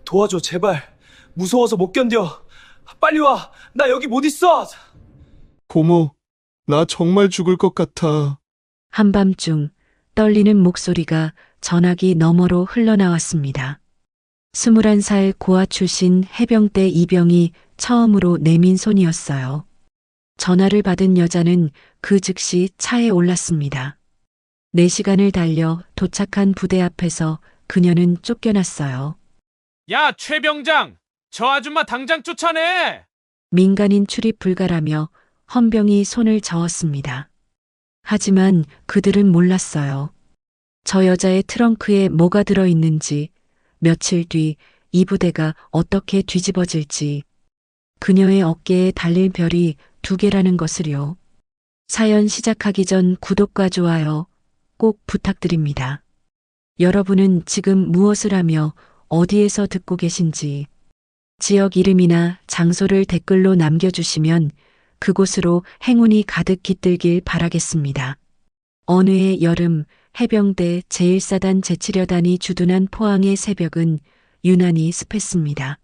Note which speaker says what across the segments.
Speaker 1: 도와줘, 제발. 무서워서 못 견뎌. 빨리 와. 나 여기 못 있어.
Speaker 2: 고모, 나 정말 죽을 것 같아.
Speaker 3: 한밤중 떨리는 목소리가 전화기 너머로 흘러나왔습니다. 21살 고아 출신 해병대 이병이 처음으로 내민 손이었어요. 전화를 받은 여자는 그 즉시 차에 올랐습니다. 4시간을 달려 도착한 부대 앞에서 그녀는 쫓겨났어요.
Speaker 4: 야, 최병장! 저 아줌마 당장 쫓아내!
Speaker 3: 민간인 출입 불가라며 헌병이 손을 저었습니다. 하지만 그들은 몰랐어요. 저 여자의 트렁크에 뭐가 들어있는지, 며칠 뒤 이 부대가 어떻게 뒤집어질지, 그녀의 어깨에 달릴 별이 2개라는 것을요. 사연 시작하기 전 구독과 좋아요 꼭 부탁드립니다. 여러분은 지금 무엇을 하며 어디에서 듣고 계신지, 지역 이름이나 장소를 댓글로 남겨주시면 그곳으로 행운이 가득 깃들길 바라겠습니다. 어느 해 여름 해병대 제1사단 제7여단이 주둔한 포항의 새벽은 유난히 습했습니다.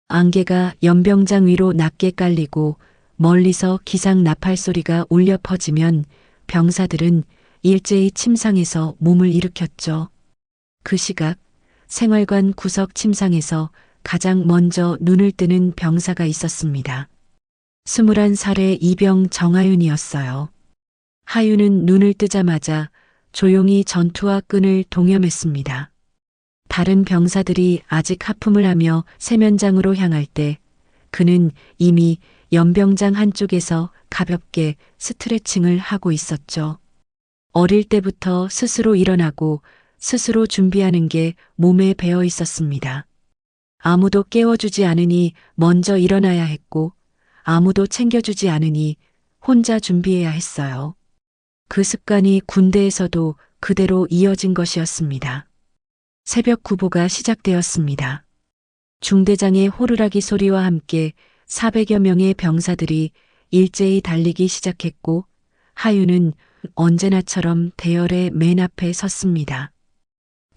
Speaker 3: 안개가 연병장 위로 낮게 깔리고 멀리서 기상 나팔 소리가 울려 퍼지면 병사들은 일제히 침상에서 몸을 일으켰죠. 그 시각 생활관 구석 침상에서 가장 먼저 눈을 뜨는 병사가 있었습니다. 21살의 이병 정하윤이었어요. 하윤은 눈을 뜨자마자 조용히 전투와 끈을 동염했습니다. 다른 병사들이 아직 하품을 하며 세면장으로 향할 때 그는 이미 연병장 한쪽에서 가볍게 스트레칭을 하고 있었죠. 어릴 때부터 스스로 일어나고 스스로 준비하는 게 몸에 배어 있었습니다. 아무도 깨워주지 않으니 먼저 일어나야 했고 아무도 챙겨주지 않으니 혼자 준비해야 했어요. 그 습관이 군대에서도 그대로 이어진 것이었습니다. 새벽 구보가 시작되었습니다. 중대장의 호루라기 소리와 함께 400여 명의 병사들이 일제히 달리기 시작했고 하윤은 언제나처럼 대열의 맨 앞에 섰습니다.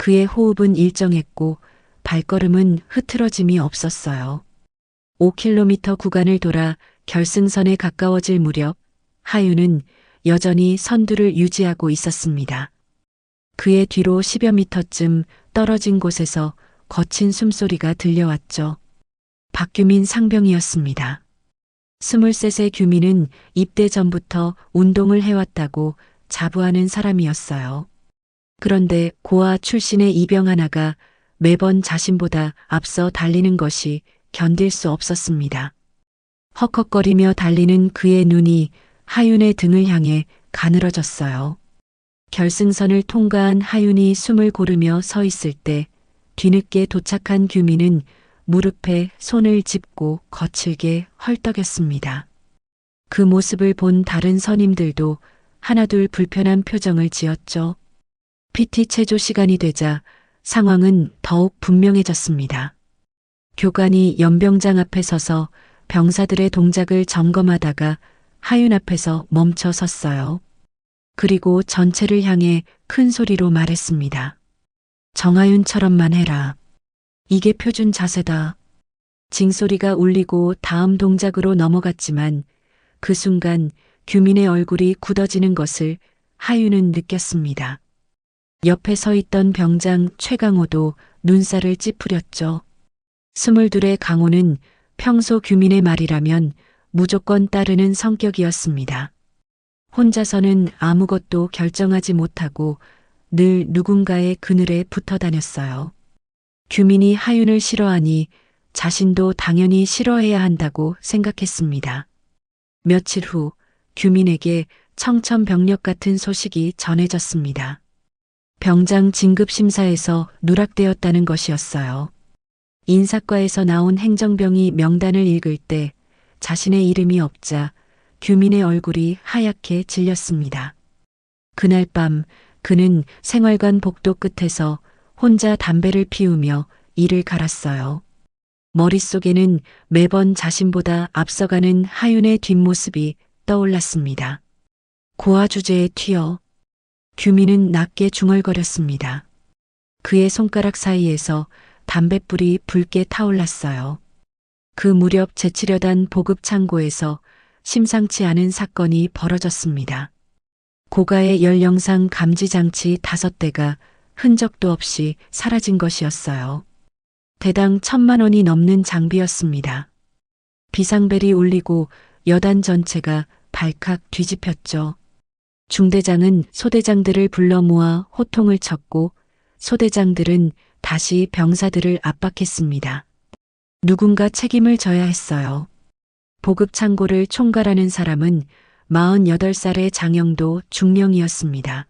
Speaker 3: 그의 호흡은 일정했고 발걸음은 흐트러짐이 없었어요. 5km 구간을 돌아 결승선에 가까워질 무렵 하윤은 여전히 선두를 유지하고 있었습니다. 그의 뒤로 10여 미터쯤 떨어진 곳에서 거친 숨소리가 들려왔죠. 박규민 상병이었습니다. 23세 규민은 입대 전부터 운동을 해왔다고 자부하는 사람이었어요. 그런데 고아 출신의 이병 하나가 매번 자신보다 앞서 달리는 것이 견딜 수 없었습니다. 헉헉거리며 달리는 그의 눈이 하윤의 등을 향해 가늘어졌어요. 결승선을 통과한 하윤이 숨을 고르며 서 있을 때 뒤늦게 도착한 규민은 무릎에 손을 짚고 거칠게 헐떡였습니다. 그 모습을 본 다른 선임들도 하나둘 불편한 표정을 지었죠. PT 체조 시간이 되자 상황은 더욱 분명해졌습니다. 교관이 연병장 앞에 서서 병사들의 동작을 점검하다가 하윤 앞에서 멈춰 섰어요. 그리고 전체를 향해 큰 소리로 말했습니다. 정하윤처럼만 해라. 이게 표준 자세다. 징소리가 울리고 다음 동작으로 넘어갔지만 그 순간 규민의 얼굴이 굳어지는 것을 하윤은 느꼈습니다. 옆에 서 있던 병장 최강호도 눈살을 찌푸렸죠. 22의 강호는 평소 규민의 말이라면 무조건 따르는 성격이었습니다. 혼자서는 아무것도 결정하지 못하고 늘 누군가의 그늘에 붙어 다녔어요. 규민이 하윤을 싫어하니 자신도 당연히 싫어해야 한다고 생각했습니다. 며칠 후 규민에게 청천벽력 같은 소식이 전해졌습니다. 병장 진급 심사에서 누락되었다는 것이었어요. 인사과에서 나온 행정병이 명단을 읽을 때 자신의 이름이 없자 규민의 얼굴이 하얗게 질렸습니다. 그날 밤 그는 생활관 복도 끝에서 혼자 담배를 피우며 이를 갈았어요. 머릿속에는 매번 자신보다 앞서가는 하윤의 뒷모습이 떠올랐습니다. 고아 주제에 튀어 규민은 낮게 중얼거렸습니다. 그의 손가락 사이에서 담뱃불이 붉게 타올랐어요. 그 무렵 제치려단 보급 창고에서 심상치 않은 사건이 벌어졌습니다. 고가의 열 영상 감지 장치 5대가 흔적도 없이 사라진 것이었어요. 대당 1,000만 원이 넘는 장비였습니다. 비상벨이 울리고 여단 전체가 발칵 뒤집혔죠. 중대장은 소대장들을 불러 모아 호통을 쳤고 소대장들은 다시 병사들을 압박했습니다. 누군가 책임을 져야 했어요. 보급 창고를 총괄하는 사람은 48살의 장영도 중령이었습니다.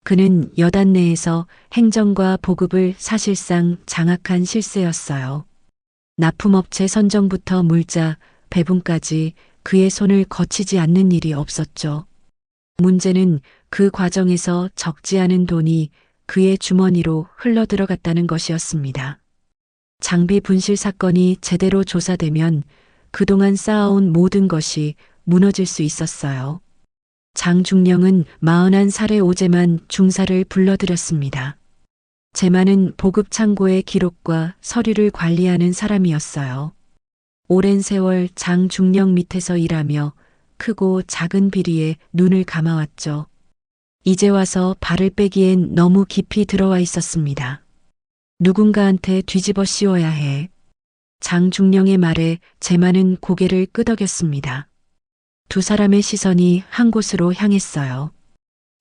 Speaker 3: 그는 여단 내에서 행정과 보급을 사실상 장악한 실세였어요. 납품업체 선정부터 물자, 배분까지 그의 손을 거치지 않는 일이 없었죠. 문제는 그 과정에서 적지 않은 돈이 그의 주머니로 흘러들어갔다는 것이었습니다. 장비 분실 사건이 제대로 조사되면 그동안 쌓아온 모든 것이 무너질 수 있었어요. 장중령은 41살의 오제만 중사를 불러들였습니다. 제만은 보급 창고의 기록과 서류를 관리하는 사람이었어요. 오랜 세월 장중령 밑에서 일하며 크고 작은 비리에 눈을 감아왔죠. 이제 와서 발을 빼기엔 너무 깊이 들어와 있었습니다. 누군가한테 뒤집어 씌워야 해. 장중령의 말에 제만은 고개를 끄덕였습니다. 두 사람의 시선이 한 곳으로 향했어요.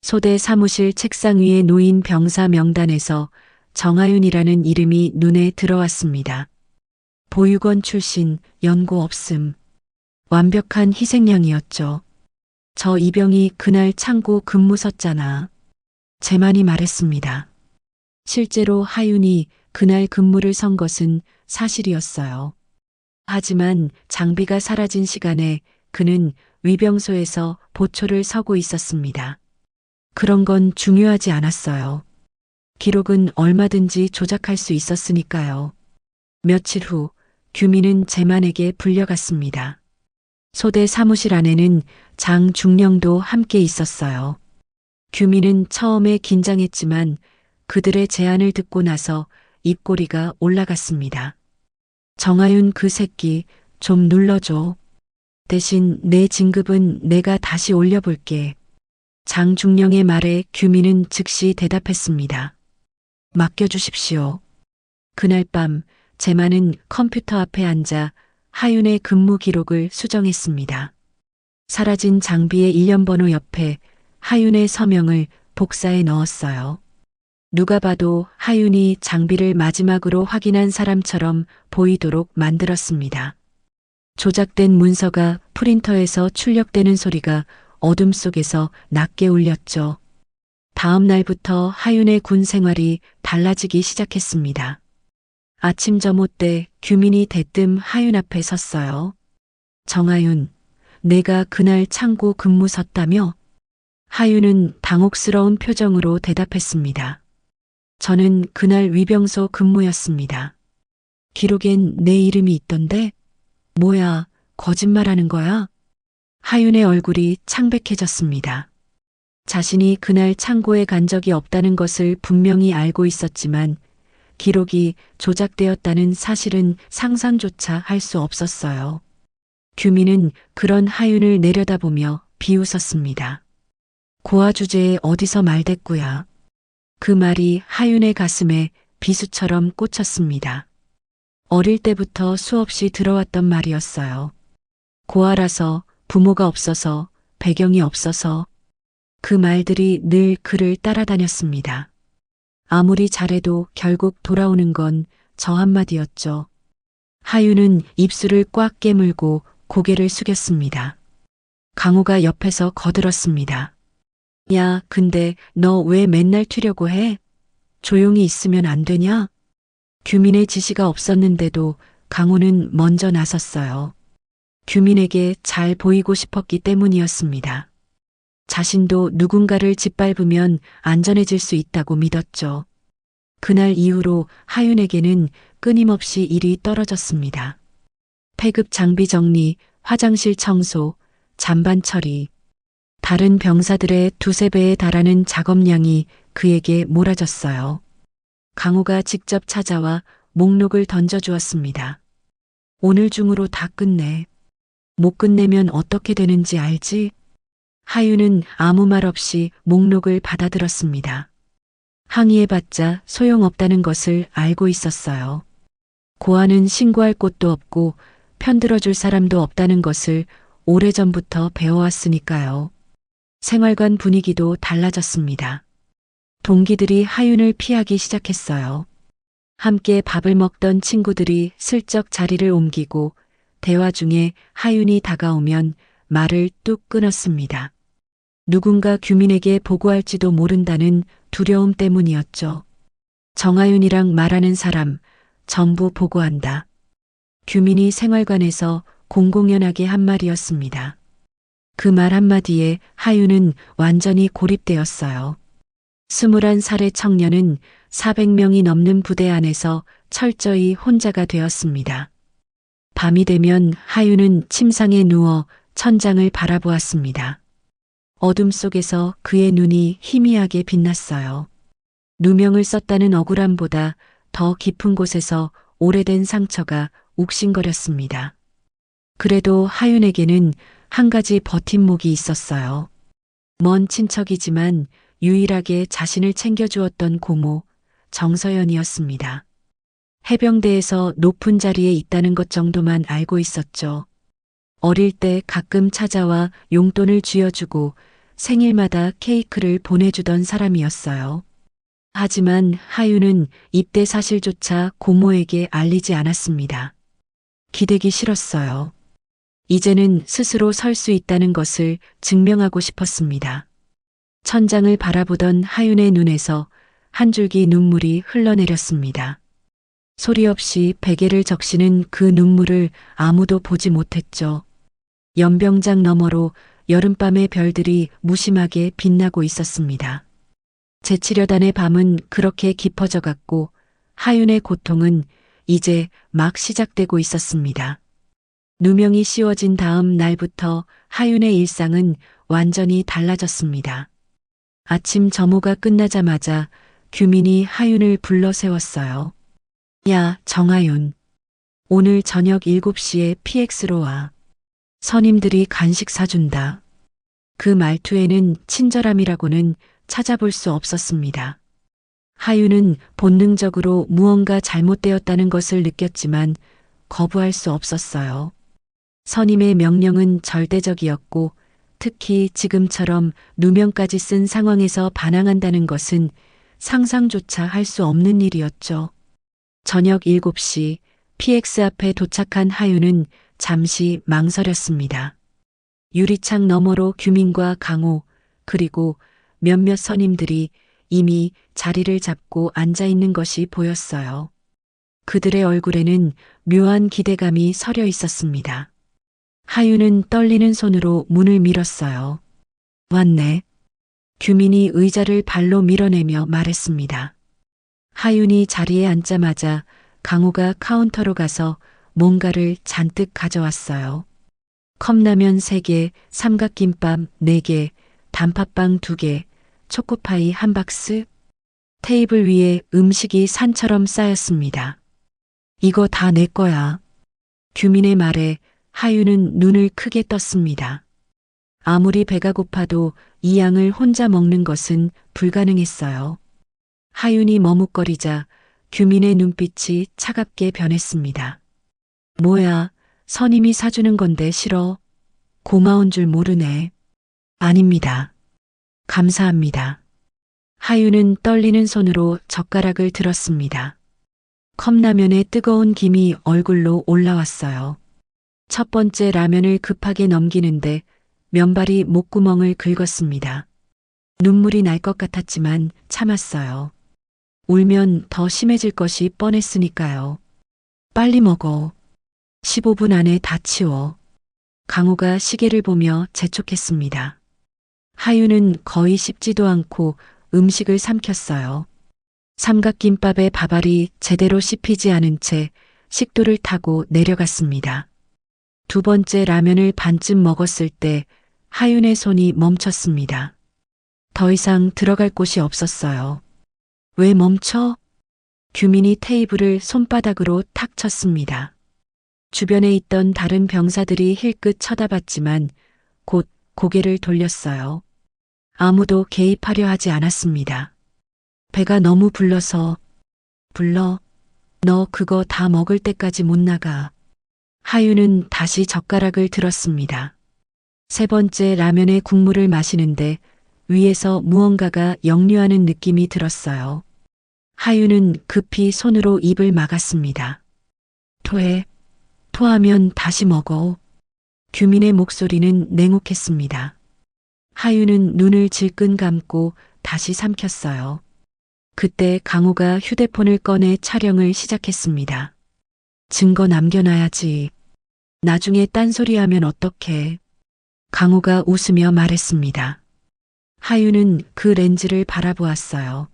Speaker 3: 소대 사무실 책상 위에 놓인 병사 명단에서 정하윤이라는 이름이 눈에 들어왔습니다. 보육원 출신, 연고 없음. 완벽한 희생양이었죠. 저 이병이 그날 창고 근무 섰잖아. 제만이 말했습니다. 실제로 하윤이 그날 근무를 선 것은 사실이었어요. 하지만 장비가 사라진 시간에 그는 위병소에서 보초를 서고 있었습니다. 그런 건 중요하지 않았어요. 기록은 얼마든지 조작할 수 있었으니까요. 며칠 후 규민은 제만에게 불려갔습니다. 소대 사무실 안에는 장중령도 함께 있었어요. 규민은 처음에 긴장했지만 그들의 제안을 듣고 나서 입꼬리가 올라갔습니다. 정하윤 그 새끼 좀 눌러줘. 대신 내 진급은 내가 다시 올려볼게. 장중령의 말에 규민은 즉시 대답했습니다. 맡겨주십시오. 그날 밤 제만은 컴퓨터 앞에 앉아 하윤의 근무 기록을 수정했습니다. 사라진 장비의 일련 번호 옆에 하윤의 서명을 복사해 넣었어요. 누가 봐도 하윤이 장비를 마지막으로 확인한 사람처럼 보이도록 만들었습니다. 조작된 문서가 프린터에서 출력되는 소리가 어둠 속에서 낮게 울렸죠. 다음 날부터 하윤의 군 생활이 달라지기 시작했습니다. 아침 점호 때 규민이 대뜸 하윤 앞에 섰어요. 정하윤, 내가 그날 창고 근무 섰다며? 하윤은 당혹스러운 표정으로 대답했습니다. 저는 그날 위병소 근무였습니다. 기록엔 내 이름이 있던데? 뭐야, 거짓말하는 거야? 하윤의 얼굴이 창백해졌습니다. 자신이 그날 창고에 간 적이 없다는 것을 분명히 알고 있었지만 기록이 조작되었다는 사실은 상상조차 할 수 없었어요. 규민은 그런 하윤을 내려다보며 비웃었습니다. 고아 주제에 어디서 말대꾸야. 그 말이 하윤의 가슴에 비수처럼 꽂혔습니다. 어릴 때부터 수없이 들어왔던 말이었어요. 고아라서, 부모가 없어서, 배경이 없어서. 그 말들이 늘 그를 따라다녔습니다. 아무리 잘해도 결국 돌아오는 건 저 한마디였죠. 하윤은 입술을 꽉 깨물고 고개를 숙였습니다. 강호가 옆에서 거들었습니다. 야, 근데 너 왜 맨날 튀려고 해? 조용히 있으면 안 되냐? 규민의 지시가 없었는데도 강호는 먼저 나섰어요. 규민에게 잘 보이고 싶었기 때문이었습니다. 자신도 누군가를 짓밟으면 안전해질 수 있다고 믿었죠. 그날 이후로 하윤에게는 끊임없이 일이 떨어졌습니다. 폐급 장비 정리, 화장실 청소, 잔반 처리. 다른 병사들의 2~3배에 달하는 작업량이 그에게 몰아졌어요. 강호가 직접 찾아와 목록을 던져주었습니다. 오늘 중으로 다 끝내. 못 끝내면 어떻게 되는지 알지? 하윤은 아무 말 없이 목록을 받아들었습니다. 항의해봤자 소용없다는 것을 알고 있었어요. 고아는 신고할 곳도 없고 편들어줄 사람도 없다는 것을 오래전부터 배워왔으니까요. 생활관 분위기도 달라졌습니다. 동기들이 하윤을 피하기 시작했어요. 함께 밥을 먹던 친구들이 슬쩍 자리를 옮기고 대화 중에 하윤이 다가오면 말을 뚝 끊었습니다. 누군가 규민에게 보고할지도 모른다는 두려움 때문이었죠. 정하윤이랑 말하는 사람 전부 보고한다. 규민이 생활관에서 공공연하게 한 말이었습니다. 그 말 한마디에 하윤은 완전히 고립되었어요. 21살의 청년은 400명이 넘는 부대 안에서 철저히 혼자가 되었습니다. 밤이 되면 하윤은 침상에 누워 천장을 바라보았습니다. 어둠 속에서 그의 눈이 희미하게 빛났어요. 누명을 썼다는 억울함보다 더 깊은 곳에서 오래된 상처가 욱신거렸습니다. 그래도 하윤에게는 한 가지 버팀목이 있었어요. 먼 친척이지만 유일하게 자신을 챙겨주었던 고모 정서연이었습니다. 해병대에서 높은 자리에 있다는 것 정도만 알고 있었죠. 어릴 때 가끔 찾아와 용돈을 쥐어주고 생일마다 케이크를 보내주던 사람이었어요. 하지만 하윤은 입대 사실조차 고모에게 알리지 않았습니다. 기대기 싫었어요. 이제는 스스로 설 수 있다는 것을 증명하고 싶었습니다. 천장을 바라보던 하윤의 눈에서 한 줄기 눈물이 흘러내렸습니다. 소리 없이 베개를 적시는 그 눈물을 아무도 보지 못했죠. 연병장 너머로 여름밤의 별들이 무심하게 빛나고 있었습니다. 제7여단의 밤은 그렇게 깊어져 갔고 하윤의 고통은 이제 막 시작되고 있었습니다. 누명이 씌워진 다음 날부터 하윤의 일상은 완전히 달라졌습니다. 아침 점호가 끝나자마자 규민이 하윤을 불러 세웠어요. 야, 정하윤. 오늘 저녁 7시에 PX로 와. 선임들이 간식 사준다. 그 말투에는 친절함이라고는 찾아볼 수 없었습니다. 하윤은 본능적으로 무언가 잘못되었다는 것을 느꼈지만 거부할 수 없었어요. 선임의 명령은 절대적이었고 특히 지금처럼 누명까지 쓴 상황에서 반항한다는 것은 상상조차 할 수 없는 일이었죠. 저녁 7시 PX 앞에 도착한 하윤은 잠시 망설였습니다. 유리창 너머로 규민과 강호 그리고 몇몇 선임들이 이미 자리를 잡고 앉아 있는 것이 보였어요. 그들의 얼굴에는 묘한 기대감이 서려 있었습니다. 하윤은 떨리는 손으로 문을 밀었어요. 왔네. 규민이 의자를 발로 밀어내며 말했습니다. 하윤이 자리에 앉자마자 강호가 카운터로 가서 뭔가를 잔뜩 가져왔어요. 컵라면 3개, 삼각김밥 4개, 단팥빵 2개, 초코파이 1박스. 테이블 위에 음식이 산처럼 쌓였습니다. 이거 다 내 거야. 규민의 말에 하윤은 눈을 크게 떴습니다. 아무리 배가 고파도 이 양을 혼자 먹는 것은 불가능했어요. 하윤이 머뭇거리자 규민의 눈빛이 차갑게 변했습니다. 뭐야, 선임이 사주는 건데 싫어? 고마운 줄 모르네. 아닙니다. 감사합니다. 하윤은 떨리는 손으로 젓가락을 들었습니다. 컵라면에 뜨거운 김이 얼굴로 올라왔어요. 첫 번째 라면을 급하게 넘기는데 면발이 목구멍을 긁었습니다. 눈물이 날 것 같았지만 참았어요. 울면 더 심해질 것이 뻔했으니까요. 빨리 먹어. 15분 안에 다 치워. 강호가 시계를 보며 재촉했습니다. 하윤은 거의 씹지도 않고 음식을 삼켰어요. 삼각김밥의 밥알이 제대로 씹히지 않은 채 식도를 타고 내려갔습니다. 두 번째 라면을 반쯤 먹었을 때 하윤의 손이 멈췄습니다. 더 이상 들어갈 곳이 없었어요. 왜 멈춰? 규민이 테이블을 손바닥으로 탁 쳤습니다. 주변에 있던 다른 병사들이 힐끗 쳐다봤지만 곧 고개를 돌렸어요. 아무도 개입하려 하지 않았습니다. 배가 너무 불러서 불러. 너 그거 다 먹을 때까지 못 나가. 하유는 다시 젓가락을 들었습니다. 세 번째 라면의 국물을 마시는데 위에서 무언가가 역류하는 느낌이 들었어요. 하유는 급히 손으로 입을 막았습니다. 토해. 토하면 다시 먹어. 규민의 목소리는 냉혹했습니다. 하유는 눈을 질끈 감고 다시 삼켰어요. 그때 강호가 휴대폰을 꺼내 촬영을 시작했습니다. 증거 남겨놔야지. 나중에 딴소리하면 어떡해. 강호가 웃으며 말했습니다. 하유는 그 렌즈를 바라보았어요.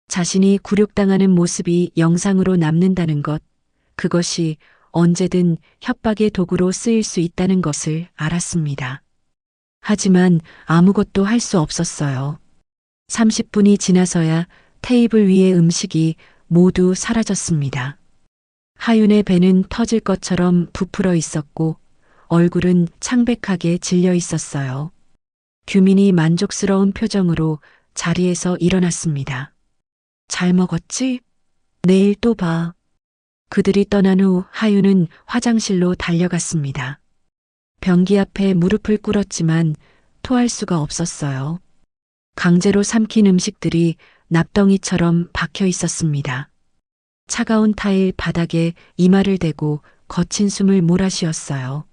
Speaker 3: 자신이 굴욕당하는 모습이 영상으로 남는다는 것, 그것이 언제든 협박의 도구로 쓰일 수 있다는 것을 알았습니다. 하지만 아무것도 할 수 없었어요. 30분이 지나서야 테이블 위의 음식이 모두 사라졌습니다. 하윤의 배는 터질 것처럼 부풀어 있었고 얼굴은 창백하게 질려 있었어요. 규민이 만족스러운 표정으로 자리에서 일어났습니다. 잘 먹었지? 내일 또 봐. 그들이 떠난 후 하윤은 화장실로 달려갔습니다. 변기 앞에 무릎을 꿇었지만 토할 수가 없었어요. 강제로 삼킨 음식들이 납덩이처럼 박혀 있었습니다. 차가운 타일 바닥에 이마를 대고 거친 숨을 몰아쉬었어요.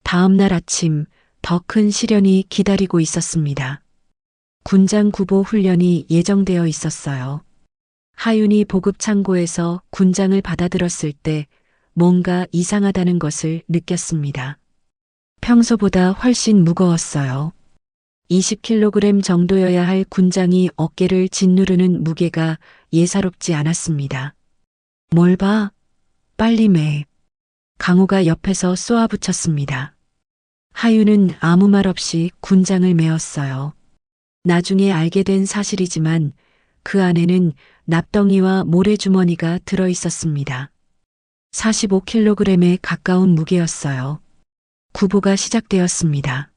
Speaker 3: 다음 날 아침 더 큰 시련이 기다리고 있었습니다. 군장 구보 훈련이 예정되어 있었어요. 하윤이 보급 창고에서 군장을 받아들었을 때 뭔가 이상하다는 것을 느꼈습니다. 평소보다 훨씬 무거웠어요. 20kg 정도여야 할 군장이 어깨를 짓누르는 무게가 예사롭지 않았습니다. 뭘 봐? 빨리 매. 강호가 옆에서 쏘아붙였습니다. 하윤은 아무 말 없이 군장을 메었어요. 나중에 알게 된 사실이지만 그 안에는 납덩이와 모래주머니가 들어 있었습니다. 45kg에 가까운 무게였어요. 구보가 시작되었습니다.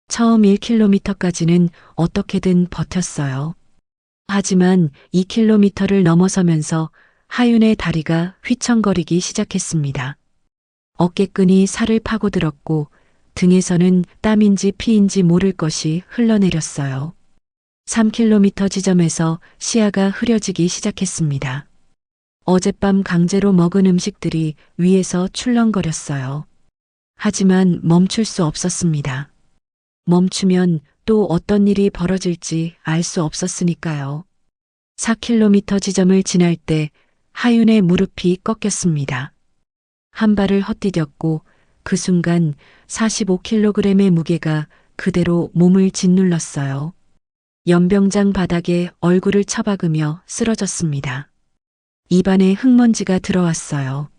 Speaker 3: 처음 1km까지는 어떻게든 버텼어요. 하지만 2km를 넘어서면서 하윤의 다리가 휘청거리기 시작했습니다. 어깨끈이 살을 파고들었고 등에서는 땀인지 피인지 모를 것이 흘러내렸어요. 3km 지점에서 시야가 흐려지기 시작했습니다. 어젯밤 강제로 먹은 음식들이 위에서 출렁거렸어요. 하지만 멈출 수 없었습니다. 멈추면 또 어떤 일이 벌어질지 알 수 없었으니까요. 4km 지점을 지날 때 하윤의 무릎이 꺾였습니다. 한 발을 헛디뎠고 그 순간 45kg의 무게가 그대로 몸을 짓눌렀어요. 연병장 바닥에 얼굴을 처박으며 쓰러졌습니다. 입안에 흙먼지가 들어왔어요.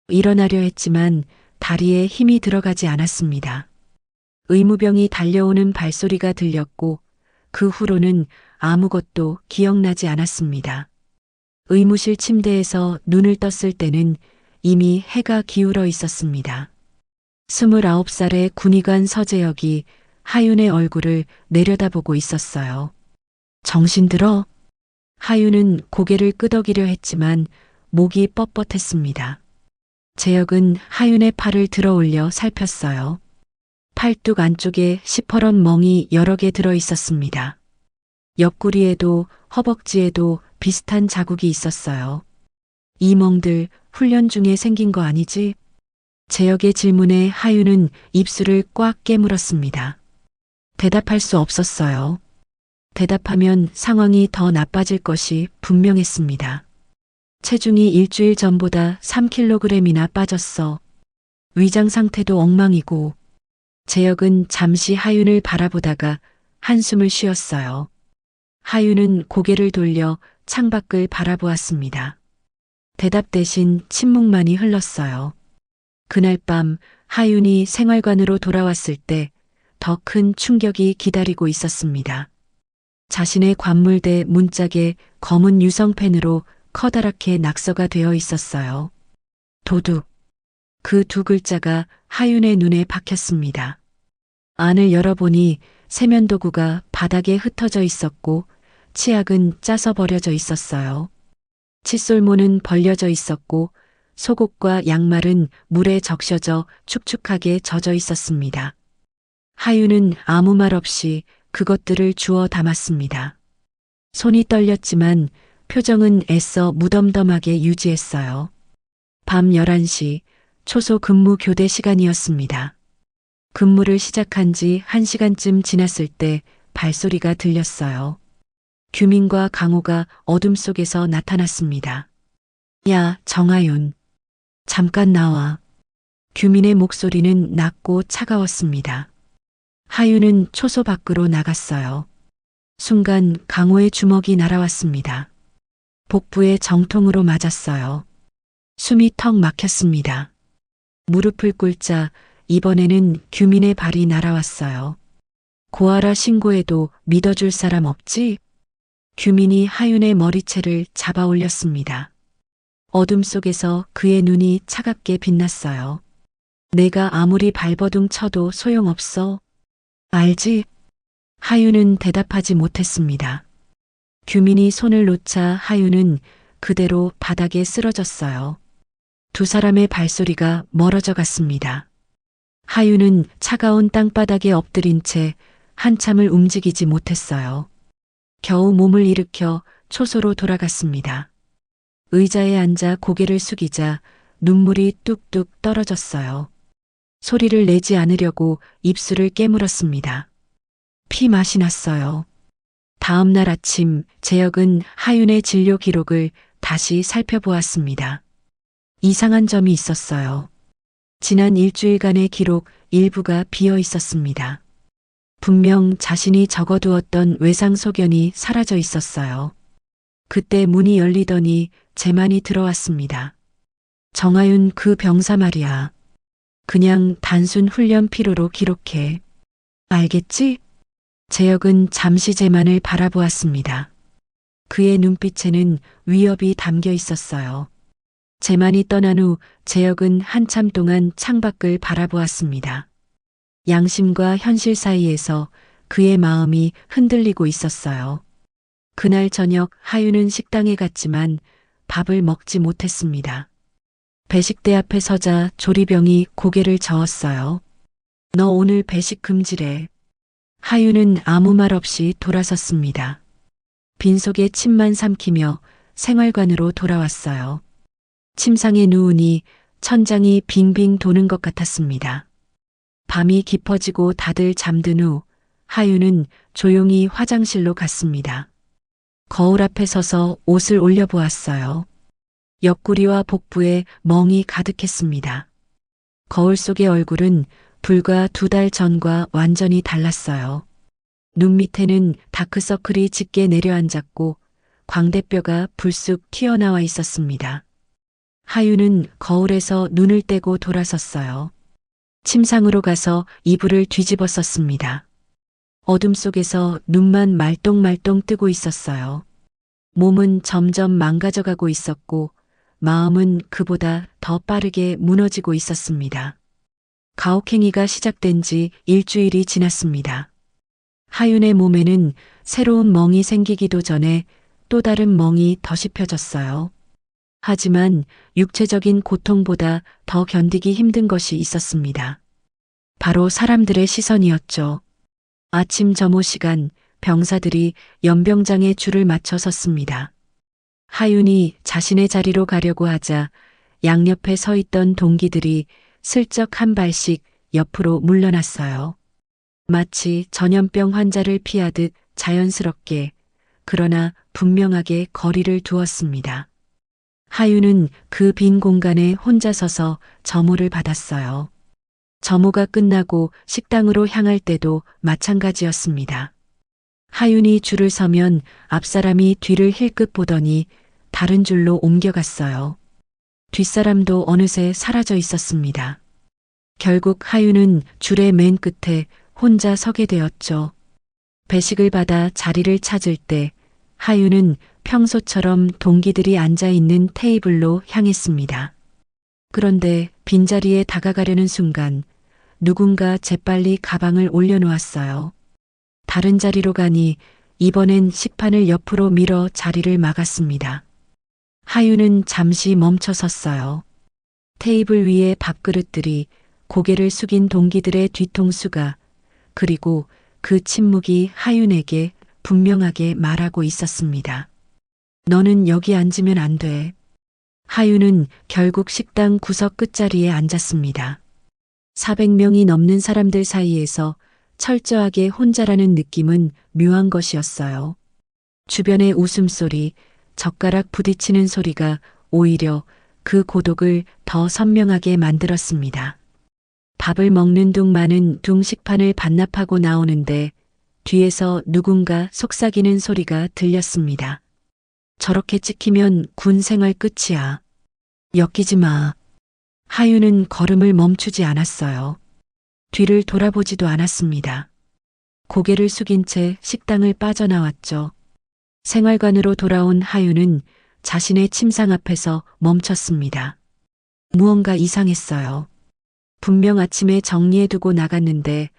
Speaker 3: 일어나려 했지만 다리에 힘이 들어가지 않았습니다. 의무병이 달려오는 발소리가 들렸고 그 후로는 아무것도 기억나지 않았습니다. 의무실 침대에서 눈을 떴을 때는 이미 해가 기울어 있었습니다. 29살의 군의관 서재혁이 하윤의 얼굴을 내려다보고 있었어요. 정신 들어? 하윤은 고개를 끄덕이려 했지만 목이 뻣뻣했습니다. 재혁은 하윤의 팔을 들어 올려 살폈어요. 팔뚝 안쪽에 시퍼런 멍이 여러 개 들어 있었습니다. 옆구리에도 허벅지에도 비슷한 자국이 있었어요. 이 멍들 훈련 중에 생긴 거 아니지? 재혁의 질문에 하윤은 입술을 꽉 깨물었습니다. 대답할 수 없었어요. 대답하면 상황이 더 나빠질 것이 분명했습니다. 체중이 일주일 전보다 3kg이나 빠졌어. 위장 상태도 엉망이고. 재혁은 잠시 하윤을 바라보다가 한숨을 쉬었어요. 하윤은 고개를 돌려 창밖을 바라보았습니다. 대답 대신 침묵만이 흘렀어요. 그날 밤 하윤이 생활관으로 돌아왔을 때 더 큰 충격이 기다리고 있었습니다. 자신의 관물대 문짝에 검은 유성펜으로 커다랗게 낙서가 되어 있었어요. 도둑. 그 두 글자가 하윤의 눈에 박혔습니다. 안을 열어보니 세면도구가 바닥에 흩어져 있었고 치약은 짜서 버려져 있었어요. 칫솔모는 벌려져 있었고 속옷과 양말은 물에 적셔져 축축하게 젖어 있었습니다. 하윤은 아무 말 없이 그것들을 주워 담았습니다. 손이 떨렸지만 표정은 애써 무덤덤하게 유지했어요. 밤 11시 초소 근무 교대 시간이었습니다. 근무를 시작한 지 1시간쯤 지났을 때 발소리가 들렸어요. 규민과 강호가 어둠 속에서 나타났습니다. 야, 정하윤. 잠깐 나와. 규민의 목소리는 낮고 차가웠습니다. 하윤은 초소 밖으로 나갔어요. 순간 강호의 주먹이 날아왔습니다. 복부에 정통으로 맞았어요. 숨이 턱 막혔습니다. 무릎을 꿇자 이번에는 규민의 발이 날아왔어요. 고아라 신고해도 믿어줄 사람 없지? 규민이 하윤의 머리채를 잡아 올렸습니다. 어둠 속에서 그의 눈이 차갑게 빛났어요. 내가 아무리 발버둥 쳐도 소용없어. 알지? 하윤은 대답하지 못했습니다. 규민이 손을 놓자 하윤은 그대로 바닥에 쓰러졌어요. 두 사람의 발소리가 멀어져 갔습니다. 하윤은 차가운 땅바닥에 엎드린 채 한참을 움직이지 못했어요. 겨우 몸을 일으켜 초소로 돌아갔습니다. 의자에 앉아 고개를 숙이자 눈물이 뚝뚝 떨어졌어요. 소리를 내지 않으려고 입술을 깨물었습니다. 피 맛이 났어요. 다음 날 아침 재혁은 하윤의 진료 기록을 다시 살펴보았습니다. 이상한 점이 있었어요. 지난 일주일간의 기록 일부가 비어 있었습니다. 분명 자신이 적어두었던 외상 소견이 사라져 있었어요. 그때 문이 열리더니 제만이 들어왔습니다. 정하윤 그 병사 말이야. 그냥 단순 훈련 피로로 기록해. 알겠지? 재혁은 잠시 제만을 바라보았습니다. 그의 눈빛에는 위협이 담겨 있었어요. 제만이 떠난 후 재혁은 한참 동안 창밖을 바라보았습니다. 양심과 현실 사이에서 그의 마음이 흔들리고 있었어요. 그날 저녁 하윤은 식당에 갔지만 밥을 먹지 못했습니다. 배식대 앞에 서자 조리병이 고개를 저었어요. 너 오늘 배식 금지래. 하윤은 아무 말 없이 돌아섰습니다. 빈속에 침만 삼키며 생활관으로 돌아왔어요. 침상에 누우니 천장이 빙빙 도는 것 같았습니다. 밤이 깊어지고 다들 잠든 후 하윤은 조용히 화장실로 갔습니다. 거울 앞에 서서 옷을 올려보았어요. 옆구리와 복부에 멍이 가득했습니다. 거울 속의 얼굴은 불과 2달 전과 완전히 달랐어요. 눈 밑에는 다크서클이 짙게 내려앉았고 광대뼈가 불쑥 튀어나와 있었습니다. 하윤은 거울에서 눈을 떼고 돌아섰어요. 침상으로 가서 이불을 뒤집어 썼습니다. 어둠 속에서 눈만 말똥말똥 뜨고 있었어요. 몸은 점점 망가져가고 있었고 마음은 그보다 더 빠르게 무너지고 있었습니다. 가혹행위가 시작된 지 일주일이 지났습니다. 하윤의 몸에는 새로운 멍이 생기기도 전에 또 다른 멍이 더 씹혀졌어요. 하지만 육체적인 고통보다 더 견디기 힘든 것이 있었습니다. 바로 사람들의 시선이었죠. 아침 점호 시간 병사들이 연병장에 줄을 맞춰 섰습니다. 하윤이 자신의 자리로 가려고 하자 양옆에 서 있던 동기들이 슬쩍 한 발씩 옆으로 물러났어요. 마치 전염병 환자를 피하듯 자연스럽게 그러나 분명하게 거리를 두었습니다. 하윤은 그 빈 공간에 혼자 서서 점호를 받았어요. 점호가 끝나고 식당으로 향할 때도 마찬가지였습니다. 하윤이 줄을 서면 앞사람이 뒤를 힐끗 보더니 다른 줄로 옮겨갔어요. 뒷사람도 어느새 사라져 있었습니다. 결국 하윤은 줄의 맨 끝에 혼자 서게 되었죠. 배식을 받아 자리를 찾을 때 하윤은 평소처럼 동기들이 앉아 있는 테이블로 향했습니다. 그런데 빈자리에 다가가려는 순간 누군가 재빨리 가방을 올려놓았어요. 다른 자리로 가니 이번엔 식판을 옆으로 밀어 자리를 막았습니다. 하윤은 잠시 멈춰 섰어요. 테이블 위에 밥그릇들이, 고개를 숙인 동기들의 뒤통수가, 그리고 그 침묵이 하윤에게 분명하게 말하고 있었습니다. 너는 여기 앉으면 안 돼. 하윤은 결국 식당 구석 끝자리에 앉았습니다. 400명이 넘는 사람들 사이에서 철저하게 혼자라는 느낌은 묘한 것이었어요. 주변의 웃음소리, 젓가락 부딪히는 소리가 오히려 그 고독을 더 선명하게 만들었습니다. 밥을 먹는 둥 마는 둥 식판을 반납하고 나오는데 뒤에서 누군가 속삭이는 소리가 들렸습니다. 저렇게 찍히면 군 생활 끝이야. 엮이지 마. 하윤은 걸음을 멈추지 않았어요. 뒤를 돌아보지도 않았습니다. 고개를 숙인 채 식당을 빠져나왔죠. 생활관으로 돌아온 하윤은 자신의 침상 앞에서 멈췄습니다. 무언가 이상했어요. 분명 아침에 정리해두고 나갔는데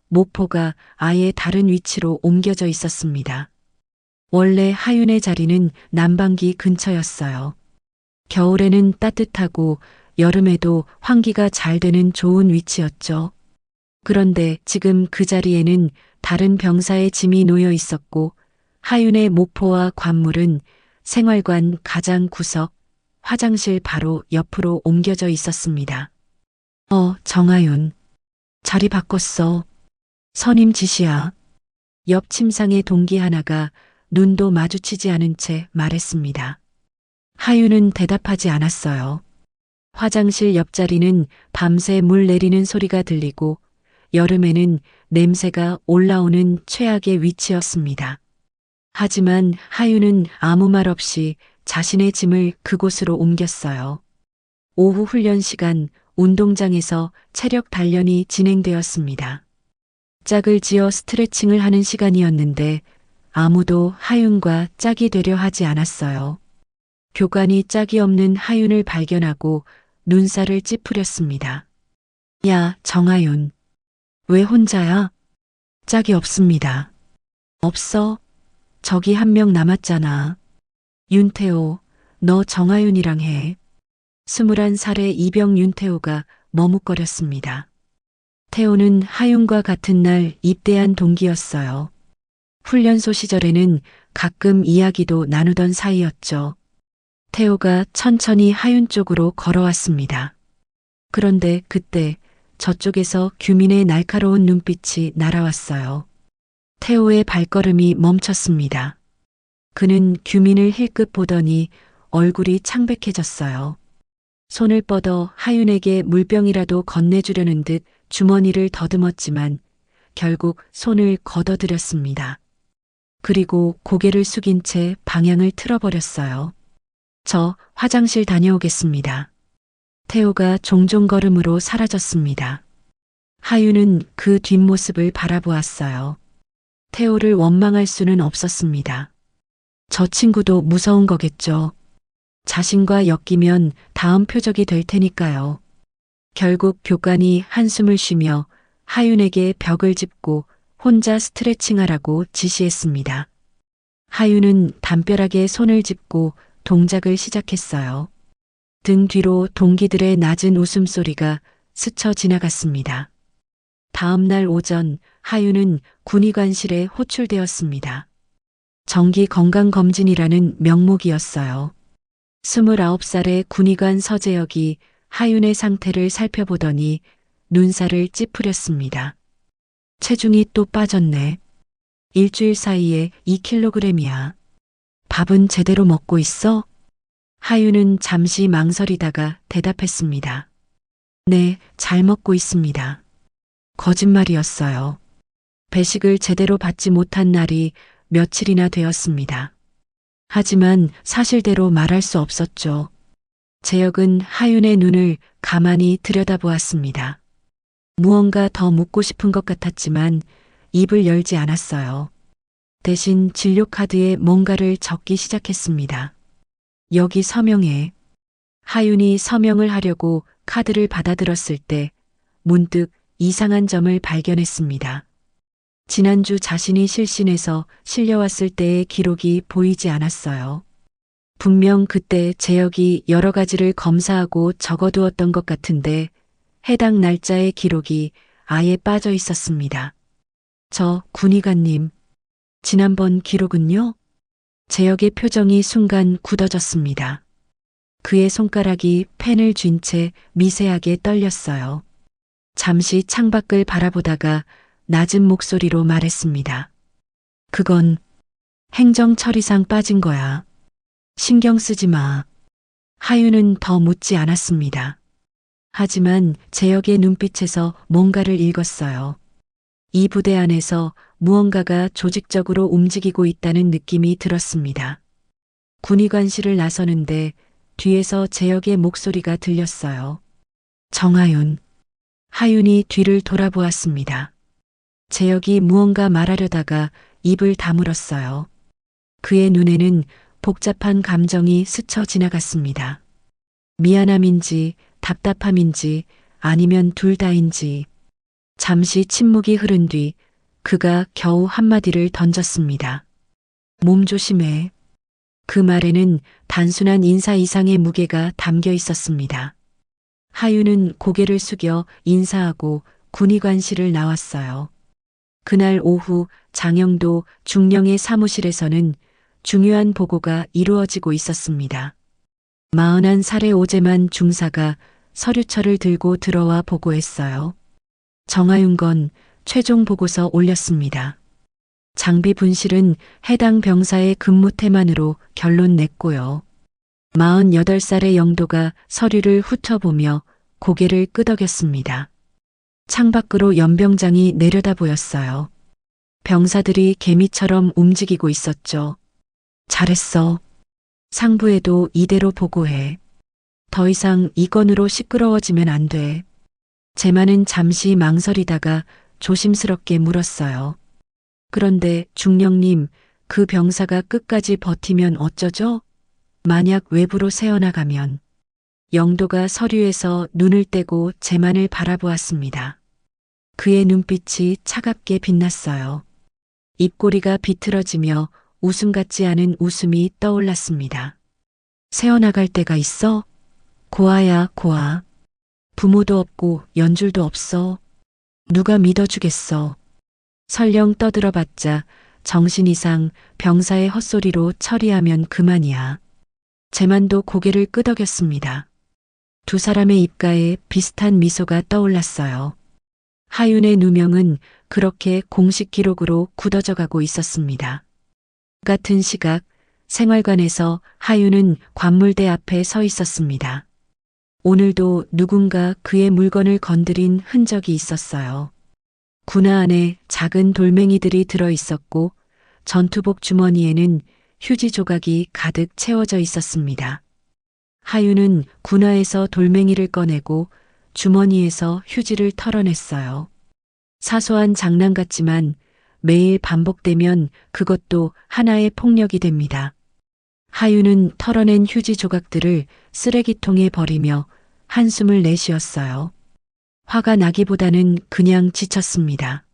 Speaker 3: 모포가 아예 다른 위치로 옮겨져 있었습니다. 원래 하윤의 자리는 난방기 근처였어요. 겨울에는 따뜻하고 여름에도 환기가 잘 되는 좋은 위치였죠. 그런데 지금 그 자리에는 다른 병사의 짐이 놓여 있었고 하윤의 모포와 관물은 생활관 가장 구석, 화장실 바로 옆으로 옮겨져 있었습니다. 정하윤. 자리 바꿨어. 선임 지시야. 옆 침상의 동기 하나가 눈도 마주치지 않은 채 말했습니다. 하윤은 대답하지 않았어요. 화장실 옆자리는 밤새 물 내리는 소리가 들리고 여름에는 냄새가 올라오는 최악의 위치였습니다. 하지만 하윤은 아무 말 없이 자신의 짐을 그곳으로 옮겼어요. 오후 훈련 시간 운동장에서 체력 단련이 진행되었습니다. 짝을 지어 스트레칭을 하는 시간이었는데 아무도 하윤과 짝이 되려 하지 않았어요. 교관이 짝이 없는 하윤을 발견하고 눈살을 찌푸렸습니다. 야, 정하윤. 왜 혼자야? 짝이 없습니다. 없어? 저기 한 명 남았잖아. 윤태호, 너 정하윤이랑 해. 21살의 이병 윤태호가 머뭇거렸습니다. 태호는 하윤과 같은 날 입대한 동기였어요. 훈련소 시절에는 가끔 이야기도 나누던 사이였죠. 태호가 천천히 하윤 쪽으로 걸어왔습니다. 그런데 그때 저쪽에서 규민의 날카로운 눈빛이 날아왔어요. 태호의 발걸음이 멈췄습니다. 그는 규민을 힐끗 보더니 얼굴이 창백해졌어요. 손을 뻗어 하윤에게 물병이라도 건네주려는 듯 주머니를 더듬었지만 결국 손을 걷어들였습니다. 그리고 고개를 숙인 채 방향을 틀어버렸어요. 저 화장실 다녀오겠습니다. 태호가 종종 걸음으로 사라졌습니다. 하윤은 그 뒷모습을 바라보았어요. 태호를 원망할 수는 없었습니다. 저 친구도 무서운 거겠죠. 자신과 엮이면 다음 표적이 될 테니까요. 결국 교관이 한숨을 쉬며 하윤에게 벽을 짚고 혼자 스트레칭하라고 지시했습니다. 하윤은 담벼락에 손을 짚고 동작을 시작했어요. 등 뒤로 동기들의 낮은 웃음소리가 스쳐 지나갔습니다. 다음 날 오전 하윤은 군의관실에 호출되었습니다. 정기 건강검진이라는 명목이었어요. 29살의 군의관 서재혁이 하윤의 상태를 살펴보더니 눈살을 찌푸렸습니다. 체중이 또 빠졌네. 일주일 사이에 2kg이야. 밥은 제대로 먹고 있어? 하윤은 잠시 망설이다가 대답했습니다. 네, 잘 먹고 있습니다. 거짓말이었어요. 배식을 제대로 받지 못한 날이 며칠이나 되었습니다. 하지만 사실대로 말할 수 없었죠. 재혁은 하윤의 눈을 가만히 들여다보았습니다. 무언가 더 묻고 싶은 것 같았지만 입을 열지 않았어요. 대신 진료 카드에 뭔가를 적기 시작했습니다. 여기 서명해. 하윤이 서명을 하려고 카드를 받아들었을 때 문득 이상한 점을 발견했습니다. 지난주 자신이 실신해서 실려왔을 때의 기록이 보이지 않았어요. 분명 그때 재혁이 여러 가지를 검사하고 적어두었던 것 같은데 해당 날짜의 기록이 아예 빠져 있었습니다. 저 군의관님, 지난번 기록은요? 재혁의 표정이 순간 굳어졌습니다. 그의 손가락이 펜을 쥔 채 미세하게 떨렸어요. 잠시 창밖을 바라보다가 낮은 목소리로 말했습니다. 그건 행정처리상 빠진 거야. 신경 쓰지 마. 하윤은 더 묻지 않았습니다. 하지만 재혁의 눈빛에서 뭔가를 읽었어요. 이 부대 안에서 무언가가 조직적으로 움직이고 있다는 느낌이 들었습니다. 군의관실을 나서는데 뒤에서 재혁의 목소리가 들렸어요. 정하윤. 하윤이 뒤를 돌아보았습니다. 재혁이 무언가 말하려다가 입을 다물었어요. 그의 눈에는 복잡한 감정이 스쳐 지나갔습니다. 미안함인지 답답함인지 아니면 둘 다인지. 잠시 침묵이 흐른 뒤 그가 겨우 한마디를 던졌습니다. 몸 조심해. 그 말에는 단순한 인사 이상의 무게가 담겨 있었습니다. 하윤은 고개를 숙여 인사하고 군의관실을 나왔어요. 그날 오후 장영도 중령의 사무실에서는 중요한 보고가 이루어지고 있었습니다. 41살의 오재만 중사가 서류철을 들고 들어와 보고했어요. 정하윤 건 최종 보고서 올렸습니다. 장비 분실은 해당 병사의 근무 태만으로 결론 냈고요. 48살의 영도가 서류를 훑어보며 고개를 끄덕였습니다. 창밖으로 연병장이 내려다 보였어요. 병사들이 개미처럼 움직이고 있었죠. 잘했어. 상부에도 이대로 보고해. 더 이상 이 건으로 시끄러워지면 안 돼. 재만은 잠시 망설이다가 조심스럽게 물었어요. 그런데 중령님, 그 병사가 끝까지 버티면 어쩌죠? 만약 외부로 새어나가면. 영도가 서류에서 눈을 떼고 재만을 바라보았습니다. 그의 눈빛이 차갑게 빛났어요. 입꼬리가 비틀어지며 웃음 같지 않은 웃음이 떠올랐습니다. 새어나갈 때가 있어? 고아야, 고아. 부모도 없고 연줄도 없어. 누가 믿어주겠어. 설령 떠들어봤자 정신 이상 병사의 헛소리로 처리하면 그만이야. 재만도 고개를 끄덕였습니다. 두 사람의 입가에 비슷한 미소가 떠올랐어요. 하윤의 누명은 그렇게 공식 기록으로 굳어져 가고 있었습니다. 같은 시각 생활관에서 하윤은 관물대 앞에 서 있었습니다. 오늘도 누군가 그의 물건을 건드린 흔적이 있었어요. 군화 안에 작은 돌멩이들이 들어 있었고 전투복 주머니에는 휴지 조각이 가득 채워져 있었습니다. 하윤은 군화에서 돌멩이를 꺼내고 주머니에서 휴지를 털어냈어요. 사소한 장난 같지만 매일 반복되면 그것도 하나의 폭력이 됩니다. 하윤은 털어낸 휴지 조각들을 쓰레기통에 버리며 한숨을 내쉬었어요. 화가 나기보다는 그냥 지쳤습니다.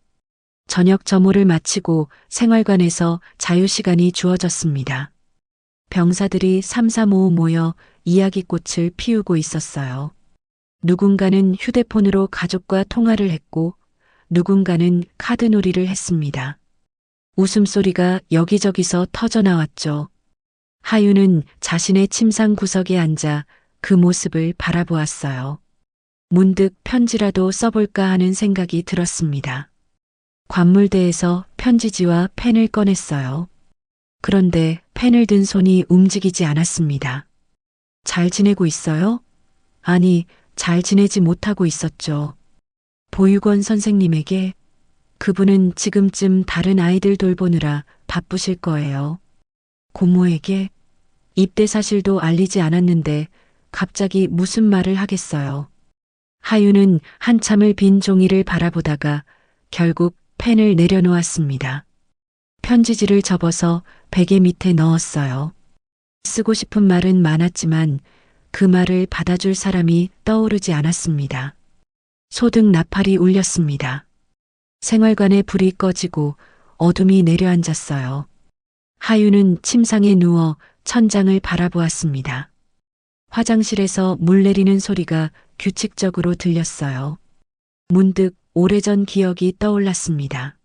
Speaker 3: 저녁 점호를 마치고 생활관에서 자유시간이 주어졌습니다. 병사들이 삼삼오오 모여 이야기꽃을 피우고 있었어요. 누군가는 휴대폰으로 가족과 통화를 했고 누군가는 카드놀이를 했습니다. 웃음소리가 여기저기서 터져나왔죠. 하윤은 자신의 침상 구석에 앉아 그 모습을 바라보았어요. 문득 편지라도 써볼까 하는 생각이 들었습니다. 관물대에서 편지지와 펜을 꺼냈어요. 그런데 펜을 든 손이 움직이지 않았습니다. 잘 지내고 있어요? 아니, 잘 지내지 못하고 있었죠. 보육원 선생님에게. 그분은 지금쯤 다른 아이들 돌보느라 바쁘실 거예요. 고모에게. 입대 사실도 알리지 않았는데 갑자기 무슨 말을 하겠어요. 하윤은 한참을 빈 종이를 바라보다가 결국 펜을 내려놓았습니다. 편지지를 접어서 베개 밑에 넣었어요. 쓰고 싶은 말은 많았지만 그 말을 받아줄 사람이 떠오르지 않았습니다. 소등 나팔이 울렸습니다. 생활관에 불이 꺼지고 어둠이 내려앉았어요. 하윤은 침상에 누워 천장을 바라보았습니다. 화장실에서 물 내리는 소리가 규칙적으로 들렸어요. 문득 오래전 기억이 떠올랐습니다.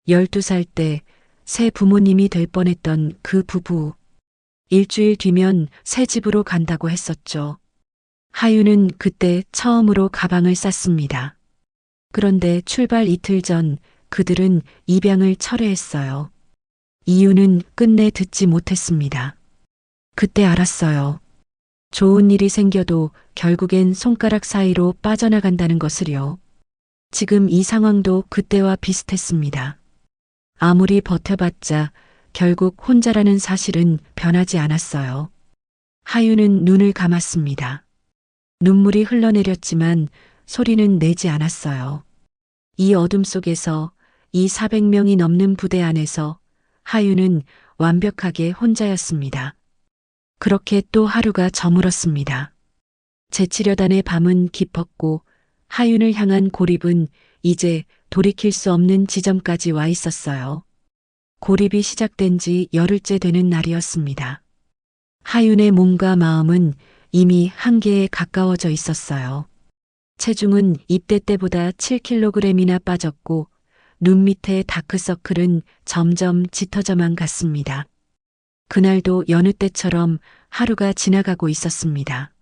Speaker 3: 12살 때 새 부모님이 될 뻔했던 그 부부. 일주일 뒤면 새 집으로 간다고 했었죠. 하윤은 그때 처음으로 가방을 쌌습니다. 그런데 출발 이틀 전 그들은 입양을 철회했어요. 이유는 끝내 듣지 못했습니다. 그때 알았어요. 좋은 일이 생겨도 결국엔 손가락 사이로 빠져나간다는 것을요. 지금 이 상황도 그때와 비슷했습니다. 아무리 버텨봤자 결국 혼자라는 사실은 변하지 않았어요. 하윤은 눈을 감았습니다. 눈물이 흘러내렸지만 소리는 내지 않았어요. 이 어둠 속에서 이 400명이 넘는 부대 안에서 하윤은 완벽하게 혼자였습니다. 그렇게 또 하루가 저물었습니다. 제치려단의 밤은 깊었고 하윤을 향한 고립은 이제 돌이킬 수 없는 지점까지 와 있었어요. 고립이 시작된 지 열흘째 되는 날이었습니다. 하윤의 몸과 마음은 이미 한계에 가까워져 있었어요. 체중은 입대 때보다 7kg이나 빠졌고 눈 밑의 다크서클은 점점 짙어져만 갔습니다. 그날도 여느 때처럼 하루가 지나가고 있었습니다.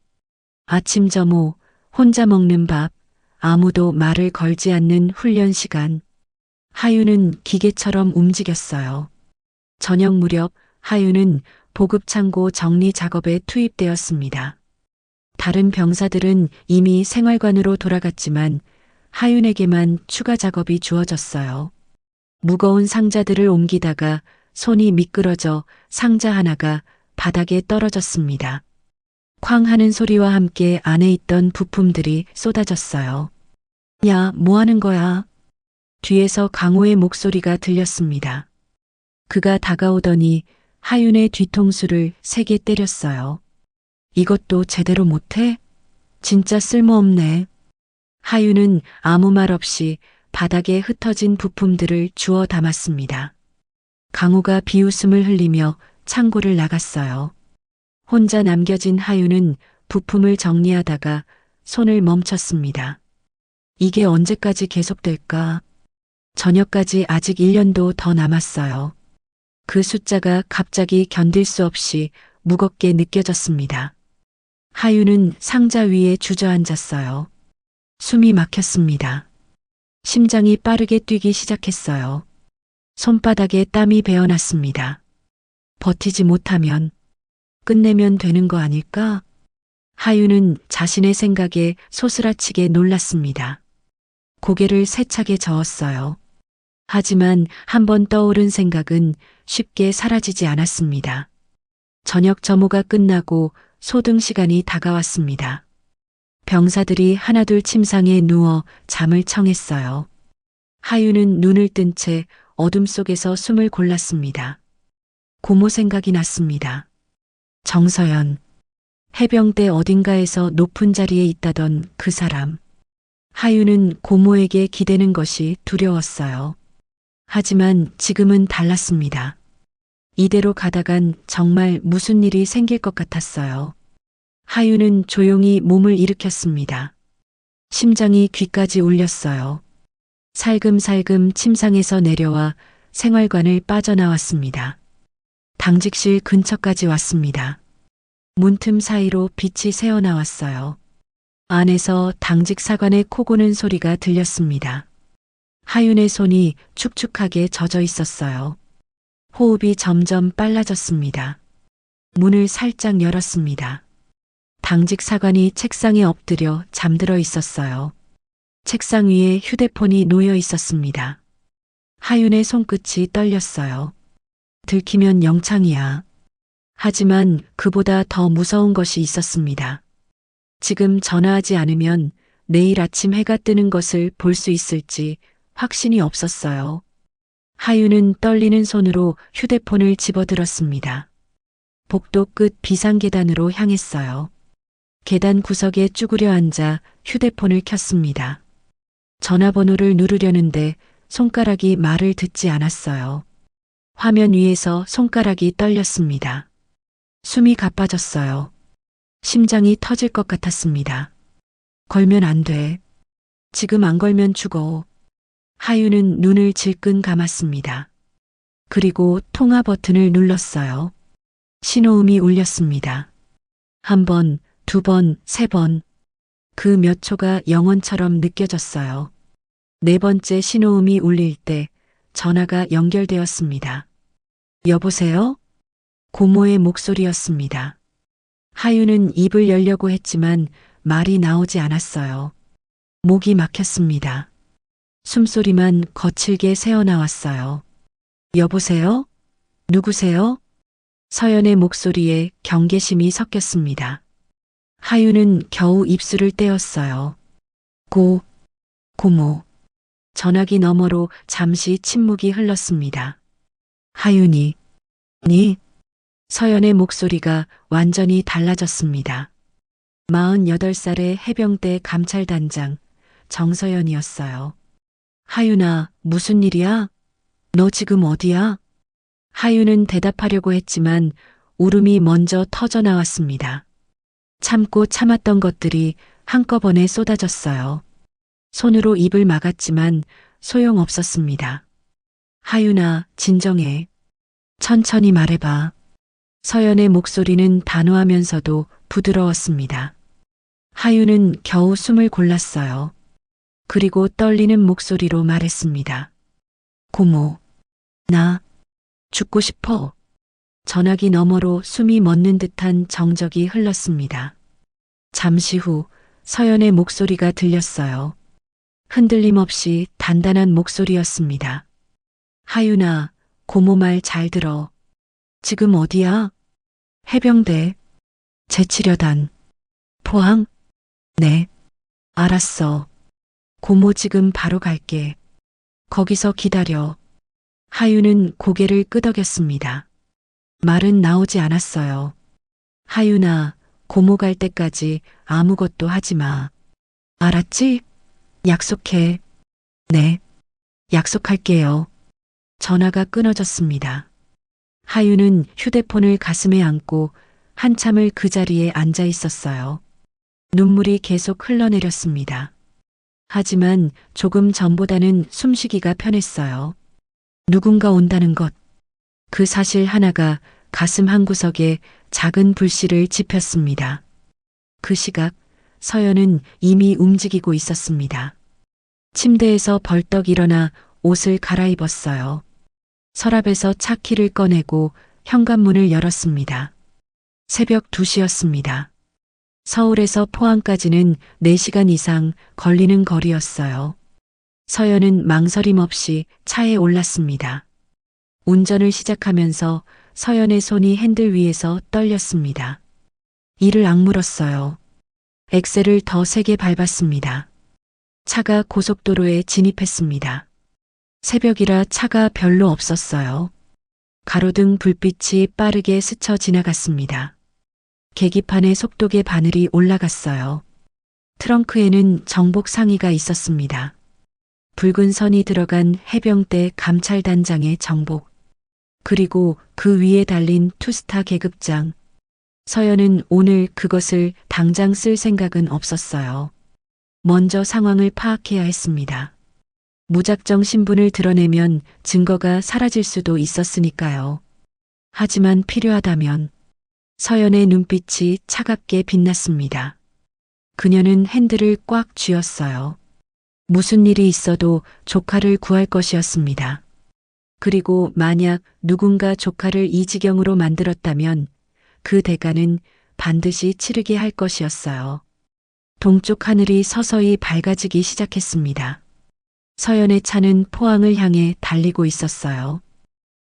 Speaker 3: 아침 점호, 혼자 먹는 밥, 아무도 말을 걸지 않는 훈련 시간. 하윤은 기계처럼 움직였어요. 저녁 무렵 하윤은 보급창고 정리 작업에 투입되었습니다. 다른 병사들은 이미 생활관으로 돌아갔지만 하윤에게만 추가 작업이 주어졌어요. 무거운 상자들을 옮기다가 손이 미끄러져 상자 하나가 바닥에 떨어졌습니다. 쾅 하는 소리와 함께 안에 있던 부품들이 쏟아졌어요. 야, 뭐 하는 거야? 뒤에서 강호의 목소리가 들렸습니다. 그가 다가오더니 하윤의 뒤통수를 3개 때렸어요. 이것도 제대로 못해? 진짜 쓸모없네. 하윤은 아무 말 없이 바닥에 흩어진 부품들을 주워 담았습니다. 강호가 비웃음을 흘리며 창고를 나갔어요. 혼자 남겨진 하윤은 부품을 정리하다가 손을 멈췄습니다. 이게 언제까지 계속될까? 저녁까지 아직 1년도 더 남았어요. 그 숫자가 갑자기 견딜 수 없이 무겁게 느껴졌습니다. 하윤은 상자 위에 주저앉았어요. 숨이 막혔습니다. 심장이 빠르게 뛰기 시작했어요. 손바닥에 땀이 배어났습니다. 버티지 못하면, 끝내면 되는 거 아닐까? 하윤은 자신의 생각에 소스라치게 놀랐습니다. 고개를 세차게 저었어요. 하지만 한번 떠오른 생각은 쉽게 사라지지 않았습니다. 저녁 점호가 끝나고 소등 시간이 다가왔습니다. 병사들이 하나둘 침상에 누워 잠을 청했어요. 하윤은 눈을 뜬 채 어둠 속에서 숨을 골랐습니다. 고모 생각이 났습니다. 정서연. 해병대 어딘가에서 높은 자리에 있다던 그 사람. 하윤은 고모에게 기대는 것이 두려웠어요. 하지만 지금은 달랐습니다. 이대로 가다간 정말 무슨 일이 생길 것 같았어요. 하윤은 조용히 몸을 일으켰습니다. 심장이 귀까지 울렸어요. 살금살금 침상에서 내려와 생활관을 빠져나왔습니다. 당직실 근처까지 왔습니다. 문틈 사이로 빛이 새어나왔어요. 안에서 당직 사관의 코 고는 소리가 들렸습니다. 하윤의 손이 축축하게 젖어 있었어요. 호흡이 점점 빨라졌습니다. 문을 살짝 열었습니다. 당직 사관이 책상에 엎드려 잠들어 있었어요. 책상 위에 휴대폰이 놓여 있었습니다. 하윤의 손끝이 떨렸어요. 들키면 영창이야. 하지만 그보다 더 무서운 것이 있었습니다. 지금 전화하지 않으면 내일 아침 해가 뜨는 것을 볼 수 있을지 확신이 없었어요. 하유는 떨리는 손으로 휴대폰을 집어들었습니다. 복도 끝 비상계단으로 향했어요. 계단 구석에 쭈그려 앉아 휴대폰을 켰습니다. 전화번호를 누르려는데 손가락이 말을 듣지 않았어요. 화면 위에서 손가락이 떨렸습니다. 숨이 가빠졌어요. 심장이 터질 것 같았습니다. 걸면 안 돼. 지금 안 걸면 죽어. 하유는 눈을 질끈 감았습니다. 그리고 통화 버튼을 눌렀어요. 신호음이 울렸습니다. 한 번, 두 번, 세 번. 그 몇 초가 영원처럼 느껴졌어요. 네 번째 신호음이 울릴 때 전화가 연결되었습니다. 여보세요? 고모의 목소리였습니다. 하유는 입을 열려고 했지만 말이 나오지 않았어요. 목이 막혔습니다. 숨소리만 거칠게 새어나왔어요. 여보세요? 누구세요? 서연의 목소리에 경계심이 섞였습니다. 하유는 겨우 입술을 떼었어요. 고모. 전화기 너머로 잠시 침묵이 흘렀습니다. 하윤이, 서연의 목소리가 완전히 달라졌습니다. 48살의 해병대 감찰단장 정서연이었어요. 하윤아, 무슨 일이야? 너 지금 어디야? 하윤은 대답하려고 했지만 울음이 먼저 터져 나왔습니다. 참고 참았던 것들이 한꺼번에 쏟아졌어요. 손으로 입을 막았지만 소용없었습니다. 하윤아, 진정해. 천천히 말해봐. 서연의 목소리는 단호하면서도 부드러웠습니다. 하윤은 겨우 숨을 골랐어요. 그리고 떨리는 목소리로 말했습니다. 고모, 나 죽고 싶어. 전화기 너머로 숨이 멎는 듯한 정적이 흘렀습니다. 잠시 후 서연의 목소리가 들렸어요. 흔들림 없이 단단한 목소리였습니다. 하윤아, 고모 말 잘 들어. 지금 어디야? 해병대. 제7여단. 포항? 네. 알았어. 고모 지금 바로 갈게. 거기서 기다려. 하윤은 고개를 끄덕였습니다. 말은 나오지 않았어요. 하윤아, 고모 갈 때까지 아무것도 하지 마. 알았지? 약속해. 네. 약속할게요. 전화가 끊어졌습니다. 하윤은 휴대폰을 가슴에 안고 한참을 그 자리에 앉아 있었어요. 눈물이 계속 흘러내렸습니다. 하지만 조금 전보다는 숨쉬기가 편했어요. 누군가 온다는 것. 그 사실 하나가 가슴 한구석에 작은 불씨를 지폈습니다. 그 시각 서연은 이미 움직이고 있었습니다. 침대에서 벌떡 일어나 옷을 갈아입었어요. 서랍에서 차키를 꺼내고 현관문을 열었습니다. 새벽 2시였습니다. 서울에서 포항까지는 4시간 이상 걸리는 거리였어요. 서연은 망설임 없이 차에 올랐습니다. 운전을 시작하면서 서연의 손이 핸들 위에서 떨렸습니다. 이를 악물었어요. 엑셀을 더 세게 밟았습니다. 차가 고속도로에 진입했습니다. 새벽이라 차가 별로 없었어요. 가로등 불빛이 빠르게 스쳐 지나갔습니다. 계기판에 속도계 바늘이 올라갔어요. 트렁크에는 정복 상의가 있었습니다. 붉은 선이 들어간 해병대 감찰단장의 정복. 그리고 그 위에 달린 투스타 계급장. 서연은 오늘 그것을 당장 쓸 생각은 없었어요. 먼저 상황을 파악해야 했습니다. 무작정 신분을 드러내면 증거가 사라질 수도 있었으니까요. 하지만 필요하다면 서연의 눈빛이 차갑게 빛났습니다. 그녀는 핸들을 꽉 쥐었어요. 무슨 일이 있어도 조카를 구할 것이었습니다. 그리고 만약 누군가 조카를 이 지경으로 만들었다면 그 대가는 반드시 치르게 할 것이었어요. 동쪽 하늘이 서서히 밝아지기 시작했습니다. 서연의 차는 포항을 향해 달리고 있었어요.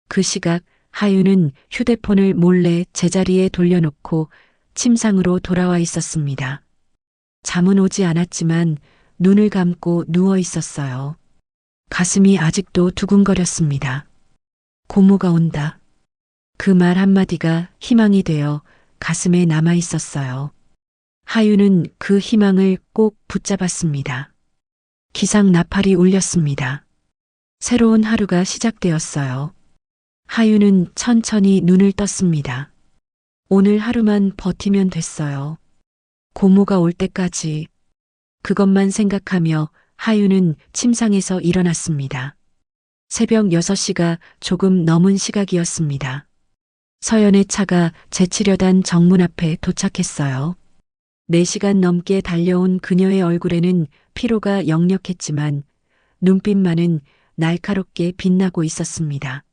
Speaker 3: 그 시각 하윤은 휴대폰을 몰래 제자리에 돌려놓고 침상으로 돌아와 있었습니다. 잠은 오지 않았지만 눈을 감고 누워 있었어요. 가슴이 아직도 두근거렸습니다. 고모가 온다. 그 말 한마디가 희망이 되어 가슴에 남아 있었어요. 하유는 그 희망을 꼭 붙잡았습니다. 기상 나팔이 울렸습니다. 새로운 하루가 시작되었어요. 하유는 천천히 눈을 떴습니다. 오늘 하루만 버티면 됐어요. 고모가 올 때까지. 그것만 생각하며 하유는 침상에서 일어났습니다. 새벽 6시가 조금 넘은 시각이었습니다. 서연의 차가 제치려단 정문 앞에 도착했어요. 4시간 넘게 달려온 그녀의 얼굴에는 피로가 역력했지만 눈빛만은 날카롭게 빛나고 있었습니다.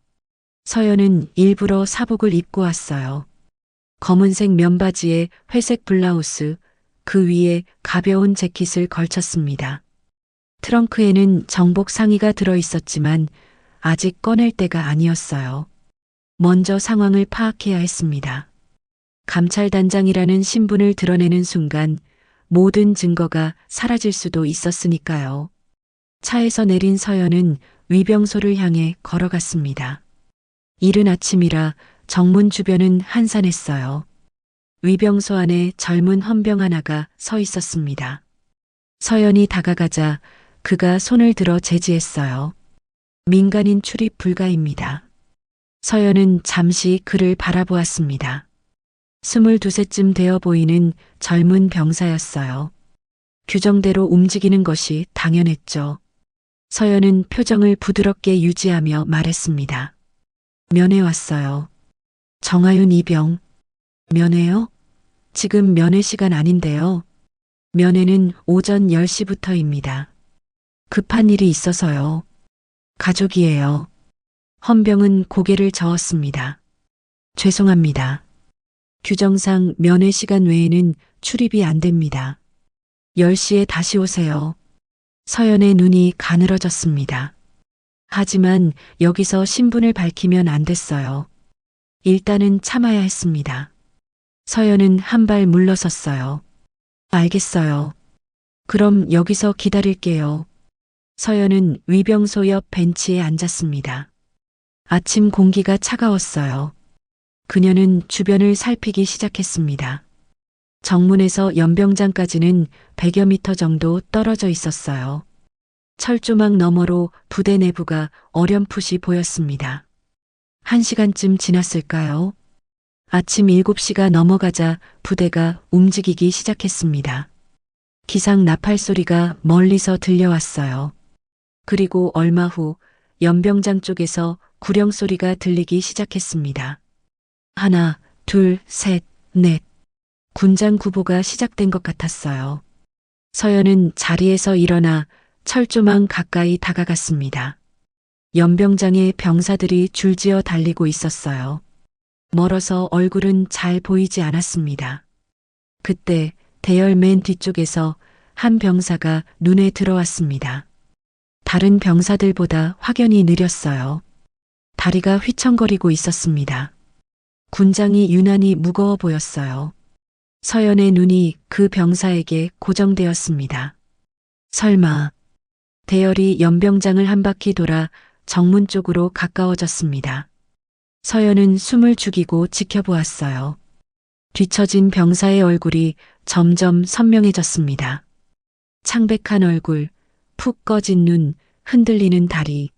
Speaker 3: 서연은 일부러 사복을 입고 왔어요. 검은색 면바지에 회색 블라우스, 그 위에 가벼운 재킷을 걸쳤습니다. 트렁크에는 정복 상의가 들어 있었지만 아직 꺼낼 때가 아니었어요. 먼저 상황을 파악해야 했습니다. 감찰단장이라는 신분을 드러내는 순간 모든 증거가 사라질 수도 있었으니까요. 차에서 내린 서연은 위병소를 향해 걸어갔습니다. 이른 아침이라 정문 주변은 한산했어요. 위병소 안에 젊은 헌병 하나가 서 있었습니다. 서연이 다가가자 그가 손을 들어 제지했어요. 민간인 출입 불가입니다. 서연은 잠시 그를 바라보았습니다. 22세쯤 되어 보이는 젊은 병사였어요. 규정대로 움직이는 것이 당연했죠. 서연은 표정을 부드럽게 유지하며 말했습니다. 면회 왔어요. 정하윤 이병. 면회요? 지금 면회 시간 아닌데요. 면회는 오전 10시부터입니다. 급한 일이 있어서요. 가족이에요. 헌병은 고개를 저었습니다. 죄송합니다. 규정상 면회 시간 외에는 출입이 안 됩니다. 10시에 다시 오세요. 서연의 눈이 가늘어졌습니다. 하지만 여기서 신분을 밝히면 안 됐어요. 일단은 참아야 했습니다. 서연은 한 발 물러섰어요. 알겠어요. 그럼 여기서 기다릴게요. 서연은 위병소 옆 벤치에 앉았습니다. 아침 공기가 차가웠어요. 그녀는 주변을 살피기 시작했습니다. 정문에서 연병장까지는 100여 미터 정도 떨어져 있었어요. 철조망 너머로 부대 내부가 어렴풋이 보였습니다. 1시간쯤 지났을까요? 아침 7시가 넘어가자 부대가 움직이기 시작했습니다. 기상 나팔 소리가 멀리서 들려왔어요. 그리고 얼마 후 연병장 쪽에서 구령 소리가 들리기 시작했습니다. 하나, 둘, 셋, 넷. 군장 구보가 시작된 것 같았어요. 서연은 자리에서 일어나 철조망 가까이 다가갔습니다. 연병장에 병사들이 줄지어 달리고 있었어요. 멀어서 얼굴은 잘 보이지 않았습니다. 그때 대열 맨 뒤쪽에서 한 병사가 눈에 들어왔습니다. 다른 병사들보다 확연히 느렸어요. 다리가 휘청거리고 있었습니다. 군장이 유난히 무거워 보였어요. 서연의 눈이 그 병사에게 고정되었습니다. 설마. 대열이 연병장을 한 바퀴 돌아 정문 쪽으로 가까워졌습니다. 서연은 숨을 죽이고 지켜보았어요. 뒤처진 병사의 얼굴이 점점 선명해졌습니다. 창백한 얼굴, 푹 꺼진 눈, 흔들리는 다리.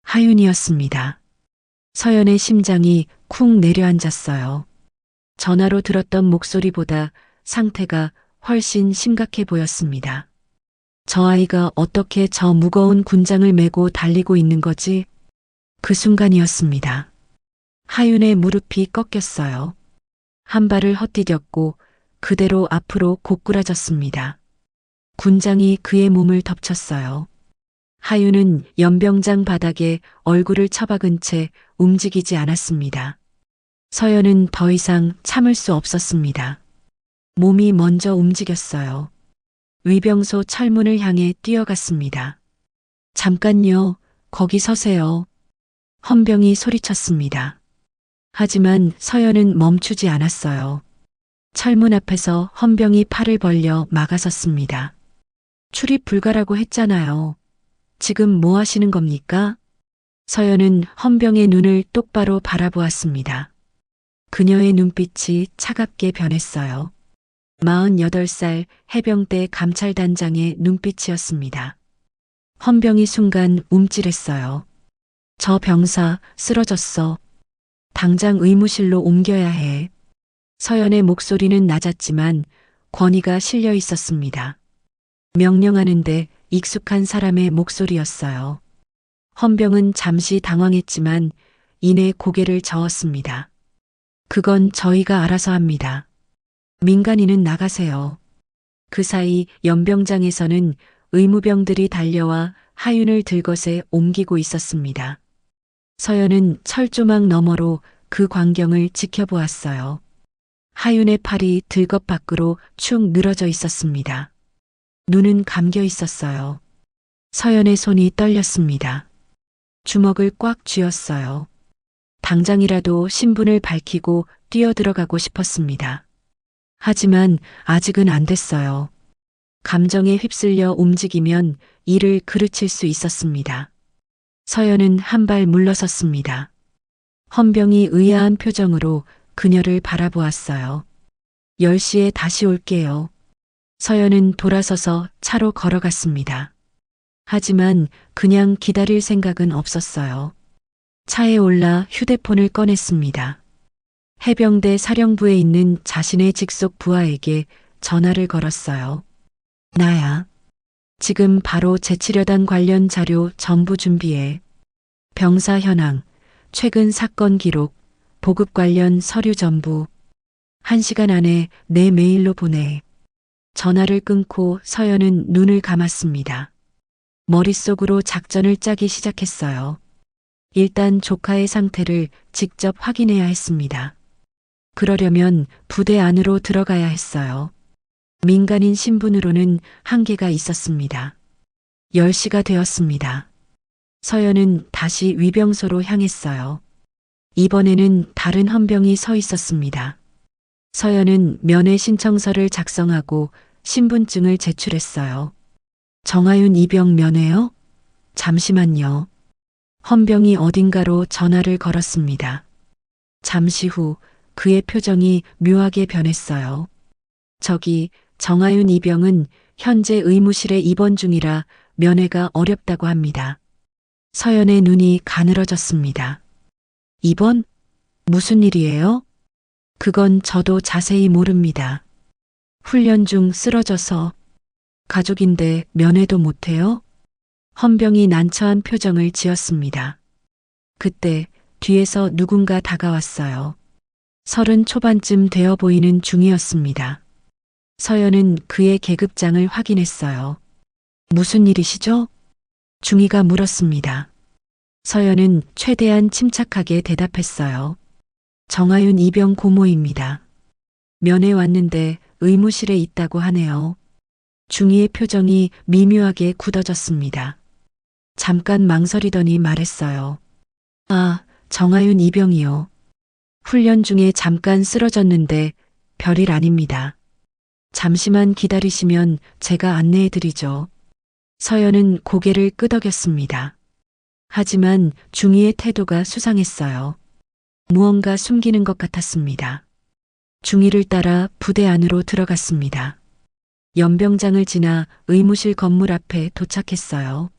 Speaker 3: 하윤이었습니다. 서연의 심장이 쿵 내려앉았어요. 전화로 들었던 목소리보다 상태가 훨씬 심각해 보였습니다. 저 아이가 어떻게 저 무거운 군장을 메고 달리고 있는 거지? 그 순간이었습니다. 하윤의 무릎이 꺾였어요. 한 발을 헛디뎠고 그대로 앞으로 고꾸라졌습니다. 군장이 그의 몸을 덮쳤어요. 하윤은 연병장 바닥에 얼굴을 처박은 채 움직이지 않았습니다. 서연은 더 이상 참을 수 없었습니다. 몸이 먼저 움직였어요. 위병소 철문을 향해 뛰어갔습니다. 잠깐요, 거기 서세요. 헌병이 소리쳤습니다. 하지만 서연은 멈추지 않았어요. 철문 앞에서 헌병이 팔을 벌려 막아섰습니다. 출입 불가라고 했잖아요. 지금 뭐 하시는 겁니까? 서연은 헌병의 눈을 똑바로 바라보았습니다. 그녀의 눈빛이 차갑게 변했어요. 48살 해병대 감찰단장의 눈빛이었습니다. 헌병이 순간 움찔했어요. 저 병사 쓰러졌어. 당장 의무실로 옮겨야 해. 서연의 목소리는 낮았지만 권위가 실려 있었습니다. 명령하는데 익숙한 사람의 목소리였어요. 헌병은 잠시 당황했지만 이내 고개를 저었습니다. 그건 저희가 알아서 합니다. 민간인은 나가세요. 그 사이 연병장에서는 의무병들이 달려와 하윤을 들것에 옮기고 있었습니다. 서연은 철조망 너머로 그 광경을 지켜보았어요. 하윤의 팔이 들것 밖으로 축 늘어져 있었습니다. 눈은 감겨 있었어요. 서연의 손이 떨렸습니다. 주먹을 꽉 쥐었어요. 당장이라도 신분을 밝히고 뛰어들어가고 싶었습니다. 하지만 아직은 안 됐어요. 감정에 휩쓸려 움직이면 이를 그르칠 수 있었습니다. 서연은 한 발 물러섰습니다. 헌병이 의아한 표정으로 그녀를 바라보았어요. 10시에 다시 올게요. 서연은 돌아서서 차로 걸어갔습니다. 하지만 그냥 기다릴 생각은 없었어요. 차에 올라 휴대폰을 꺼냈습니다. 해병대 사령부에 있는 자신의 직속 부하에게 전화를 걸었어요. 나야. 지금 바로 제치려단 관련 자료 전부 준비해. 병사 현황, 최근 사건 기록, 보급 관련 서류 전부. 1시간 안에 내 메일로 보내. 전화를 끊고 서연은 눈을 감았습니다. 머릿속으로 작전을 짜기 시작했어요. 일단 조카의 상태를 직접 확인해야 했습니다. 그러려면 부대 안으로 들어가야 했어요. 민간인 신분으로는 한계가 있었습니다. 10시가 되었습니다. 서연은 다시 위병소로 향했어요. 이번에는 다른 헌병이 서 있었습니다. 서연은 면회 신청서를 작성하고 신분증을 제출했어요. 정하윤 이병 면회요? 잠시만요. 헌병이 어딘가로 전화를 걸었습니다. 잠시 후 그의 표정이 묘하게 변했어요. 저기 정하윤 이병은 현재 의무실에 입원 중이라 면회가 어렵다고 합니다. 서연의 눈이 가늘어졌습니다. 입원? 무슨 일이에요? 그건 저도 자세히 모릅니다. 훈련 중 쓰러져서. 가족인데 면회도 못해요? 헌병이 난처한 표정을 지었습니다. 그때 뒤에서 누군가 다가왔어요. 30 초반쯤 되어 보이는 중이었습니다. 서연은 그의 계급장을 확인했어요. 무슨 일이시죠? 중이가 물었습니다. 서연은 최대한 침착하게 대답했어요. 정하윤 이병 고모입니다. 면회 왔는데 의무실에 있다고 하네요. 중이의 표정이 미묘하게 굳어졌습니다. 잠깐 망설이더니 말했어요. 아, 정하윤 이병이요. 훈련 중에 잠깐 쓰러졌는데 별일 아닙니다. 잠시만 기다리시면 제가 안내해드리죠. 서연은 고개를 끄덕였습니다. 하지만 중이의 태도가 수상했어요. 무언가 숨기는 것 같았습니다. 중이를 따라 부대 안으로 들어갔습니다. 연병장을 지나 의무실 건물 앞에 도착했어요.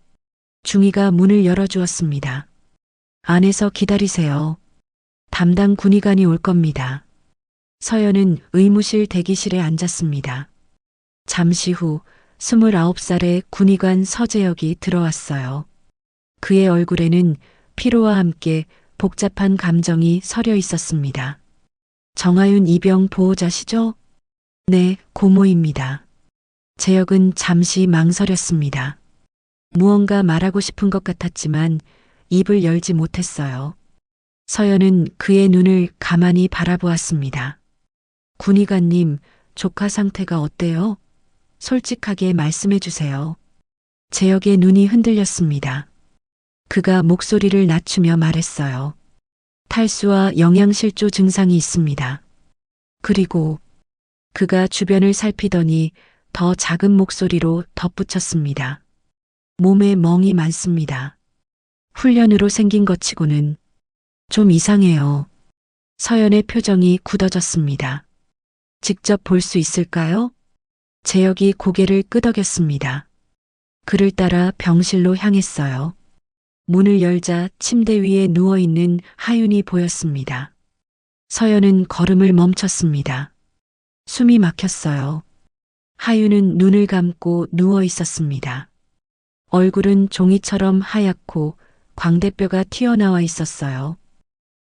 Speaker 3: 중이가 문을 열어주었습니다. 안에서 기다리세요. 담당 군의관이 올 겁니다. 서연은 의무실 대기실에 앉았습니다. 잠시 후 29살의 군의관 서재혁이 들어왔어요. 그의 얼굴에는 피로와 함께 복잡한 감정이 서려 있었습니다. 정하윤 이병 보호자시죠? 네, 고모입니다. 재혁은 잠시 망설였습니다. 무언가 말하고 싶은 것 같았지만 입을 열지 못했어요. 서연은 그의 눈을 가만히 바라보았습니다. 군의관님, 조카 상태가 어때요? 솔직하게 말씀해 주세요. 재혁의 눈이 흔들렸습니다. 그가 목소리를 낮추며 말했어요. 탈수와 영양실조 증상이 있습니다. 그리고 그가 주변을 살피더니 더 작은 목소리로 덧붙였습니다. 몸에 멍이 많습니다. 훈련으로 생긴 것 치고는 좀 이상해요. 서연의 표정이 굳어졌습니다. 직접 볼 수 있을까요? 재혁이 고개를 끄덕였습니다. 그를 따라 병실로 향했어요. 문을 열자 침대 위에 누워있는 하윤이 보였습니다. 서연은 걸음을 멈췄습니다. 숨이 막혔어요. 하윤은 눈을 감고 누워 있었습니다. 얼굴은 종이처럼 하얗고 광대뼈가 튀어나와 있었어요.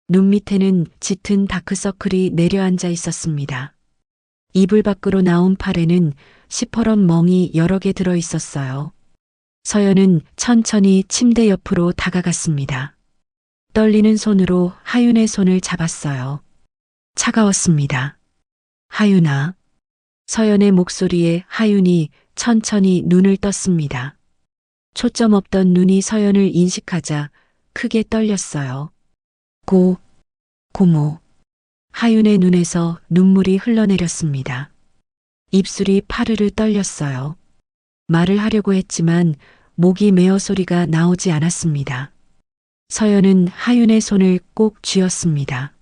Speaker 3: 눈 밑에는 짙은 다크서클이 내려앉아 있었습니다. 이불 밖으로 나온 팔에는 시퍼런 멍이 여러 개 들어 있었어요. 서연은 천천히 침대 옆으로 다가갔습니다. 떨리는 손으로 하윤의 손을 잡았어요. 차가웠습니다. 하윤아. 서연의 목소리에 하윤이 천천히 눈을 떴습니다. 초점 없던 눈이 서연을 인식하자 크게 떨렸어요. 고모. 하윤의 눈에서 눈물이 흘러내렸습니다. 입술이 파르르 떨렸어요. 말을 하려고 했지만 목이 메어 소리가 나오지 않았습니다. 서연은 하윤의 손을 꼭 쥐었습니다.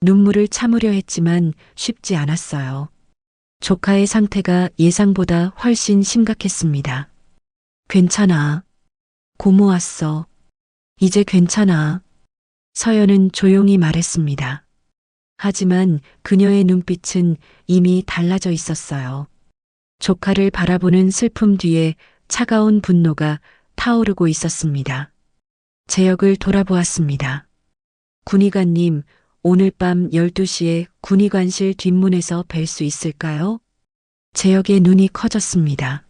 Speaker 3: 눈물을 참으려 했지만 쉽지 않았어요. 조카의 상태가 예상보다 훨씬 심각했습니다. 괜찮아. 고모 왔어. 이제 괜찮아. 서연은 조용히 말했습니다. 하지만 그녀의 눈빛은 이미 달라져 있었어요. 조카를 바라보는 슬픔 뒤에 차가운 분노가 타오르고 있었습니다. 재혁을 돌아보았습니다. 군의관님, 오늘 밤 12시에 군의관실 뒷문에서 뵐 수 있을까요? 재혁의 눈이 커졌습니다.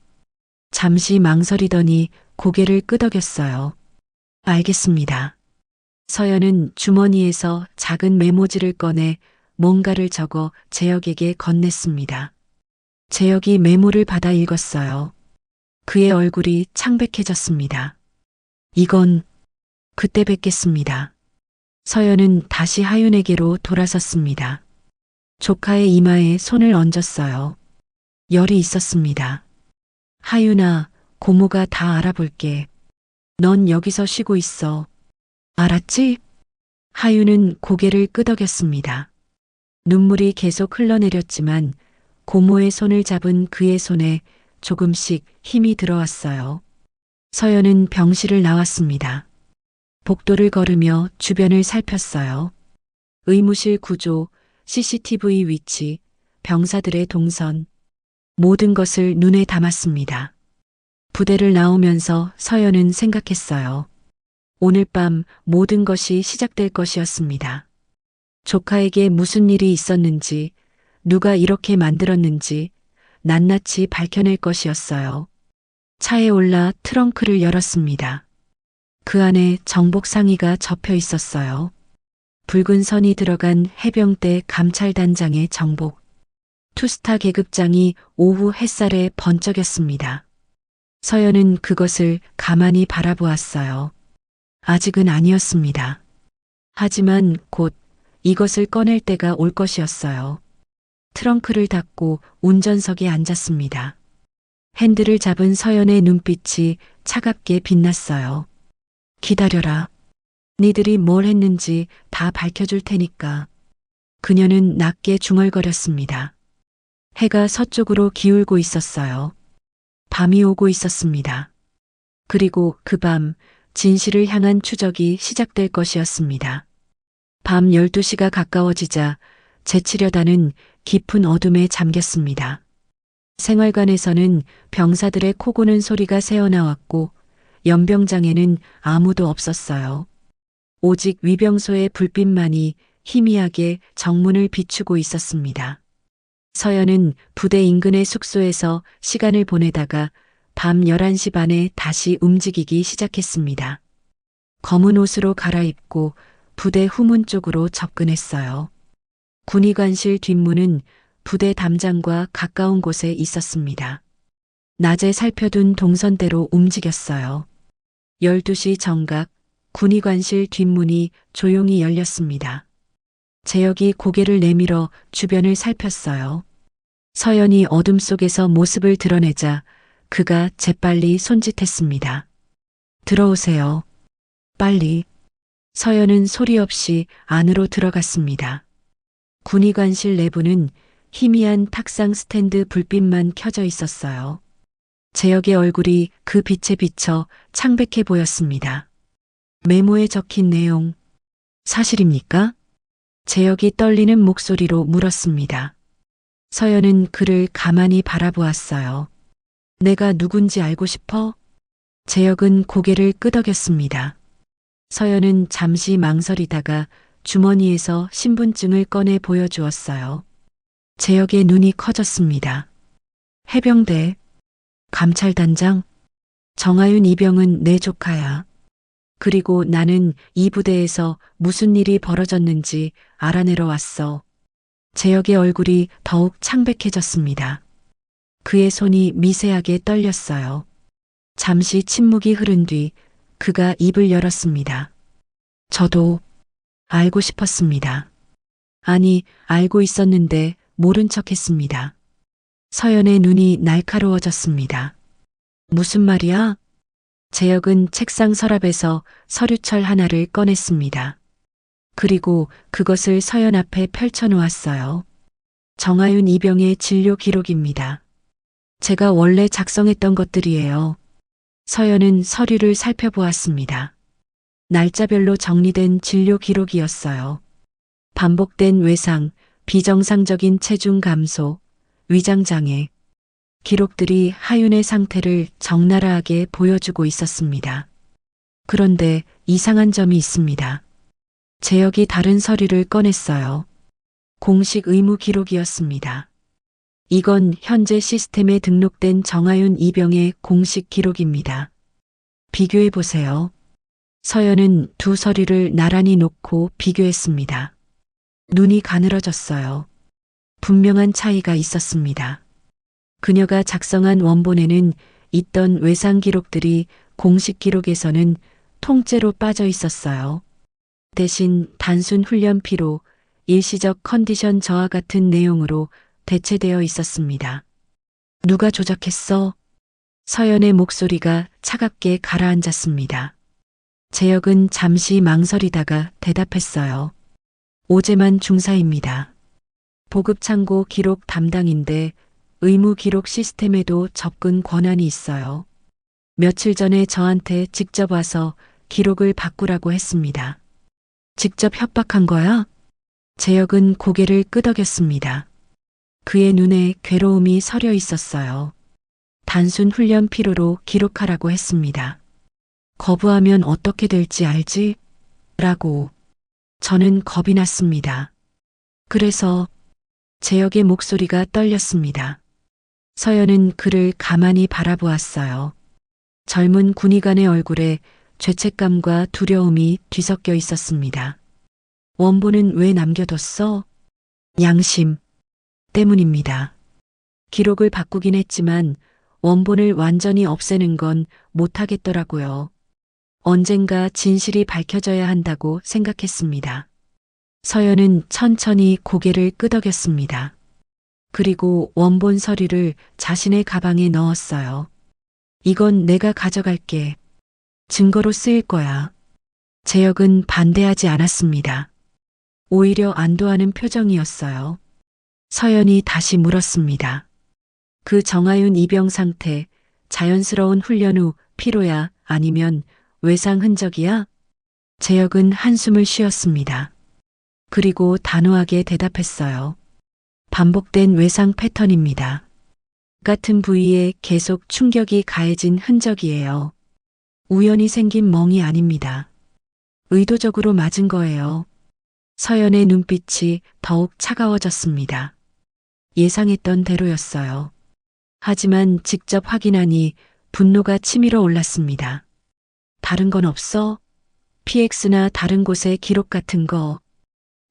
Speaker 3: 잠시 망설이더니 고개를 끄덕였어요. 알겠습니다. 서연은 주머니에서 작은 메모지를 꺼내 뭔가를 적어 재혁에게 건넸습니다. 재혁이 메모를 받아 읽었어요. 그의 얼굴이 창백해졌습니다. 이건 그때 뵙겠습니다. 서연은 다시 하윤에게로 돌아섰습니다. 조카의 이마에 손을 얹었어요. 열이 있었습니다. 하윤아, 고모가 다 알아볼게. 넌 여기서 쉬고 있어. 알았지? 하윤은 고개를 끄덕였습니다. 눈물이 계속 흘러내렸지만 고모의 손을 잡은 그의 손에 조금씩 힘이 들어왔어요. 서연은 병실을 나왔습니다. 복도를 걸으며 주변을 살폈어요. 의무실 구조, CCTV 위치, 병사들의 동선, 모든 것을 눈에 담았습니다. 부대를 나오면서 서연은 생각했어요. 오늘 밤 모든 것이 시작될 것이었습니다. 조카에게 무슨 일이 있었는지, 누가 이렇게 만들었는지 낱낱이 밝혀낼 것이었어요. 차에 올라 트렁크를 열었습니다. 그 안에 정복 상의가 접혀 있었어요. 붉은 선이 들어간 해병대 감찰단장의 정복. 투스타 계급장이 오후 햇살에 번쩍였습니다. 서연은 그것을 가만히 바라보았어요. 아직은 아니었습니다. 하지만 곧 이것을 꺼낼 때가 올 것이었어요. 트렁크를 닫고 운전석에 앉았습니다. 핸들을 잡은 서연의 눈빛이 차갑게 빛났어요. 기다려라. 니들이 뭘 했는지 다 밝혀줄 테니까. 그녀는 낮게 중얼거렸습니다. 해가 서쪽으로 기울고 있었어요. 밤이 오고 있었습니다. 그리고 그 밤 진실을 향한 추적이 시작될 것이었습니다. 밤 12시가 가까워지자 제치려다는 깊은 어둠에 잠겼습니다. 생활관에서는 병사들의 코 고는 소리가 새어나왔고 연병장에는 아무도 없었어요. 오직 위병소의 불빛만이 희미하게 정문을 비추고 있었습니다. 서연은 부대 인근의 숙소에서 시간을 보내다가 밤 11시 반에 다시 움직이기 시작했습니다. 검은 옷으로 갈아입고 부대 후문 쪽으로 접근했어요. 군의관실 뒷문은 부대 담장과 가까운 곳에 있었습니다. 낮에 살펴둔 동선대로 움직였어요. 12시 정각 군의관실 뒷문이 조용히 열렸습니다. 재혁이 고개를 내밀어 주변을 살폈어요. 서연이 어둠 속에서 모습을 드러내자 내려앉았습니다. 12시 정각 군의관실 뒷문이 조용히 열렸습니다. 재혁이 고개를 내밀어 주변을 살폈어요. 서연이 어둠 속에서 모습을 드러내자 내려앉았습니다. 12시 정각 군의관실 뒷문이 조용히 열렸습니다. 재혁이 고개를 내밀어 주변을 살폈어요. 그가 재빨리 손짓했습니다. 들어오세요. 빨리. 서연은 소리 없이 안으로 들어갔습니다. 군의관실 내부는 희미한 탁상 스탠드 불빛만 켜져 있었어요. 재혁의 얼굴이 그 빛에 비쳐 창백해 보였습니다. 메모에 적힌 내용, 사실입니까? 재혁이 떨리는 목소리로 물었습니다. 서연은 그를 가만히 바라보았어요. 내가 누군지 알고 싶어? 재혁은 고개를 끄덕였습니다. 서연은 잠시 망설이다가 주머니에서 신분증을 꺼내 보여주었어요. 재혁의 눈이 커졌습니다. 해병대, 감찰단장, 정하윤 이병은 내 조카야. 그리고 나는 이 부대에서 무슨 일이 벌어졌는지 알아내러 왔어. 재혁의 얼굴이 더욱 창백해졌습니다. 그의 손이 미세하게 떨렸어요. 잠시 침묵이 흐른 뒤 그가 입을 열었습니다. 저도 알고 싶었습니다. 아니, 알고 있었는데 모른 척 했습니다. 서연의 눈이 날카로워졌습니다. 무슨 말이야? 재혁은 책상 서랍에서 서류철 하나를 꺼냈습니다. 그리고 그것을 서연 앞에 펼쳐놓았어요. 정하윤 이병의 진료 기록입니다. 제가 원래 작성했던 것들이에요. 서연은 서류를 살펴보았습니다. 날짜별로 정리된 진료 기록이었어요. 반복된 외상, 비정상적인 체중 감소, 위장장애, 기록들이 하윤의 상태를 적나라하게 보여주고 있었습니다. 그런데 이상한 점이 있습니다. 재혁이 다른 서류를 꺼냈어요. 공식 의무 기록이었습니다. 이건 현재 시스템에 등록된 정하윤 이병의 공식 기록입니다. 비교해 보세요. 서연은 두 서류를 나란히 놓고 비교했습니다. 눈이 가늘어졌어요. 분명한 차이가 있었습니다. 그녀가 작성한 원본에는 있던 외상 기록들이 공식 기록에서는 통째로 빠져 있었어요. 대신 단순 훈련 피로, 일시적 컨디션 저하 같은 내용으로 대체되어 있었습니다. 누가 조작했어? 서연의 목소리가 차갑게 가라앉았습니다. 재혁은 잠시 망설이다가 대답했어요. 오재만 중사입니다. 보급창고 기록 담당인데 의무 기록 시스템에도 접근 권한이 있어요. 며칠 전에 저한테 직접 와서 기록을 바꾸라고 했습니다. 직접 협박한 거야? 재혁은 고개를 끄덕였습니다. 그의 눈에 괴로움이 서려 있었어요. 단순 훈련 피로로 기록하라고 했습니다. 거부하면 어떻게 될지 알지? 라고. 저는 겁이 났습니다. 그래서 재혁의 목소리가 떨렸습니다. 서연은 그를 가만히 바라보았어요. 젊은 군의관의 얼굴에 죄책감과 두려움이 뒤섞여 있었습니다. 원본은 왜 남겨뒀어? 양심 때문입니다. 기록을 바꾸긴 했지만 원본을 완전히 없애는 건 못하겠더라고요. 언젠가 진실이 밝혀져야 한다고 생각했습니다. 서연은 천천히 고개를 끄덕였습니다. 그리고 원본 서류를 자신의 가방에 넣었어요. 이건 내가 가져갈게. 증거로 쓰일 거야. 재혁은 반대하지 않았습니다. 오히려 안도하는 표정이었어요. 서연이 다시 물었습니다. 그 정하윤 이병 상태, 자연스러운 훈련 후 피로야 아니면 외상 흔적이야? 재혁은 한숨을 쉬었습니다. 그리고 단호하게 대답했어요. 반복된 외상 패턴입니다. 같은 부위에 계속 충격이 가해진 흔적이에요. 우연히 생긴 멍이 아닙니다. 의도적으로 맞은 거예요. 서연의 눈빛이 더욱 차가워졌습니다. 예상했던 대로였어요. 하지만 직접 확인하니 분노가 치밀어 올랐습니다. 다른 건 없어? PX나 다른 곳의 기록 같은 거.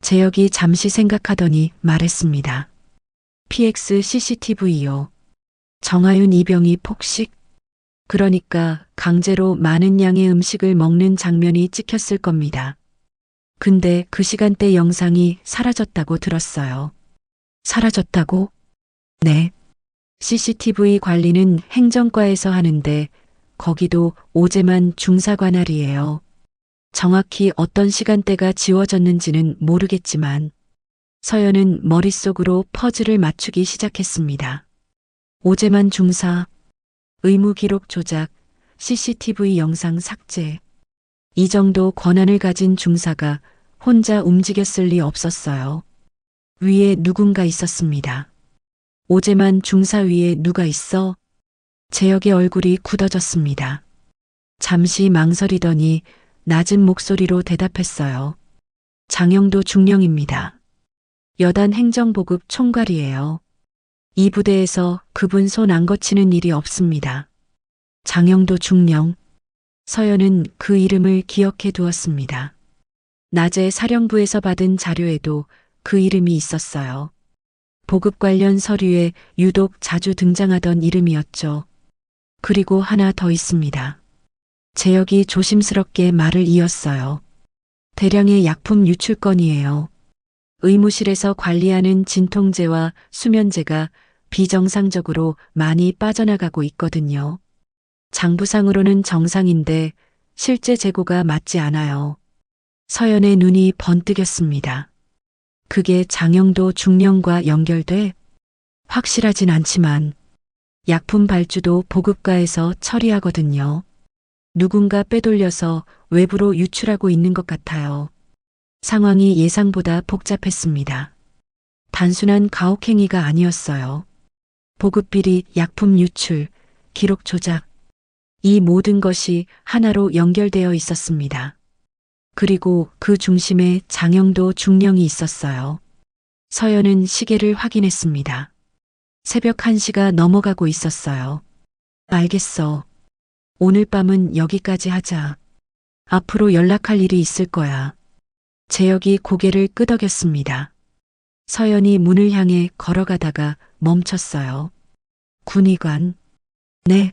Speaker 3: 재혁이 잠시 생각하더니 말했습니다. PX CCTV요. 정하윤 이병이 폭식? 그러니까 강제로 많은 양의 음식을 먹는 장면이 찍혔을 겁니다. 근데 그 시간대 영상이 사라졌다고 들었어요. 사라졌다고? 네. CCTV 관리는 행정과에서 하는데 거기도 오재만 중사 관할이에요. 정확히 어떤 시간대가 지워졌는지는 모르겠지만 서연은 머릿속으로 퍼즐을 맞추기 시작했습니다. 오재만 중사, 의무 기록 조작, CCTV 영상 삭제. 이 정도 권한을 가진 중사가 혼자 움직였을 리 없었어요. 위에 누군가 있었습니다. 오재만 중사 위에 누가 있어? 재혁의 얼굴이 굳어졌습니다. 잠시 망설이더니 낮은 목소리로 대답했어요. 장영도 중령입니다. 여단 행정보급 총괄이에요. 이 부대에서 그분 손 안 거치는 일이 없습니다. 장영도 중령. 서연은 그 이름을 기억해 두었습니다. 낮에 사령부에서 받은 자료에도 그 이름이 있었어요. 보급 관련 서류에 유독 자주 등장하던 이름이었죠. 그리고 하나 더 있습니다. 재혁이 조심스럽게 말을 이었어요. 대량의 약품 유출 건이에요. 의무실에서 관리하는 진통제와 수면제가 비정상적으로 많이 빠져나가고 있거든요. 장부상으로는 정상인데 실제 재고가 맞지 않아요. 서연의 눈이 번뜩였습니다. 그게 장영도 중령과 연결돼? 확실하진 않지만 약품 발주도 보급과에서 처리하거든요. 누군가 빼돌려서 외부로 유출하고 있는 것 같아요. 상황이 예상보다 복잡했습니다. 단순한 가혹행위가 아니었어요. 보급비리, 약품 유출, 기록 조작. 이 모든 것이 하나로 연결되어 있었습니다. 그리고 그 중심에 장영도 중령이 있었어요. 서연은 시계를 확인했습니다. 새벽 1시가 넘어가고 있었어요. 알겠어. 오늘 밤은 여기까지 하자. 앞으로 연락할 일이 있을 거야. 재혁이 고개를 끄덕였습니다. 서연이 문을 향해 걸어가다가 멈췄어요. 군의관. 네.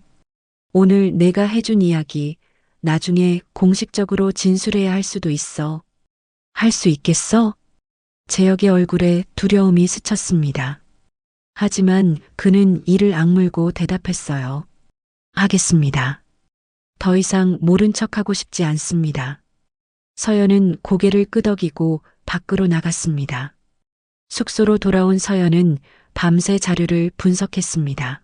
Speaker 3: 오늘 내가 해준 이야기 나중에 공식적으로 진술해야 할 수도 있어. 할 수 있겠어? 재혁의 얼굴에 두려움이 스쳤습니다. 하지만 그는 이를 악물고 대답했어요. 하겠습니다. 더 이상 모른 척하고 싶지 않습니다. 서연은 고개를 끄덕이고 밖으로 나갔습니다. 숙소로 돌아온 서연은 밤새 자료를 분석했습니다.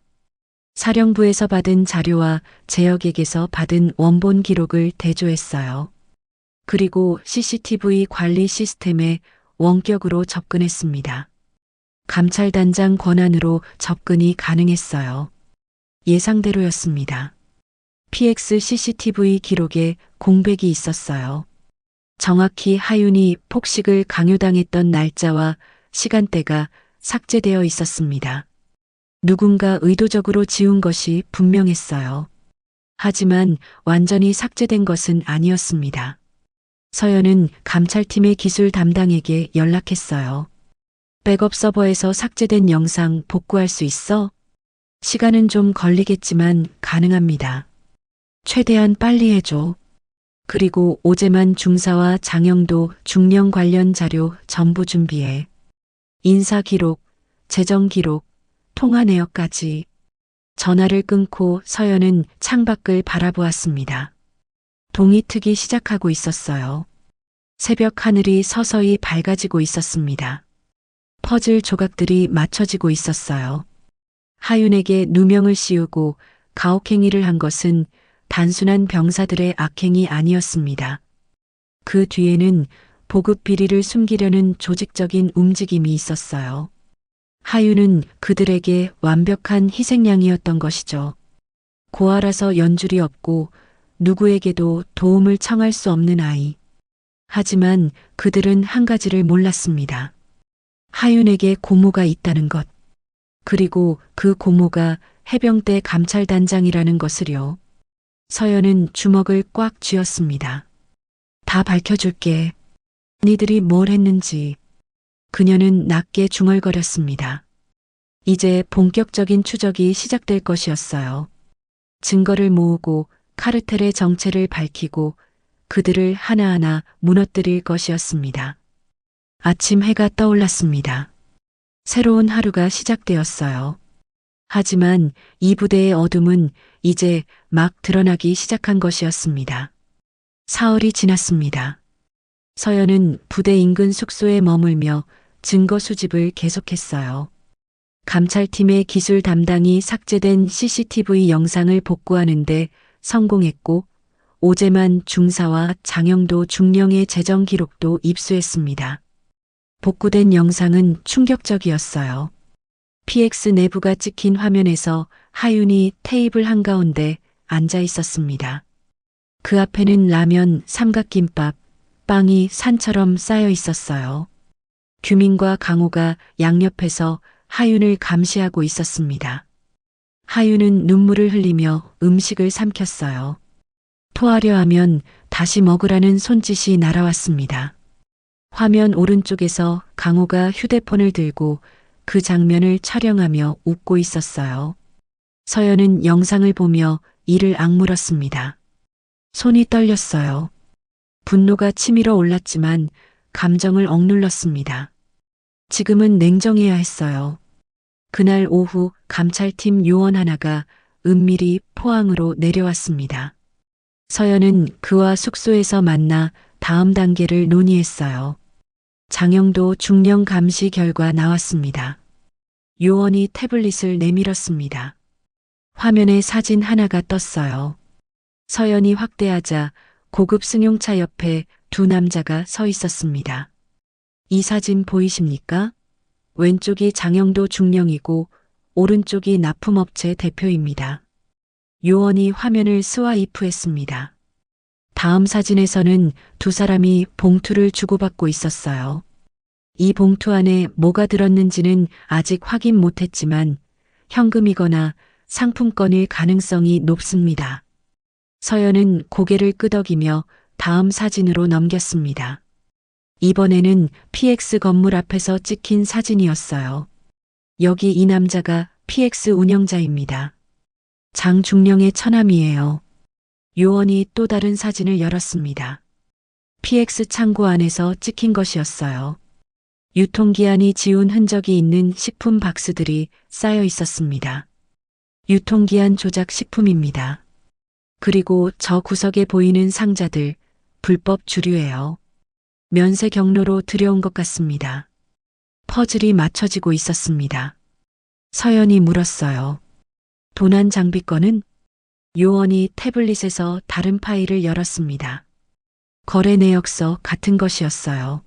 Speaker 3: 사령부에서 받은 자료와 재혁에게서 받은 원본 기록을 대조했어요. 그리고 CCTV 관리 시스템에 원격으로 접근했습니다. 감찰단장 권한으로 접근이 가능했어요. 예상대로였습니다. PX CCTV 기록에 공백이 있었어요. 정확히 하윤이 폭식을 강요당했던 날짜와 시간대가 삭제되어 있었습니다. 누군가 의도적으로 지운 것이 분명했어요. 하지만 완전히 삭제된 것은 아니었습니다. 서연은 감찰팀의 기술 담당에게 연락했어요. 백업 서버에서 삭제된 영상 복구할 수 있어? 시간은 좀 걸리겠지만 가능합니다. 최대한 빨리 해줘. 그리고 오재만 중사와 장영도 중령 관련 자료 전부 준비해. 인사 기록, 재정 기록, 통화 내역까지. 전화를 끊고 서연은 창밖을 바라보았습니다. 동이 트기 시작하고 있었어요. 새벽 하늘이 서서히 밝아지고 있었습니다. 퍼즐 조각들이 맞춰지고 있었어요. 하윤에게 누명을 씌우고 가혹행위를 한 것은 단순한 병사들의 악행이 아니었습니다. 그 뒤에는 보급 비리를 숨기려는 조직적인 움직임이 있었어요. 하윤은 그들에게 완벽한 희생양이었던 것이죠. 고아라서 연줄이 없고 누구에게도 도움을 청할 수 없는 아이. 하지만 그들은 한 가지를 몰랐습니다. 하윤에게 고모가 있다는 것. 그리고 그 고모가 해병대 감찰단장이라는 것을요. 서연은 주먹을 꽉 쥐었습니다. 다 밝혀줄게. 니들이 뭘 했는지. 그녀는 낮게 중얼거렸습니다. 이제 본격적인 추적이 시작될 것이었어요. 증거를 모으고 카르텔의 정체를 밝히고 그들을 하나하나 무너뜨릴 것이었습니다. 아침 해가 떠올랐습니다. 새로운 하루가 시작되었어요. 하지만 이 부대의 어둠은 이제 막 드러나기 시작한 것이었습니다. 사흘이 지났습니다. 서연은 부대 인근 숙소에 머물며 증거 수집을 계속했어요. 감찰팀의 기술 담당이 삭제된 CCTV 영상을 복구하는데 성공했고 오재만 중사와 장영도 중령의 재정 기록도 입수했습니다. 복구된 영상은 충격적이었어요. PX 내부가 찍힌 화면에서 하윤이 테이블 한가운데 앉아 있었습니다. 그 앞에는 라면, 삼각김밥, 빵이 산처럼 쌓여 있었어요. 규민과 강호가 양옆에서 하윤을 감시하고 있었습니다. 하윤은 눈물을 흘리며 음식을 삼켰어요. 토하려 하면 다시 먹으라는 손짓이 날아왔습니다. 화면 오른쪽에서 강호가 휴대폰을 들고 그 장면을 촬영하며 웃고 있었어요. 서연은 영상을 보며 이를 악물었습니다. 손이 떨렸어요. 분노가 치밀어 올랐지만 감정을 억눌렀습니다. 지금은 냉정해야 했어요. 그날 오후 감찰팀 요원 하나가 은밀히 포항으로 내려왔습니다. 서연은 그와 숙소에서 만나 다음 단계를 논의했어요. 장영도 중령 감시 결과 나왔습니다. 요원이 태블릿을 내밀었습니다. 화면에 사진 하나가 떴어요. 서연이 확대하자 고급 승용차 옆에 두 남자가 서 있었습니다. 이 사진 보이십니까? 왼쪽이 장영도 중령이고 오른쪽이 납품업체 대표입니다. 요원이 화면을 스와이프했습니다. 다음 사진에서는 두 사람이 봉투를 주고받고 있었어요. 이 봉투 안에 뭐가 들었는지는 아직 확인 못했지만 현금이거나 상품권일 가능성이 높습니다. 서연은 고개를 끄덕이며 다음 사진으로 넘겼습니다. 이번에는 PX 건물 앞에서 찍힌 사진이었어요. 여기 이 남자가 PX 운영자입니다. 장중령의 처남이에요. 요원이 또 다른 사진을 열었습니다. PX 창고 안에서 찍힌 것이었어요. 유통기한이 지운 흔적이 있는 식품 박스들이 쌓여 있었습니다. 유통기한 조작 식품입니다. 그리고 저 구석에 보이는 상자들, 불법 주류예요. 면세 경로로 들여온 것 같습니다. 퍼즐이 맞춰지고 있었습니다. 서연이 물었어요. 도난 장비권은? 요원이 태블릿에서 다른 파일을 열었습니다. 거래 내역서 같은 것이었어요.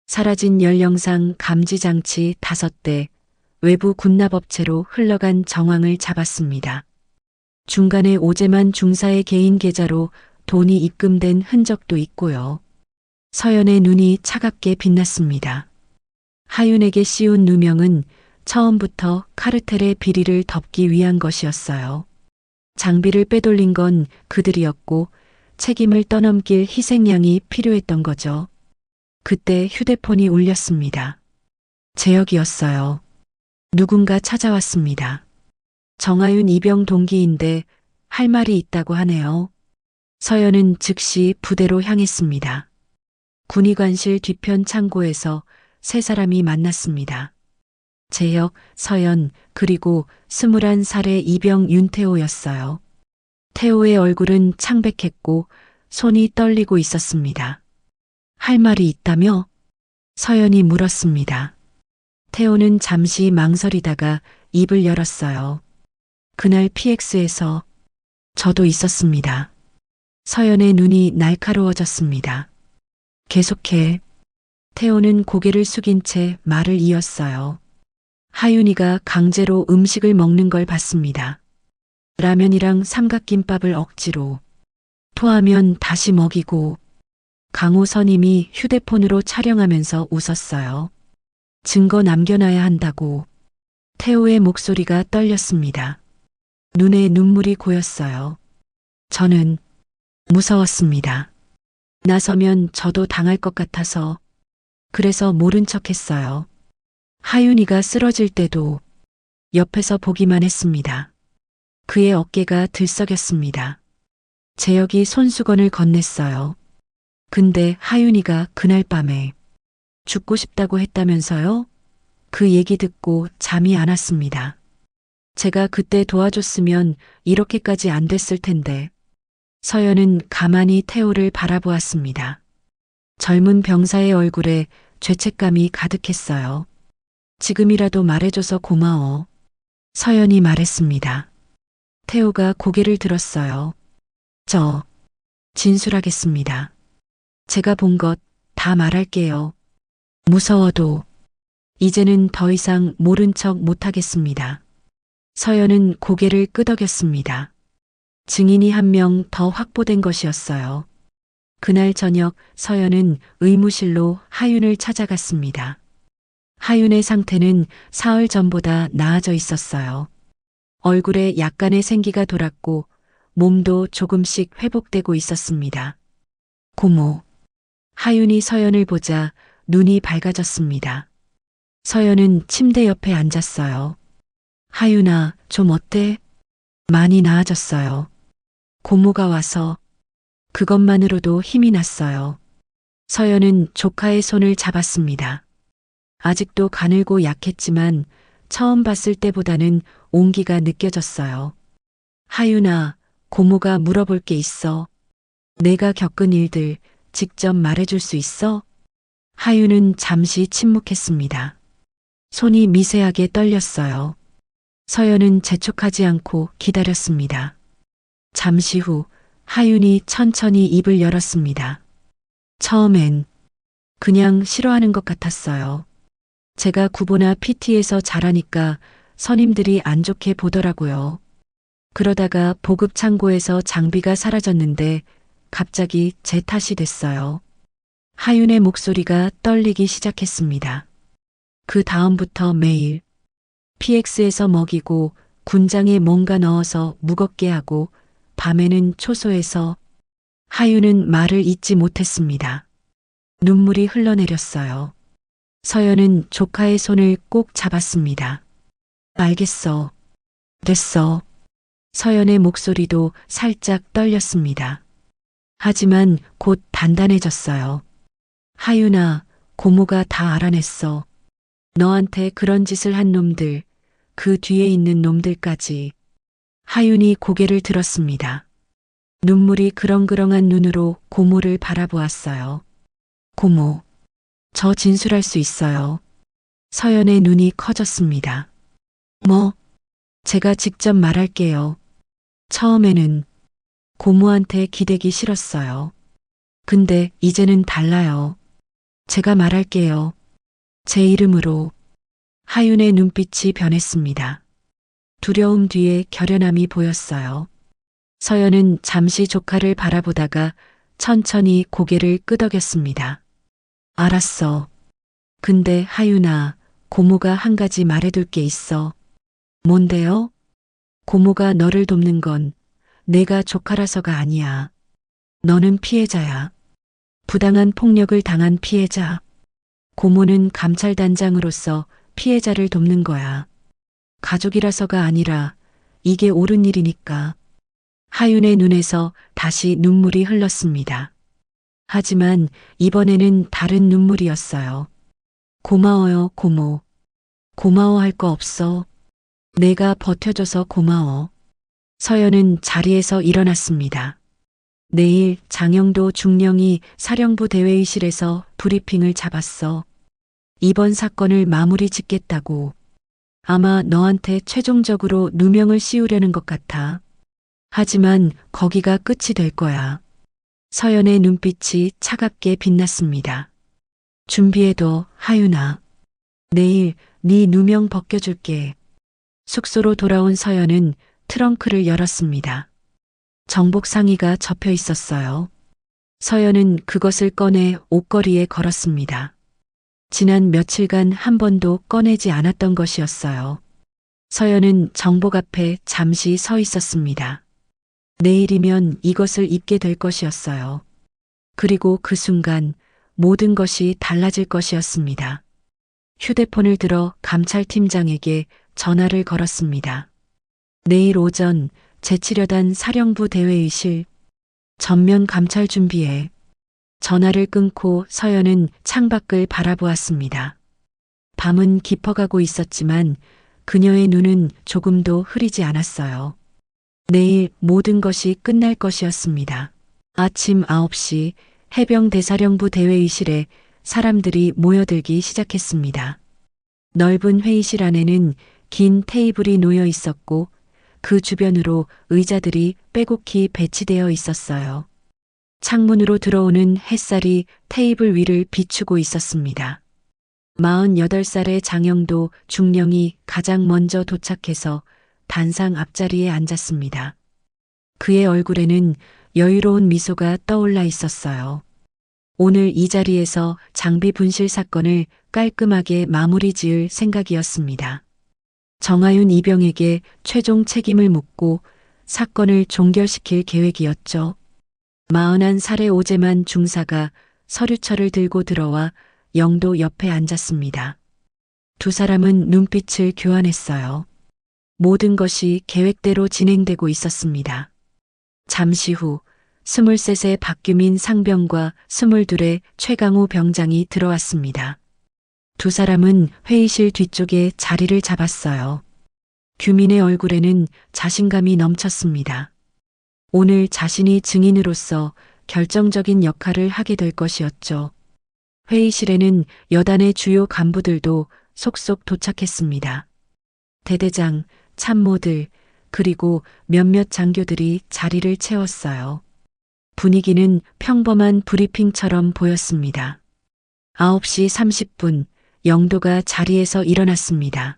Speaker 3: 사라진 열영상 감지 장치 5대, 외부 군납업체로 흘러간 정황을 잡았습니다. 중간에 오재만 중사의 개인 계좌로 돈이 입금된 흔적도 있고요. 서연의 눈이 차갑게 빛났습니다. 하윤에게 씌운 누명은 처음부터 카르텔의 비리를 덮기 위한 것이었어요. 장비를 빼돌린 건 그들이었고 책임을 떠넘길 희생양이 필요했던 거죠. 그때 휴대폰이 울렸습니다. 재혁이었어요. 누군가 찾아왔습니다. 정하윤 이병 동기인데 할 말이 있다고 하네요. 서연은 즉시 부대로 향했습니다. 군의관실 뒤편 창고에서 세 사람이 만났습니다. 재혁, 서연, 그리고 21살의 이병 윤태호였어요. 태호의 얼굴은 창백했고 손이 떨리고 있었습니다. 할 말이 있다며? 서연이 물었습니다. 태호는 잠시 망설이다가 입을 열었어요. 그날 PX에서 저도 있었습니다. 서연의 눈이 날카로워졌습니다. 계속해. 태호는 고개를 숙인 채 말을 이었어요. 하윤이가 강제로 음식을 먹는 걸 봤습니다. 라면이랑 삼각김밥을 억지로. 토하면 다시 먹이고. 강호 선임이 휴대폰으로 촬영하면서 웃었어요. 증거 남겨놔야 한다고. 태호의 목소리가 떨렸습니다. 눈에 눈물이 고였어요. 저는 무서웠습니다. 나서면 저도 당할 것 같아서. 그래서 모른 척 했어요. 하윤이가 쓰러질 때도 옆에서 보기만 했습니다. 그의 어깨가 들썩였습니다. 재혁이 손수건을 건넸어요. 근데 하윤이가 그날 밤에 죽고 싶다고 했다면서요? 그 얘기 듣고 잠이 안 왔습니다. 제가 그때 도와줬으면 이렇게까지 안 됐을 텐데. 서연은 가만히 태호를 바라보았습니다. 젊은 병사의 얼굴에 죄책감이 가득했어요. 지금이라도 말해줘서 고마워. 서연이 말했습니다. 태호가 고개를 들었어요. 저 진술하겠습니다. 제가 본 것 다 말할게요. 무서워도 이제는 더 이상 모른 척 못하겠습니다. 서연은 고개를 끄덕였습니다. 증인이 한 명 더 확보된 것이었어요. 그날 저녁 서연은 의무실로 하윤을 찾아갔습니다. 하윤의 상태는 사흘 전보다 나아져 있었어요. 얼굴에 약간의 생기가 돌았고 몸도 조금씩 회복되고 있었습니다. 고모. 하윤이 서연을 보자 눈이 밝아졌습니다. 서연은 침대 옆에 앉았어요. 하윤아, 좀 어때? 많이 나아졌어요. 고모가 와서 그것만으로도 힘이 났어요. 서연은 조카의 손을 잡았습니다. 아직도 가늘고 약했지만 처음 봤을 때보다는 온기가 느껴졌어요. 하윤아, 고모가 물어볼 게 있어. 내가 겪은 일들 직접 말해줄 수 있어? 하윤은 잠시 침묵했습니다. 손이 미세하게 떨렸어요. 서연은 재촉하지 않고 기다렸습니다. 잠시 후 하윤이 천천히 입을 열었습니다. 처음엔 그냥 싫어하는 것 같았어요. 제가 구보나 PT에서 잘하니까 선임들이 안 좋게 보더라고요. 그러다가 보급 창고에서 장비가 사라졌는데 갑자기 제 탓이 됐어요. 하윤의 목소리가 떨리기 시작했습니다. 그 다음부터 매일 PX에서 먹이고 군장에 뭔가 넣어서 무겁게 하고 밤에는 초소해서 하윤은 말을 잇지 못했습니다. 눈물이 흘러내렸어요. 서연은 조카의 손을 꼭 잡았습니다. 알겠어. 됐어. 서연의 목소리도 살짝 떨렸습니다. 하지만 곧 단단해졌어요. 하윤아, 고모가 다 알아냈어. 너한테 그런 짓을 한 놈들, 그 뒤에 있는 놈들까지. 하윤이 고개를 들었습니다. 눈물이 그렁그렁한 눈으로 고모를 바라보았어요. 고모, 저 진술할 수 있어요. 서연의 눈이 커졌습니다. 뭐? 제가 직접 말할게요. 처음에는 고모한테 기대기 싫었어요. 근데 이제는 달라요. 제가 말할게요. 제 이름으로. 하윤의 눈빛이 변했습니다. 두려움 뒤에 결연함이 보였어요. 서연은 잠시 조카를 바라보다가 천천히 고개를 끄덕였습니다. 알았어. 근데 하윤아, 고모가 한 가지 말해둘 게 있어. 뭔데요? 고모가 너를 돕는 건 내가 조카라서가 아니야. 너는 피해자야. 부당한 폭력을 당한 피해자. 고모는 감찰단장으로서 피해자를 돕는 거야. 가족이라서가 아니라 이게 옳은 일이니까. 하윤의 눈에서 다시 눈물이 흘렀습니다. 하지만 이번에는 다른 눈물이었어요. 고마워요, 고모. 고마워할 거 없어. 내가 버텨줘서 고마워. 서연은 자리에서 일어났습니다. 내일 장영도 중령이 사령부 대회의실에서 브리핑을 잡았어. 이번 사건을 마무리 짓겠다고. 아마 너한테 최종적으로 누명을 씌우려는 것 같아. 하지만 거기가 끝이 될 거야. 서연의 눈빛이 차갑게 빛났습니다. 준비해둬, 하윤아. 내일 네 누명 벗겨줄게. 숙소로 돌아온 서연은 트렁크를 열었습니다. 정복 상의가 접혀 있었어요. 서연은 그것을 꺼내 옷걸이에 걸었습니다. 지난 며칠간 한 번도 꺼내지 않았던 것이었어요. 서연은 정복 앞에 잠시 서 있었습니다. 내일이면 이것을 입게 될 것이었어요. 그리고 그 순간 모든 것이 달라질 것이었습니다. 휴대폰을 들어 감찰팀장에게 전화를 걸었습니다. 내일 오전 제7여단 사령부 대회의실. 전면 감찰 준비해. 전화를 끊고 서연은 창밖을 바라보았습니다. 밤은 깊어가고 있었지만 그녀의 눈은 조금도 흐리지 않았어요. 내일 모든 것이 끝날 것이었습니다. 아침 9시 해병대사령부 대회의실에 사람들이 모여들기 시작했습니다. 넓은 회의실 안에는 긴 테이블이 놓여 있었고 그 주변으로 의자들이 빼곡히 배치되어 있었어요. 창문으로 들어오는 햇살이 테이블 위를 비추고 있었습니다. 48살의 장영도 중령이 가장 먼저 도착해서 단상 앞자리에 앉았습니다. 그의 얼굴에는 여유로운 미소가 떠올라 있었어요. 오늘 이 자리에서 장비 분실 사건을 깔끔하게 마무리 지을 생각이었습니다. 정하윤 이병에게 최종 책임을 묻고 사건을 종결시킬 계획이었죠. 41살의 오재만 중사가 서류철을 들고 들어와 영도 옆에 앉았습니다. 두 사람은 눈빛을 교환했어요. 모든 것이 계획대로 진행되고 있었습니다. 잠시 후 23세 박규민 상병과 22의 최강호 병장이 들어왔습니다. 두 사람은 회의실 뒤쪽에 자리를 잡았어요. 규민의 얼굴에는 자신감이 넘쳤습니다. 오늘 자신이 증인으로서 결정적인 역할을 하게 될 것이었죠. 회의실에는 여단의 주요 간부들도 속속 도착했습니다. 대대장, 참모들, 그리고 몇몇 장교들이 자리를 채웠어요. 분위기는 평범한 브리핑처럼 보였습니다. 9시 30분, 영도가 자리에서 일어났습니다.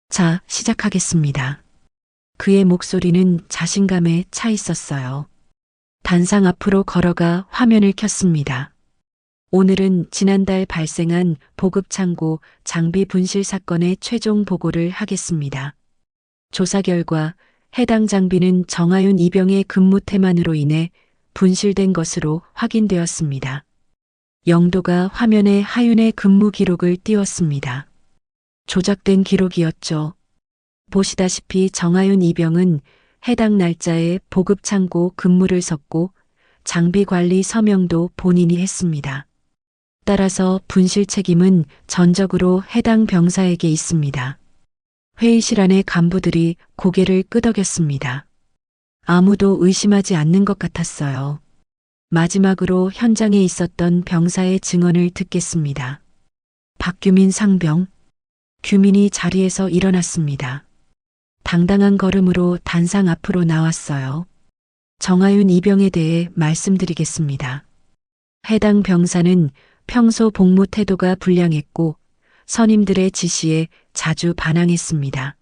Speaker 3: 자, 시작하겠습니다. 그의 목소리는 자신감에 차 있었어요. 단상 앞으로 걸어가 화면을 켰습니다. 오늘은 지난달 발생한 보급창고 장비 분실 사건의 최종 보고를 하겠습니다. 조사 결과 해당 장비는 정하윤 이병의 근무 태만으로 인해 분실된 것으로 확인되었습니다. 영도가 화면에 하윤의 근무 기록을 띄웠습니다. 조작된 기록이었죠. 보시다시피 정하윤 이병은 해당 날짜에 보급창고 근무를 섰고 장비 관리 서명도 본인이 했습니다. 따라서 분실 책임은 전적으로 해당 병사에게 있습니다. 회의실 안의 간부들이 고개를 끄덕였습니다. 아무도 의심하지 않는 것 같았어요. 마지막으로 현장에 있었던 병사의 증언을 듣겠습니다. 박규민 상병. 규민이 자리에서 일어났습니다. 당당한 걸음으로 단상 앞으로 나왔어요. 정하윤 이병에 대해 말씀드리겠습니다. 해당 병사는 평소 복무 태도가 불량했고 선임들의 지시에 자주 반항했습니다.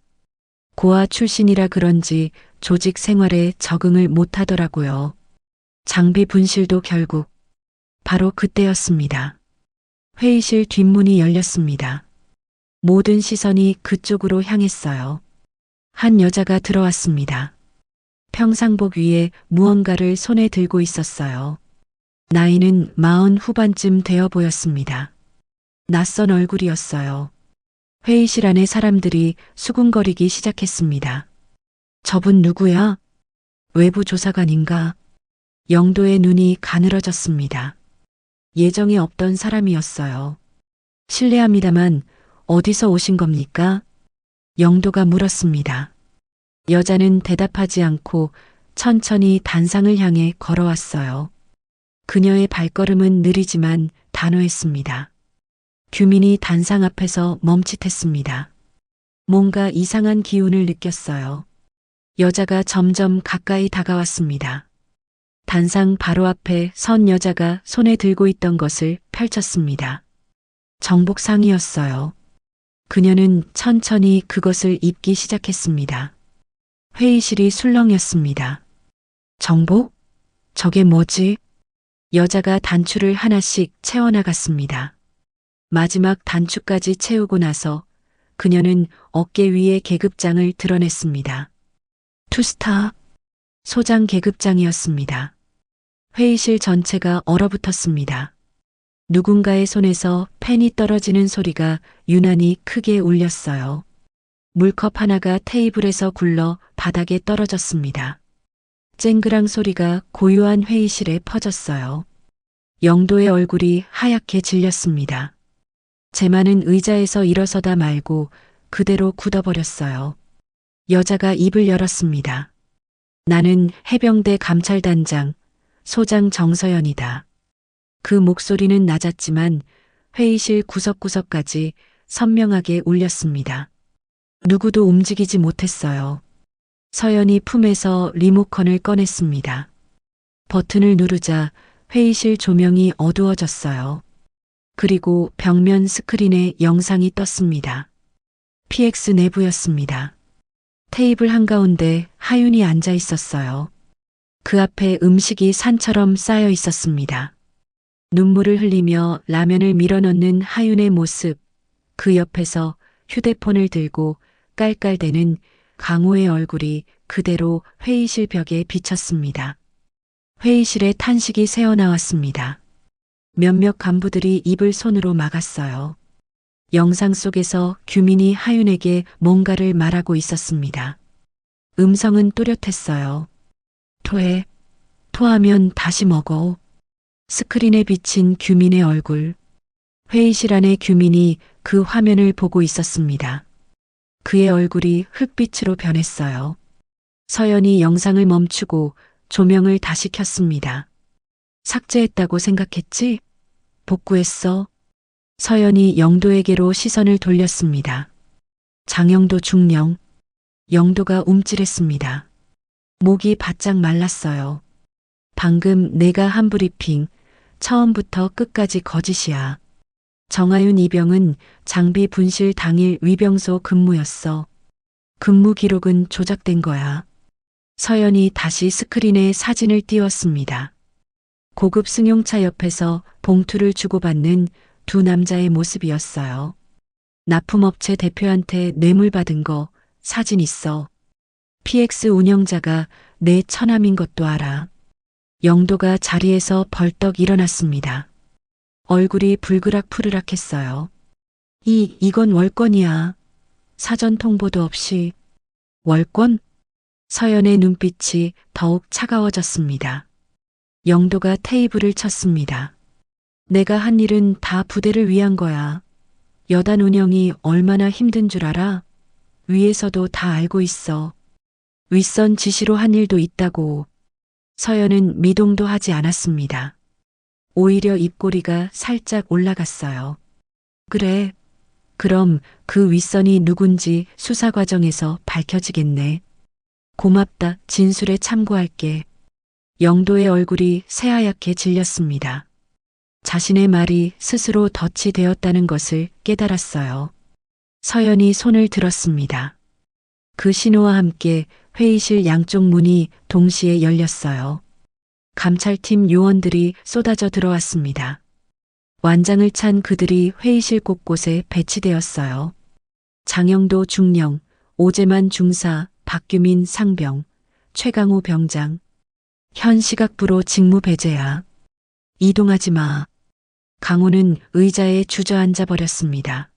Speaker 3: 고아 출신이라 그런지 조직 생활에 적응을 못하더라고요. 장비 분실도 결국 바로 그때였습니다. 회의실 뒷문이 열렸습니다. 모든 시선이 그쪽으로 향했어요. 한 여자가 들어왔습니다. 평상복 위에 무언가를 손에 들고 있었어요. 나이는 40 후반쯤 되어 보였습니다. 낯선 얼굴이었어요. 회의실 안의 사람들이 수군거리기 시작했습니다. 저분 누구야? 외부 조사관인가? 영도의 눈이 가늘어졌습니다. 예정에 없던 사람이었어요. 실례합니다만 어디서 오신 겁니까? 영도가 물었습니다. 여자는 대답하지 않고 천천히 단상을 향해 걸어왔어요. 그녀의 발걸음은 느리지만 단호했습니다. 규민이 단상 앞에서 멈칫했습니다. 뭔가 이상한 기운을 느꼈어요. 여자가 점점 가까이 다가왔습니다. 단상 바로 앞에 선 여자가 손에 들고 있던 것을 펼쳤습니다. 정복상이었어요. 그녀는 천천히 그것을 입기 시작했습니다. 회의실이 술렁였습니다. 정복? 저게 뭐지? 여자가 단추를 하나씩 채워나갔습니다. 마지막 단추까지 채우고 나서 그녀는 어깨 위에 계급장을 드러냈습니다. 투스타 소장 계급장이었습니다. 회의실 전체가 얼어붙었습니다. 누군가의 손에서 펜이 떨어지는 소리가 유난히 크게 울렸어요. 물컵 하나가 테이블에서 굴러 바닥에 떨어졌습니다. 쨍그랑 소리가 고요한 회의실에 퍼졌어요. 영도의 얼굴이 하얗게 질렸습니다. 제만은 의자에서 일어서다 말고 그대로 굳어버렸어요. 여자가 입을 열었습니다. 나는 해병대 감찰단장, 소장 정서연이다. 그 목소리는 낮았지만 회의실 구석구석까지 선명하게 울렸습니다. 누구도 움직이지 못했어요. 서연이 품에서 리모컨을 꺼냈습니다. 버튼을 누르자 회의실 조명이 어두워졌어요. 그리고 벽면 스크린에 영상이 떴습니다. PX 내부였습니다. 테이블 한가운데 하윤이 앉아 있었어요. 그 앞에 음식이 산처럼 쌓여 있었습니다. 눈물을 흘리며 라면을 밀어넣는 하윤의 모습, 그 옆에서 휴대폰을 들고 깔깔대는 강호의 얼굴이 그대로 회의실 벽에 비쳤습니다. 회의실에 탄식이 새어나왔습니다. 몇몇 간부들이 입을 손으로 막았어요. 영상 속에서 규민이 하윤에게 뭔가를 말하고 있었습니다. 음성은 또렷했어요. 토해. 토하면 다시 먹어. 스크린에 비친 규민의 얼굴. 회의실 안에 규민이 그 화면을 보고 있었습니다. 그의 얼굴이 흙빛으로 변했어요. 서연이 영상을 멈추고 조명을 다시 켰습니다. 삭제했다고 생각했지? 복구했어. 서연이 영도에게로 시선을 돌렸습니다. 장영도 중령. 영도가 움찔했습니다. 목이 바짝 말랐어요. 방금 내가 한 브리핑, 처음부터 끝까지 거짓이야. 정하윤 이병은 장비 분실 당일 위병소 근무였어. 근무 기록은 조작된 거야. 서연이 다시 스크린에 사진을 띄웠습니다. 고급 승용차 옆에서 봉투를 주고받는 두 남자의 모습이었어요. 납품업체 대표한테 뇌물 받은 거 사진 있어. PX 운영자가 내 처남인 것도 알아. 영도가 자리에서 벌떡 일어났습니다. 얼굴이 불그락푸르락했어요. 이건 월권이야. 사전 통보도 없이. 월권? 서연의 눈빛이 더욱 차가워졌습니다. 영도가 테이블을 쳤습니다. 내가 한 일은 다 부대를 위한 거야. 여단 운영이 얼마나 힘든 줄 알아? 위에서도 다 알고 있어. 윗선 지시로 한 일도 있다고. 서연은 미동도 하지 않았습니다. 오히려 입꼬리가 살짝 올라갔어요. 그래. 그럼 그 윗선이 누군지 수사 과정에서 밝혀지겠네. 고맙다. 진술에 참고할게. 영도의 얼굴이 새하얗게 질렸습니다. 자신의 말이 스스로 덫이 되었다는 것을 깨달았어요. 서연이 손을 들었습니다. 그 신호와 함께 회의실 양쪽 문이 동시에 열렸어요. 감찰팀 요원들이 쏟아져 들어왔습니다. 완장을 찬 그들이 회의실 곳곳에 배치되었어요. 장영도 중령, 오재만 중사, 박규민 상병, 최강호 병장. 현 시각부로 직무 배제야. 이동하지 마. 강호는 의자에 주저앉아 버렸습니다.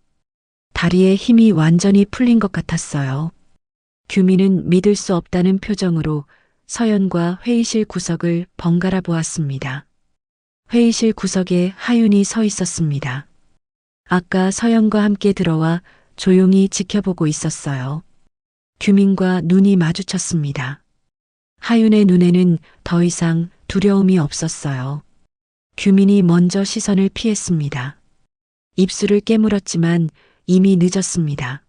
Speaker 3: 다리에 힘이 완전히 풀린 것 같았어요. 규민은 믿을 수 없다는 표정으로 서연과 회의실 구석을 번갈아 보았습니다. 회의실 구석에 하윤이 서 있었습니다. 아까 서연과 함께 들어와 조용히 지켜보고 있었어요. 규민과 눈이 마주쳤습니다. 하윤의 눈에는 더 이상 두려움이 없었어요. 규민이 먼저 시선을 피했습니다. 입술을 깨물었지만 이미 늦었습니다.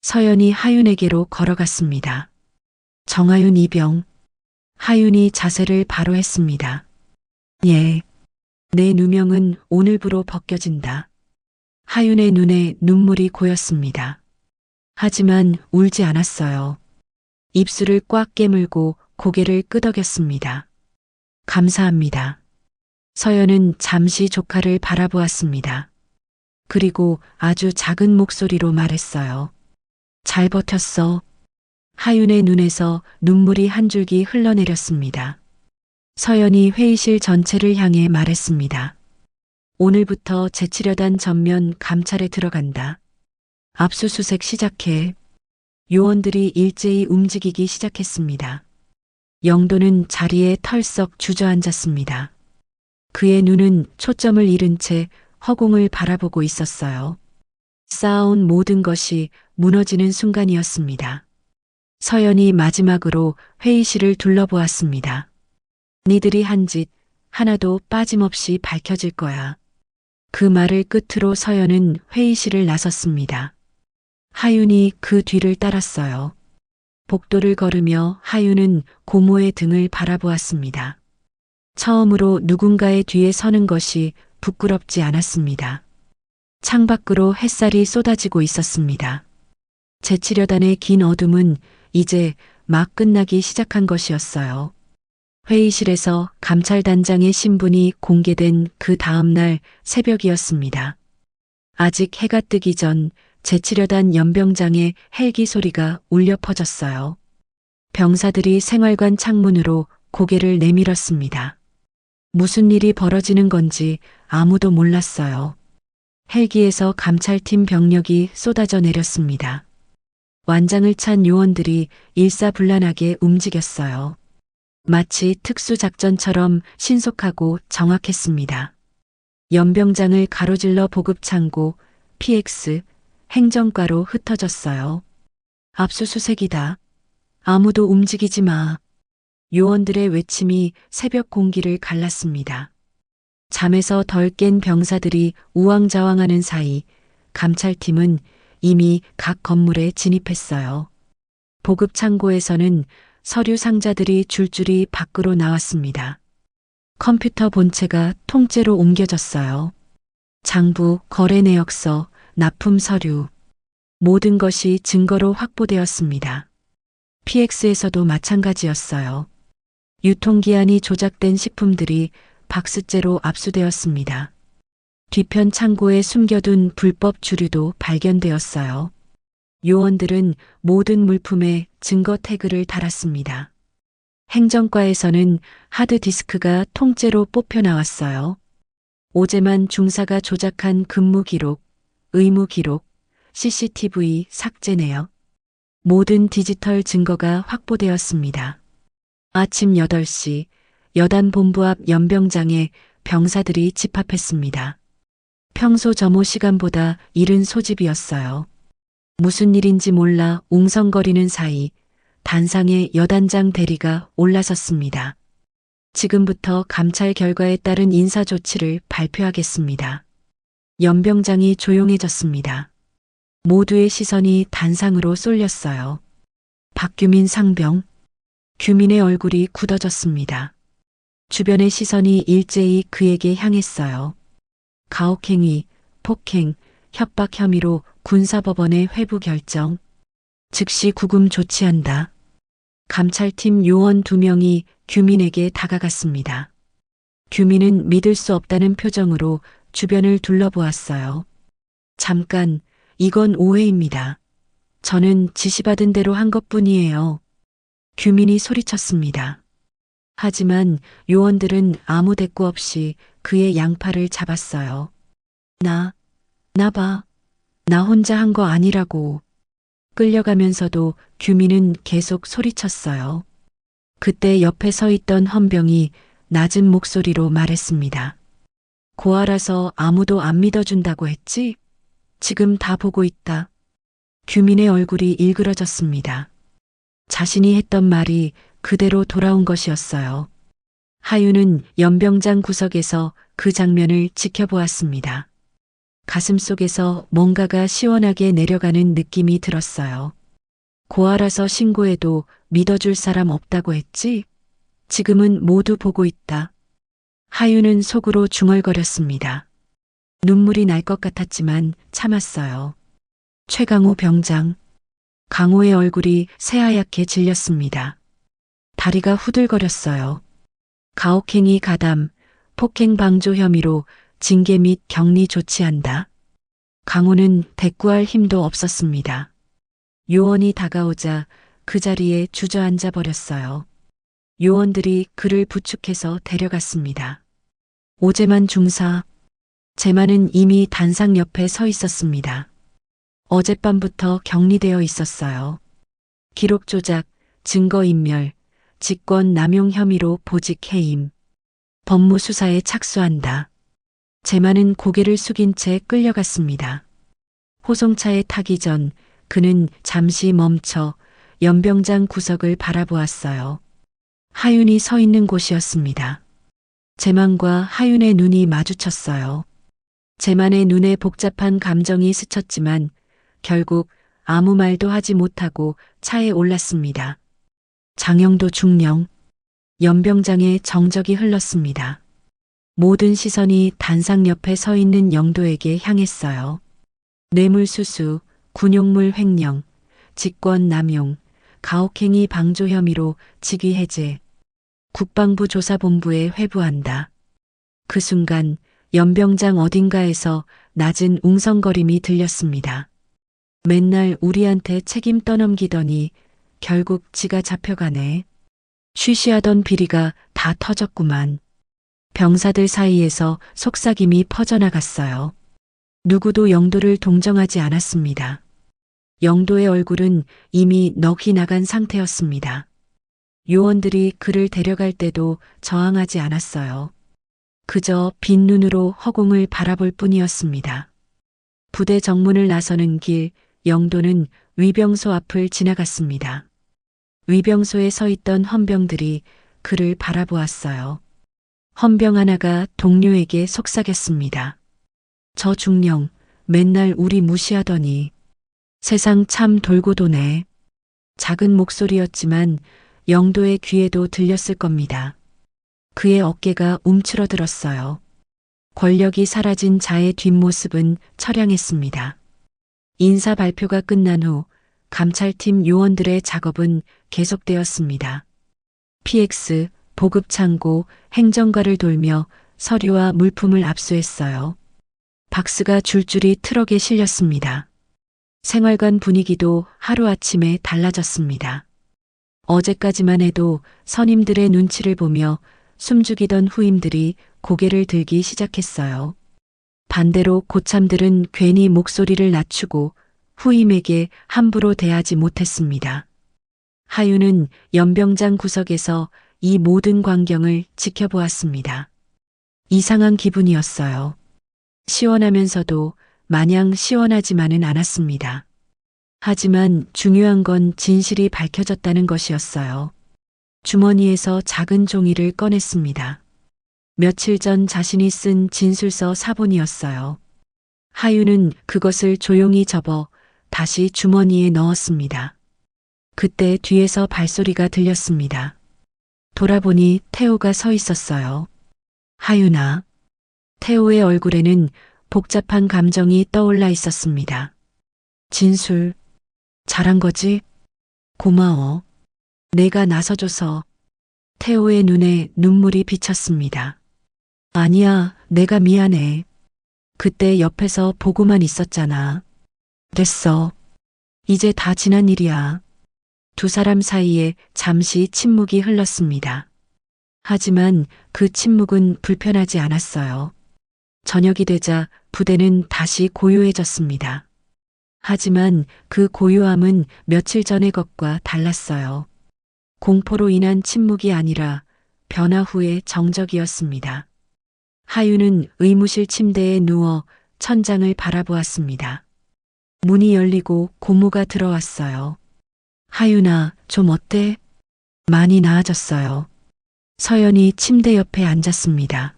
Speaker 3: 서연이 하윤에게로 걸어갔습니다. 정하윤 이병. 하윤이 자세를 바로 했습니다. 예. 내 누명은 오늘부로 벗겨진다. 하윤의 눈에 눈물이 고였습니다. 하지만 울지 않았어요. 입술을 꽉 깨물고 고개를 끄덕였습니다. 감사합니다. 서연은 잠시 조카를 바라보았습니다. 그리고 아주 작은 목소리로 말했어요. 잘 버텼어. 하윤의 눈에서 눈물이 한 줄기 흘러내렸습니다. 서연이 회의실 전체를 향해 말했습니다. 오늘부터 제7여단 전면 감찰에 들어간다. 압수수색 시작해. 요원들이 일제히 움직이기 시작했습니다. 영도는 자리에 털썩 주저앉았습니다. 그의 눈은 초점을 잃은 채 허공을 바라보고 있었어요. 쌓아온 모든 것이 무너지는 순간이었습니다. 서연이 마지막으로 회의실을 둘러보았습니다. 니들이 한 짓 하나도 빠짐없이 밝혀질 거야. 그 말을 끝으로 서연은 회의실을 나섰습니다. 하윤이 그 뒤를 따랐어요. 복도를 걸으며 하윤은 고모의 등을 바라보았습니다. 처음으로 누군가의 뒤에 서는 것이 부끄럽지 않았습니다. 창밖으로 햇살이 쏟아지고 있었습니다. 제7여단의 긴 어둠은 이제 막 끝나기 시작한 것이었어요. 회의실에서 감찰단장의 신분이 공개된 그 다음날 새벽이었습니다. 아직 해가 뜨기 전 제7여단 연병장의 헬기 소리가 울려 퍼졌어요. 병사들이 생활관 창문으로 고개를 내밀었습니다. 무슨 일이 벌어지는 건지 아무도 몰랐어요. 헬기에서 감찰팀 병력이 쏟아져 내렸습니다. 완장을 찬 요원들이 일사불란하게 움직였어요. 마치 특수작전처럼 신속하고 정확했습니다. 연병장을 가로질러 보급창고, PX, 행정과로 흩어졌어요. 압수수색이다. 아무도 움직이지 마. 요원들의 외침이 새벽 공기를 갈랐습니다. 잠에서 덜 깬 병사들이 우왕좌왕하는 사이 감찰팀은 이미 각 건물에 진입했어요. 보급창고에서는 서류 상자들이 줄줄이 밖으로 나왔습니다. 컴퓨터 본체가 통째로 옮겨졌어요. 장부, 거래 내역서, 납품 서류. 모든 것이 증거로 확보되었습니다. PX에서도 마찬가지였어요. 유통기한이 조작된 식품들이 박스째로 압수되었습니다. 뒤편 창고에 숨겨둔 불법 주류도 발견되었어요. 요원들은 모든 물품에 증거 태그를 달았습니다. 행정과에서는 하드디스크가 통째로 뽑혀 나왔어요. 오재만 중사가 조작한 근무 기록, 의무 기록, CCTV 삭제 내역. 모든 디지털 증거가 확보되었습니다. 아침 8시 여단 본부 앞 연병장에 병사들이 집합했습니다. 평소 점호 시간보다 이른 소집이었어요. 무슨 일인지 몰라 웅성거리는 사이 단상에 여단장 대리가 올라섰습니다. 지금부터 감찰 결과에 따른 인사 조치를 발표하겠습니다. 연병장이 조용해졌습니다. 모두의 시선이 단상으로 쏠렸어요. 박규민 상병. 규민의 얼굴이 굳어졌습니다. 주변의 시선이 일제히 그에게 향했어요. 가혹행위, 폭행, 협박 혐의로 군사법원에 회부 결정. 즉시 구금 조치한다. 감찰팀 요원 2명이 규민에게 다가갔습니다. 규민은 믿을 수 없다는 표정으로 주변을 둘러보았어요. 잠깐, 이건 오해입니다. 저는 지시받은 대로 한 것뿐이에요. 규민이 소리쳤습니다. 하지만 요원들은 아무 대꾸 없이 그의 양팔을 잡았어요. 나 봐. 나 혼자 한 거 아니라고. 끌려가면서도 규민은 계속 소리쳤어요. 그때 옆에 서 있던 헌병이 낮은 목소리로 말했습니다. 고아라서 아무도 안 믿어준다고 했지? 지금 다 보고 있다. 규민의 얼굴이 일그러졌습니다. 자신이 했던 말이 그대로 돌아온 것이었어요. 하윤은 연병장 구석에서 그 장면을 지켜보았습니다. 가슴속에서 뭔가가 시원하게 내려가는 느낌이 들었어요. 고아라서 신고해도 믿어줄 사람 없다고 했지? 지금은 모두 보고 있다. 하윤은 속으로 중얼거렸습니다. 눈물이 날 것 같았지만 참았어요. 최강호 병장. 강호의 얼굴이 새하얗게 질렸습니다. 다리가 후들거렸어요. 가혹행위 가담, 폭행 방조 혐의로 징계 및 격리 조치한다. 강호는 대꾸할 힘도 없었습니다. 요원이 다가오자 그 자리에 주저앉아 버렸어요. 요원들이 그를 부축해서 데려갔습니다. 오재만 중사. 재만은 이미 단상 옆에 서 있었습니다. 어젯밤부터 격리되어 있었어요. 기록 조작, 증거인멸, 직권 남용 혐의로 보직 해임. 법무수사에 착수한다. 재만은 고개를 숙인 채 끌려갔습니다. 호송차에 타기 전 그는 잠시 멈춰 연병장 구석을 바라보았어요. 하윤이 서 있는 곳이었습니다. 제만과 하윤의 눈이 마주쳤어요. 제만의 눈에 복잡한 감정이 스쳤지만 결국 아무 말도 하지 못하고 차에 올랐습니다. 장영도 중령, 연병장의 정적이 흘렀습니다. 모든 시선이 단상 옆에 서 있는 영도에게 향했어요. 뇌물수수, 군용물 횡령, 직권 남용, 가혹행위 방조 혐의로 직위 해제, 국방부 조사본부에 회부한다. 그 순간 연병장 어딘가에서 낮은 웅성거림이 들렸습니다. 맨날 우리한테 책임 떠넘기더니 결국 지가 잡혀가네. 쉬쉬하던 비리가 다 터졌구만. 병사들 사이에서 속삭임이 퍼져나갔어요. 누구도 영도를 동정하지 않았습니다. 영도의 얼굴은 이미 넋이 나간 상태였습니다. 요원들이 그를 데려갈 때도 저항하지 않았어요. 그저 빈 눈으로 허공을 바라볼 뿐이었습니다. 부대 정문을 나서는 길, 영도는 위병소 앞을 지나갔습니다. 위병소에 서 있던 헌병들이 그를 바라보았어요. 헌병 하나가 동료에게 속삭였습니다. 저 중령, 맨날 우리 무시하더니 세상 참 돌고 도네. 작은 목소리였지만 영도의 귀에도 들렸을 겁니다. 그의 어깨가 움츠러들었어요. 권력이 사라진 자의 뒷모습은 처량했습니다. 인사 발표가 끝난 후 감찰팀 요원들의 작업은 계속되었습니다. PX, 보급창고, 행정과를 돌며 서류와 물품을 압수했어요. 박스가 줄줄이 트럭에 실렸습니다. 생활관 분위기도 하루아침에 달라졌습니다. 어제까지만 해도 선임들의 눈치를 보며 숨죽이던 후임들이 고개를 들기 시작했어요. 반대로 고참들은 괜히 목소리를 낮추고 후임에게 함부로 대하지 못했습니다. 하윤은 연병장 구석에서 이 모든 광경을 지켜보았습니다. 이상한 기분이었어요. 시원하면서도 마냥 시원하지만은 않았습니다. 하지만 중요한 건 진실이 밝혀졌다는 것이었어요. 주머니에서 작은 종이를 꺼냈습니다. 며칠 전 자신이 쓴 진술서 사본이었어요. 하윤은 그것을 조용히 접어 다시 주머니에 넣었습니다. 그때 뒤에서 발소리가 들렸습니다. 돌아보니 태호가 서 있었어요. 하윤아. 태호의 얼굴에는 복잡한 감정이 떠올라 있었습니다. 진술, 잘한 거지? 고마워. 내가 나서줘서. 태호의 눈에 눈물이 비쳤습니다. 아니야, 내가 미안해. 그때 옆에서 보고만 있었잖아. 됐어. 이제 다 지난 일이야. 두 사람 사이에 잠시 침묵이 흘렀습니다. 하지만 그 침묵은 불편하지 않았어요. 저녁이 되자 부대는 다시 고요해졌습니다. 하지만 그 고요함은 며칠 전의 것과 달랐어요. 공포로 인한 침묵이 아니라 변화 후의 정적이었습니다. 하윤은 의무실 침대에 누워 천장을 바라보았습니다. 문이 열리고 고모가 들어왔어요. 하윤아, 좀 어때? 많이 나아졌어요. 서연이 침대 옆에 앉았습니다.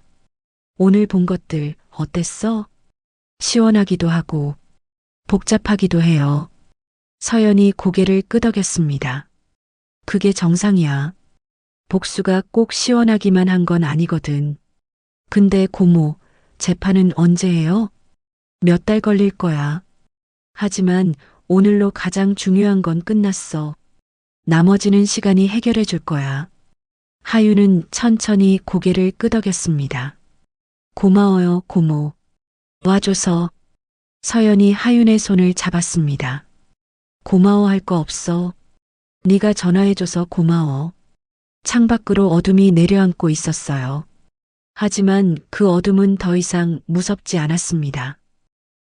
Speaker 3: 오늘 본 것들 어땠어? 시원하기도 하고 복잡하기도 해요. 서연이 고개를 끄덕였습니다. 그게 정상이야. 복수가 꼭 시원하기만 한 건 아니거든. 근데 고모, 재판은 언제 해요? 몇 달 걸릴 거야. 하지만 오늘로 가장 중요한 건 끝났어. 나머지는 시간이 해결해 줄 거야. 하윤은 천천히 고개를 끄덕였습니다. 고마워요, 고모. 와줘서. 서연이 하윤의 손을 잡았습니다. 고마워할 거 없어. 네가 전화해줘서 고마워. 창밖으로 어둠이 내려앉고 있었어요. 하지만 그 어둠은 더 이상 무섭지 않았습니다.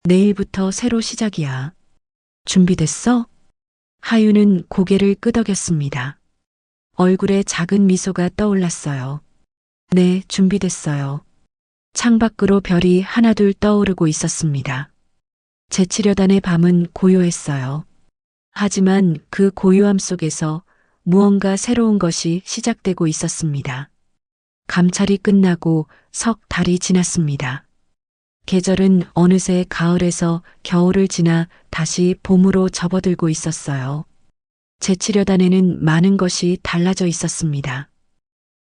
Speaker 3: 내일부터 새로 시작이야. 준비됐어? 하윤은 고개를 끄덕였습니다. 얼굴에 작은 미소가 떠올랐어요. 네, 준비됐어요. 창밖으로 별이 하나둘 떠오르고 있었습니다. 제치려단의 밤은 고요했어요. 하지만 그 고요함 속에서 무언가 새로운 것이 시작되고 있었습니다. 감찰이 끝나고 석 달이 지났습니다. 계절은 어느새 가을에서 겨울을 지나 다시 봄으로 접어들고 있었어요. 제치려단에는 많은 것이 달라져 있었습니다.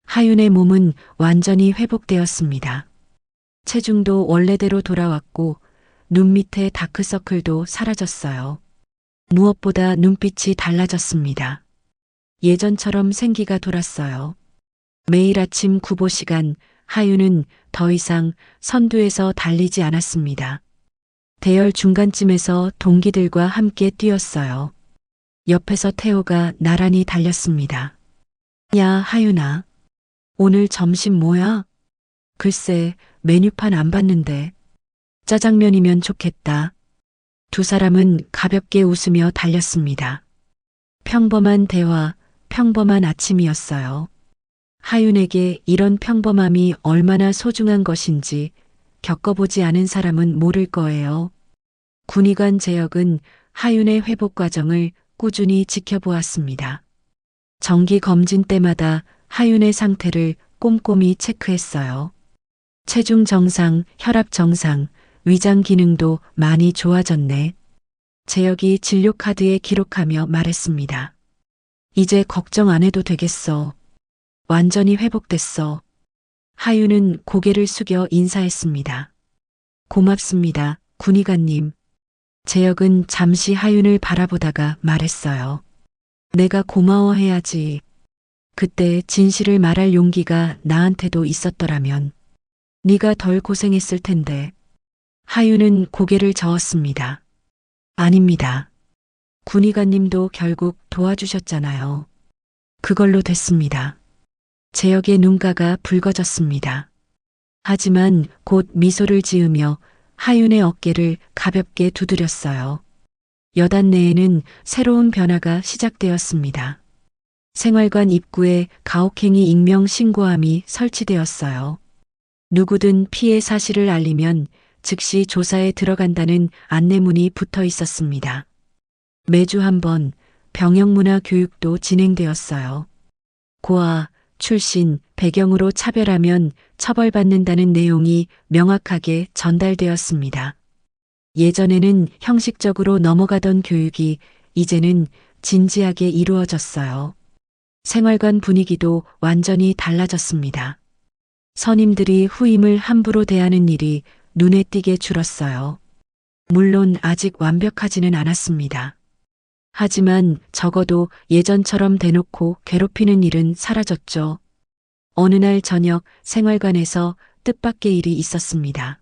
Speaker 3: 하윤의 몸은 완전히 회복되었습니다. 체중도 원래대로 돌아왔고 눈 밑에 다크서클도 사라졌어요. 무엇보다 눈빛이 달라졌습니다. 예전처럼 생기가 돌았어요. 매일 아침 구보 시간 하윤은 더 이상 선두에서 달리지 않았습니다. 대열 중간쯤에서 동기들과 함께 뛰었어요. 옆에서 태호가 나란히 달렸습니다. 야, 하윤아. 오늘 점심 뭐야? 글쎄, 메뉴판 안 봤는데. 짜장면이면 좋겠다. 두 사람은 가볍게 웃으며 달렸습니다. 평범한 대화, 평범한 아침이었어요. 하윤에게 이런 평범함이 얼마나 소중한 것인지 겪어보지 않은 사람은 모를 거예요. 군의관 재혁은 하윤의 회복 과정을 꾸준히 지켜보았습니다. 정기 검진 때마다 하윤의 상태를 꼼꼼히 체크했어요. 체중 정상, 혈압 정상, 위장 기능도 많이 좋아졌네. 재혁이 진료 카드에 기록하며 말했습니다. 이제 걱정 안 해도 되겠어. 완전히 회복됐어. 하윤은 고개를 숙여 인사했습니다. 고맙습니다, 군의관님. 재혁은 잠시 하윤을 바라보다가 말했어요. 내가 고마워해야지. 그때 진실을 말할 용기가 나한테도 있었더라면 네가 덜 고생했을 텐데. 하윤은 고개를 저었습니다. 아닙니다. 군의관님도 결국 도와주셨잖아요. 그걸로 됐습니다. 재혁의 눈가가 붉어졌습니다. 하지만 곧 미소를 지으며 하윤의 어깨를 가볍게 두드렸어요. 여단 내에는 새로운 변화가 시작되었습니다. 생활관 입구에 가혹행위 익명 신고함이 설치되었어요. 누구든 피해 사실을 알리면 즉시 조사에 들어간다는 안내문이 붙어 있었습니다. 매주 한 번 병역문화 교육도 진행되었어요. 고아, 출신, 배경으로 차별하면 처벌받는다는 내용이 명확하게 전달되었습니다. 예전에는 형식적으로 넘어가던 교육이 이제는 진지하게 이루어졌어요. 생활관 분위기도 완전히 달라졌습니다. 선임들이 후임을 함부로 대하는 일이 눈에 띄게 줄었어요. 물론 아직 완벽하지는 않았습니다. 하지만 적어도 예전처럼 대놓고 괴롭히는 일은 사라졌죠. 어느 날 저녁 생활관에서 뜻밖의 일이 있었습니다.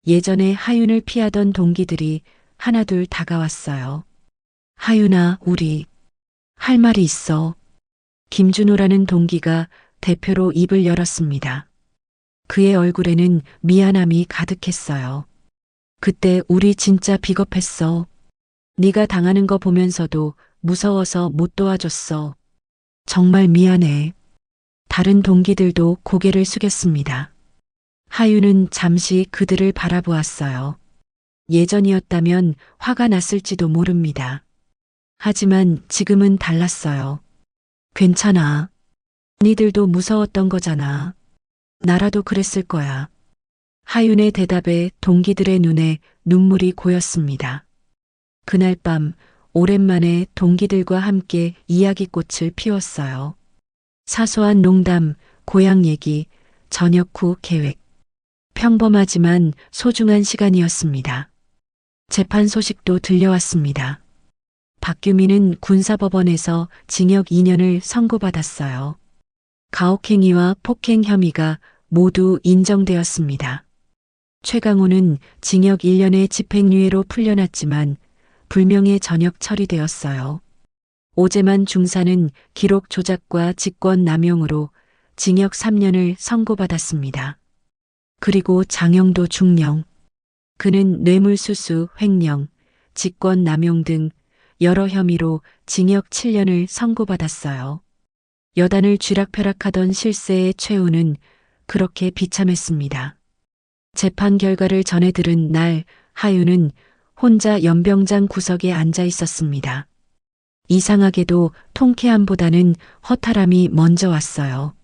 Speaker 3: 예전에 하윤을 피하던 동기들이 하나둘 다가왔어요. 하윤아, 우리 할 말이 있어. 김준호라는 동기가 대표로 입을 열었습니다. 그의 얼굴에는 미안함이 가득했어요. 그때 우리 진짜 비겁했어. 네가 당하는 거 보면서도 무서워서 못 도와줬어. 정말 미안해. 다른 동기들도 고개를 숙였습니다. 하윤은 잠시 그들을 바라보았어요. 예전이었다면 화가 났을지도 모릅니다. 하지만 지금은 달랐어요. 괜찮아. 니들도 무서웠던 거잖아. 나라도 그랬을 거야. 하윤의 대답에 동기들의 눈에 눈물이 고였습니다. 그날 밤 오랜만에 동기들과 함께 이야기꽃을 피웠어요. 사소한 농담, 고향 얘기, 저녁 후 계획. 평범하지만 소중한 시간이었습니다. 재판 소식도 들려왔습니다. 박규민은 군사법원에서 징역 2년을 선고받았어요. 가혹행위와 폭행 혐의가 모두 인정되었습니다. 최강호는 징역 1년의 집행유예로 풀려났지만 불명예 전역 처리되었어요. 오재만 중사는 기록 조작과 직권 남용으로 징역 3년을 선고받았습니다. 그리고 장영도 중령. 그는 뇌물수수, 횡령, 직권 남용 등 여러 혐의로 징역 7년을 선고받았어요. 여단을 쥐락펴락하던 실세의 최후는 그렇게 비참했습니다. 재판 결과를 전해 들은 날 하윤은 혼자 연병장 구석에 앉아 있었습니다. 이상하게도 통쾌함보다는 허탈함이 먼저 왔어요.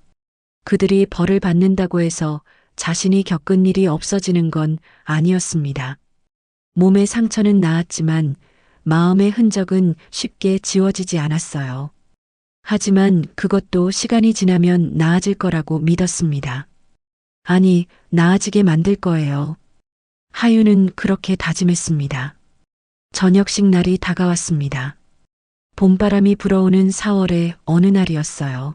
Speaker 3: 그들이 벌을 받는다고 해서 자신이 겪은 일이 없어지는 건 아니었습니다. 몸의 상처는 나았지만 마음의 흔적은 쉽게 지워지지 않았어요. 하지만 그것도 시간이 지나면 나아질 거라고 믿었습니다. 아니, 나아지게 만들 거예요. 하윤은 그렇게 다짐했습니다. 저녁식 날이 다가왔습니다. 봄바람이 불어오는 4월의 어느 날이었어요.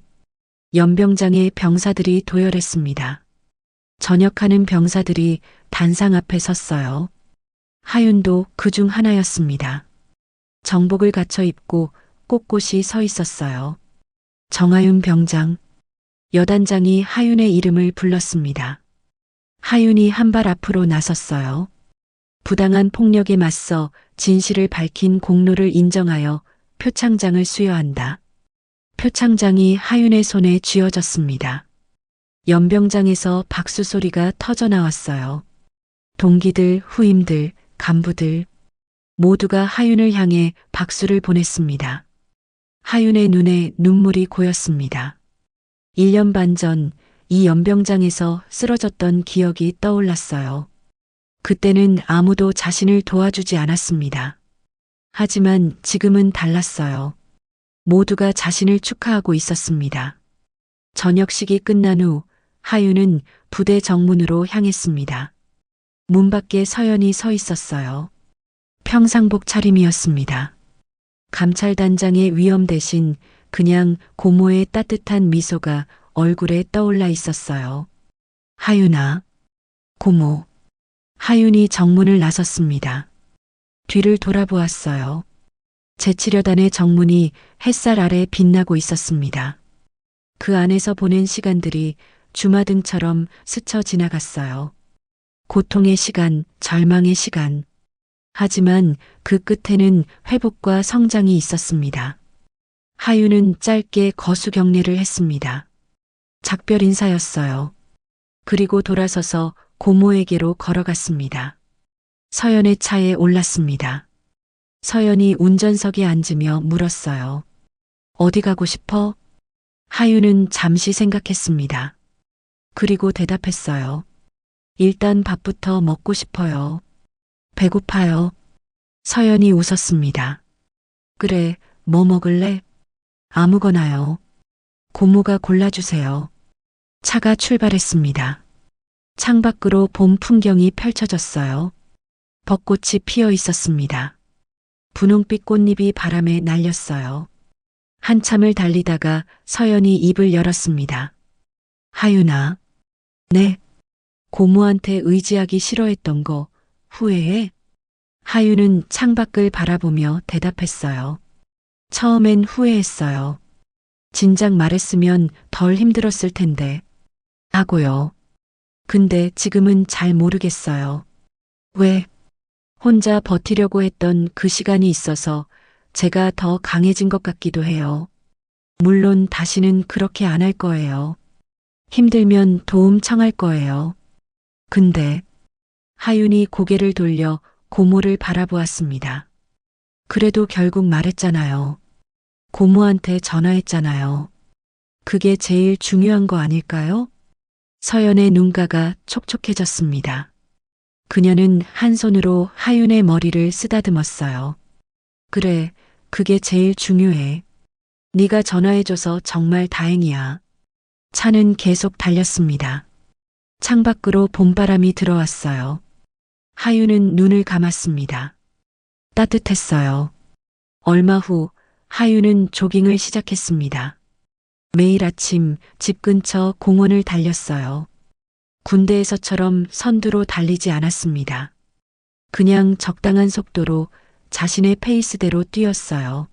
Speaker 3: 연병장에 병사들이 도열했습니다. 전역하는 병사들이 단상 앞에 섰어요. 하윤도 그 중 하나였습니다. 정복을 갖춰 입고 꼿꼿이 서 있었어요. 정하윤 병장. 여단장이 하윤의 이름을 불렀습니다. 하윤이 한 발 앞으로 나섰어요. 부당한 폭력에 맞서 진실을 밝힌 공로를 인정하여 표창장을 수여한다. 표창장이 하윤의 손에 쥐어졌습니다. 연병장에서 박수 소리가 터져 나왔어요. 동기들, 후임들, 간부들 모두가 하윤을 향해 박수를 보냈습니다. 하윤의 눈에 눈물이 고였습니다. 1년 반 전 이 연병장에서 쓰러졌던 기억이 떠올랐어요. 그때는 아무도 자신을 도와주지 않았습니다. 하지만 지금은 달랐어요. 모두가 자신을 축하하고 있었습니다. 저녁식이 끝난 후 하윤은 부대 정문으로 향했습니다. 문 밖에 서연이 서 있었어요. 평상복 차림이었습니다. 감찰단장의 위엄 대신 그냥 고모의 따뜻한 미소가 얼굴에 떠올라 있었어요. 하윤아, 고모. 하윤이 정문을 나섰습니다. 뒤를 돌아보았어요. 제7여단의 정문이 햇살 아래 빛나고 있었습니다. 그 안에서 보낸 시간들이 주마등처럼 스쳐 지나갔어요. 고통의 시간, 절망의 시간. 하지만 그 끝에는 회복과 성장이 있었습니다. 하윤은 짧게 거수 경례를 했습니다. 작별 인사였어요. 그리고 돌아서서 고모에게로 걸어갔습니다. 서연의 차에 올랐습니다. 서연이 운전석에 앉으며 물었어요. 어디 가고 싶어? 하윤은 잠시 생각했습니다. 그리고 대답했어요. 일단 밥부터 먹고 싶어요. 배고파요. 서연이 웃었습니다. 그래, 뭐 먹을래? 아무거나요. 고모가 골라주세요. 차가 출발했습니다. 창밖으로 봄 풍경이 펼쳐졌어요. 벚꽃이 피어 있었습니다. 분홍빛 꽃잎이 바람에 날렸어요. 한참을 달리다가 서연이 입을 열었습니다. 하윤아. 네. 고모한테 의지하기 싫어했던 거 후회해? 하윤은 창밖을 바라보며 대답했어요. 처음엔 후회했어요. 진작 말했으면 덜 힘들었을 텐데. 하고요. 근데 지금은 잘 모르겠어요. 왜? 혼자 버티려고 했던 그 시간이 있어서 제가 더 강해진 것 같기도 해요. 물론 다시는 그렇게 안 할 거예요. 힘들면 도움 청할 거예요. 근데 하윤이 고개를 돌려 고모를 바라보았습니다. 그래도 결국 말했잖아요. 고모한테 전화했잖아요. 그게 제일 중요한 거 아닐까요? 서연의 눈가가 촉촉해졌습니다. 그녀는 한 손으로 하윤의 머리를 쓰다듬었어요. 그래, 그게 제일 중요해. 네가 전화해줘서 정말 다행이야. 차는 계속 달렸습니다. 창밖으로 봄바람이 들어왔어요. 하윤은 눈을 감았습니다. 따뜻했어요. 얼마 후 하윤은 조깅을 시작했습니다. 매일 아침 집 근처 공원을 달렸어요. 군대에서처럼 선두로 달리지 않았습니다. 그냥 적당한 속도로 자신의 페이스대로 뛰었어요.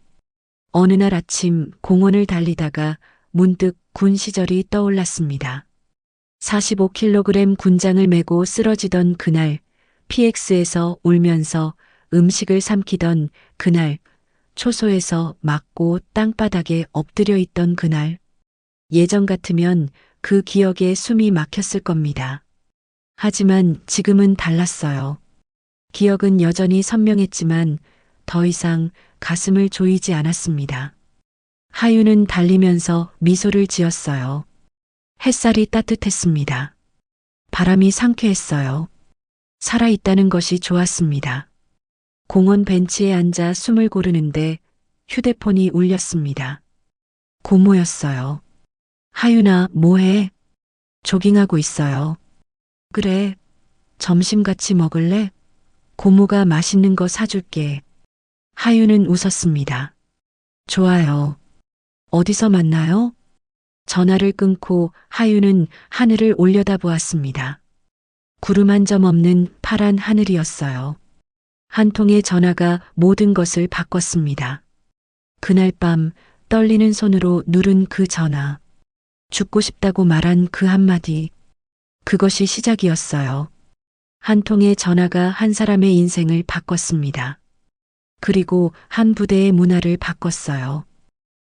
Speaker 3: 어느 날 아침 공원을 달리다가 문득 군 시절이 떠올랐습니다. 45kg 군장을 메고 쓰러지던 그날, PX에서 울면서 음식을 삼키던 그날, 초소에서 맞고 땅바닥에 엎드려 있던 그날. 예전 같으면 그 기억에 숨이 막혔을 겁니다. 하지만 지금은 달랐어요. 기억은 여전히 선명했지만 더 이상 가슴을 조이지 않았습니다. 하유는 달리면서 미소를 지었어요. 햇살이 따뜻했습니다. 바람이 상쾌했어요. 살아있다는 것이 좋았습니다. 공원 벤치에 앉아 숨을 고르는데 휴대폰이 울렸습니다. 고모였어요. 하윤아, 뭐해? 조깅하고 있어요. 그래, 점심 같이 먹을래? 고모가 맛있는 거 사줄게. 하윤은 웃었습니다. 좋아요. 어디서 만나요? 전화를 끊고 하윤은 하늘을 올려다보았습니다. 구름 한 점 없는 파란 하늘이었어요. 한 통의 전화가 모든 것을 바꿨습니다. 그날 밤 떨리는 손으로 누른 그 전화. 죽고 싶다고 말한 그 한마디. 그것이 시작이었어요. 한 통의 전화가 한 사람의 인생을 바꿨습니다. 그리고 한 부대의 문화를 바꿨어요.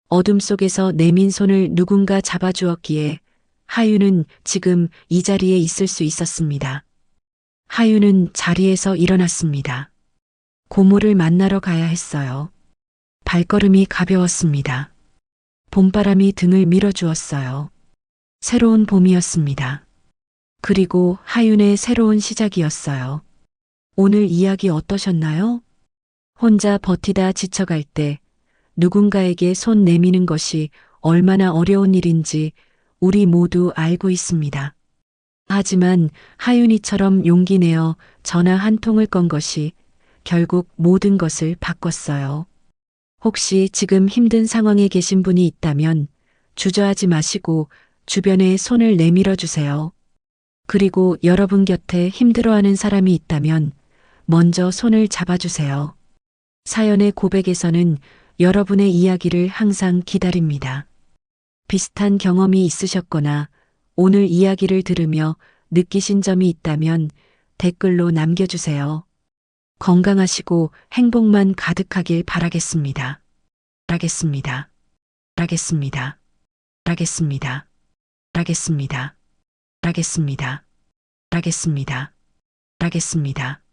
Speaker 3: 어둠 속에서 내민 손을 누군가 잡아주었기에 하윤은 지금 이 자리에 있을 수 있었습니다. 하윤은 자리에서 일어났습니다. 고모를 만나러 가야 했어요. 발걸음이 가벼웠습니다. 봄바람이 등을 밀어주었어요. 새로운 봄이었습니다. 그리고 하윤의 새로운 시작이었어요. 오늘 이야기 어떠셨나요? 혼자 버티다 지쳐갈 때 누군가에게 손 내미는 것이 얼마나 어려운 일인지 우리 모두 알고 있습니다. 하지만 하윤이처럼 용기 내어 전화 한 통을 건 것이 결국 모든 것을 바꿨어요. 혹시 지금 힘든 상황에 계신 분이 있다면 주저하지 마시고 주변에 손을 내밀어 주세요. 그리고 여러분 곁에 힘들어하는 사람이 있다면 먼저 손을 잡아주세요. 사연의 고백에서는 여러분의 이야기를 항상 기다립니다. 비슷한 경험이 있으셨거나 오늘 이야기를 들으며 느끼신 점이 있다면 댓글로 남겨주세요. 건강하시고 행복만 가득하길 바라겠습니다. 바라겠습니다. 바라겠습니다. 바라겠습니다. 바라겠습니다. 바라겠습니다. 바라겠습니다. 바라겠습니다.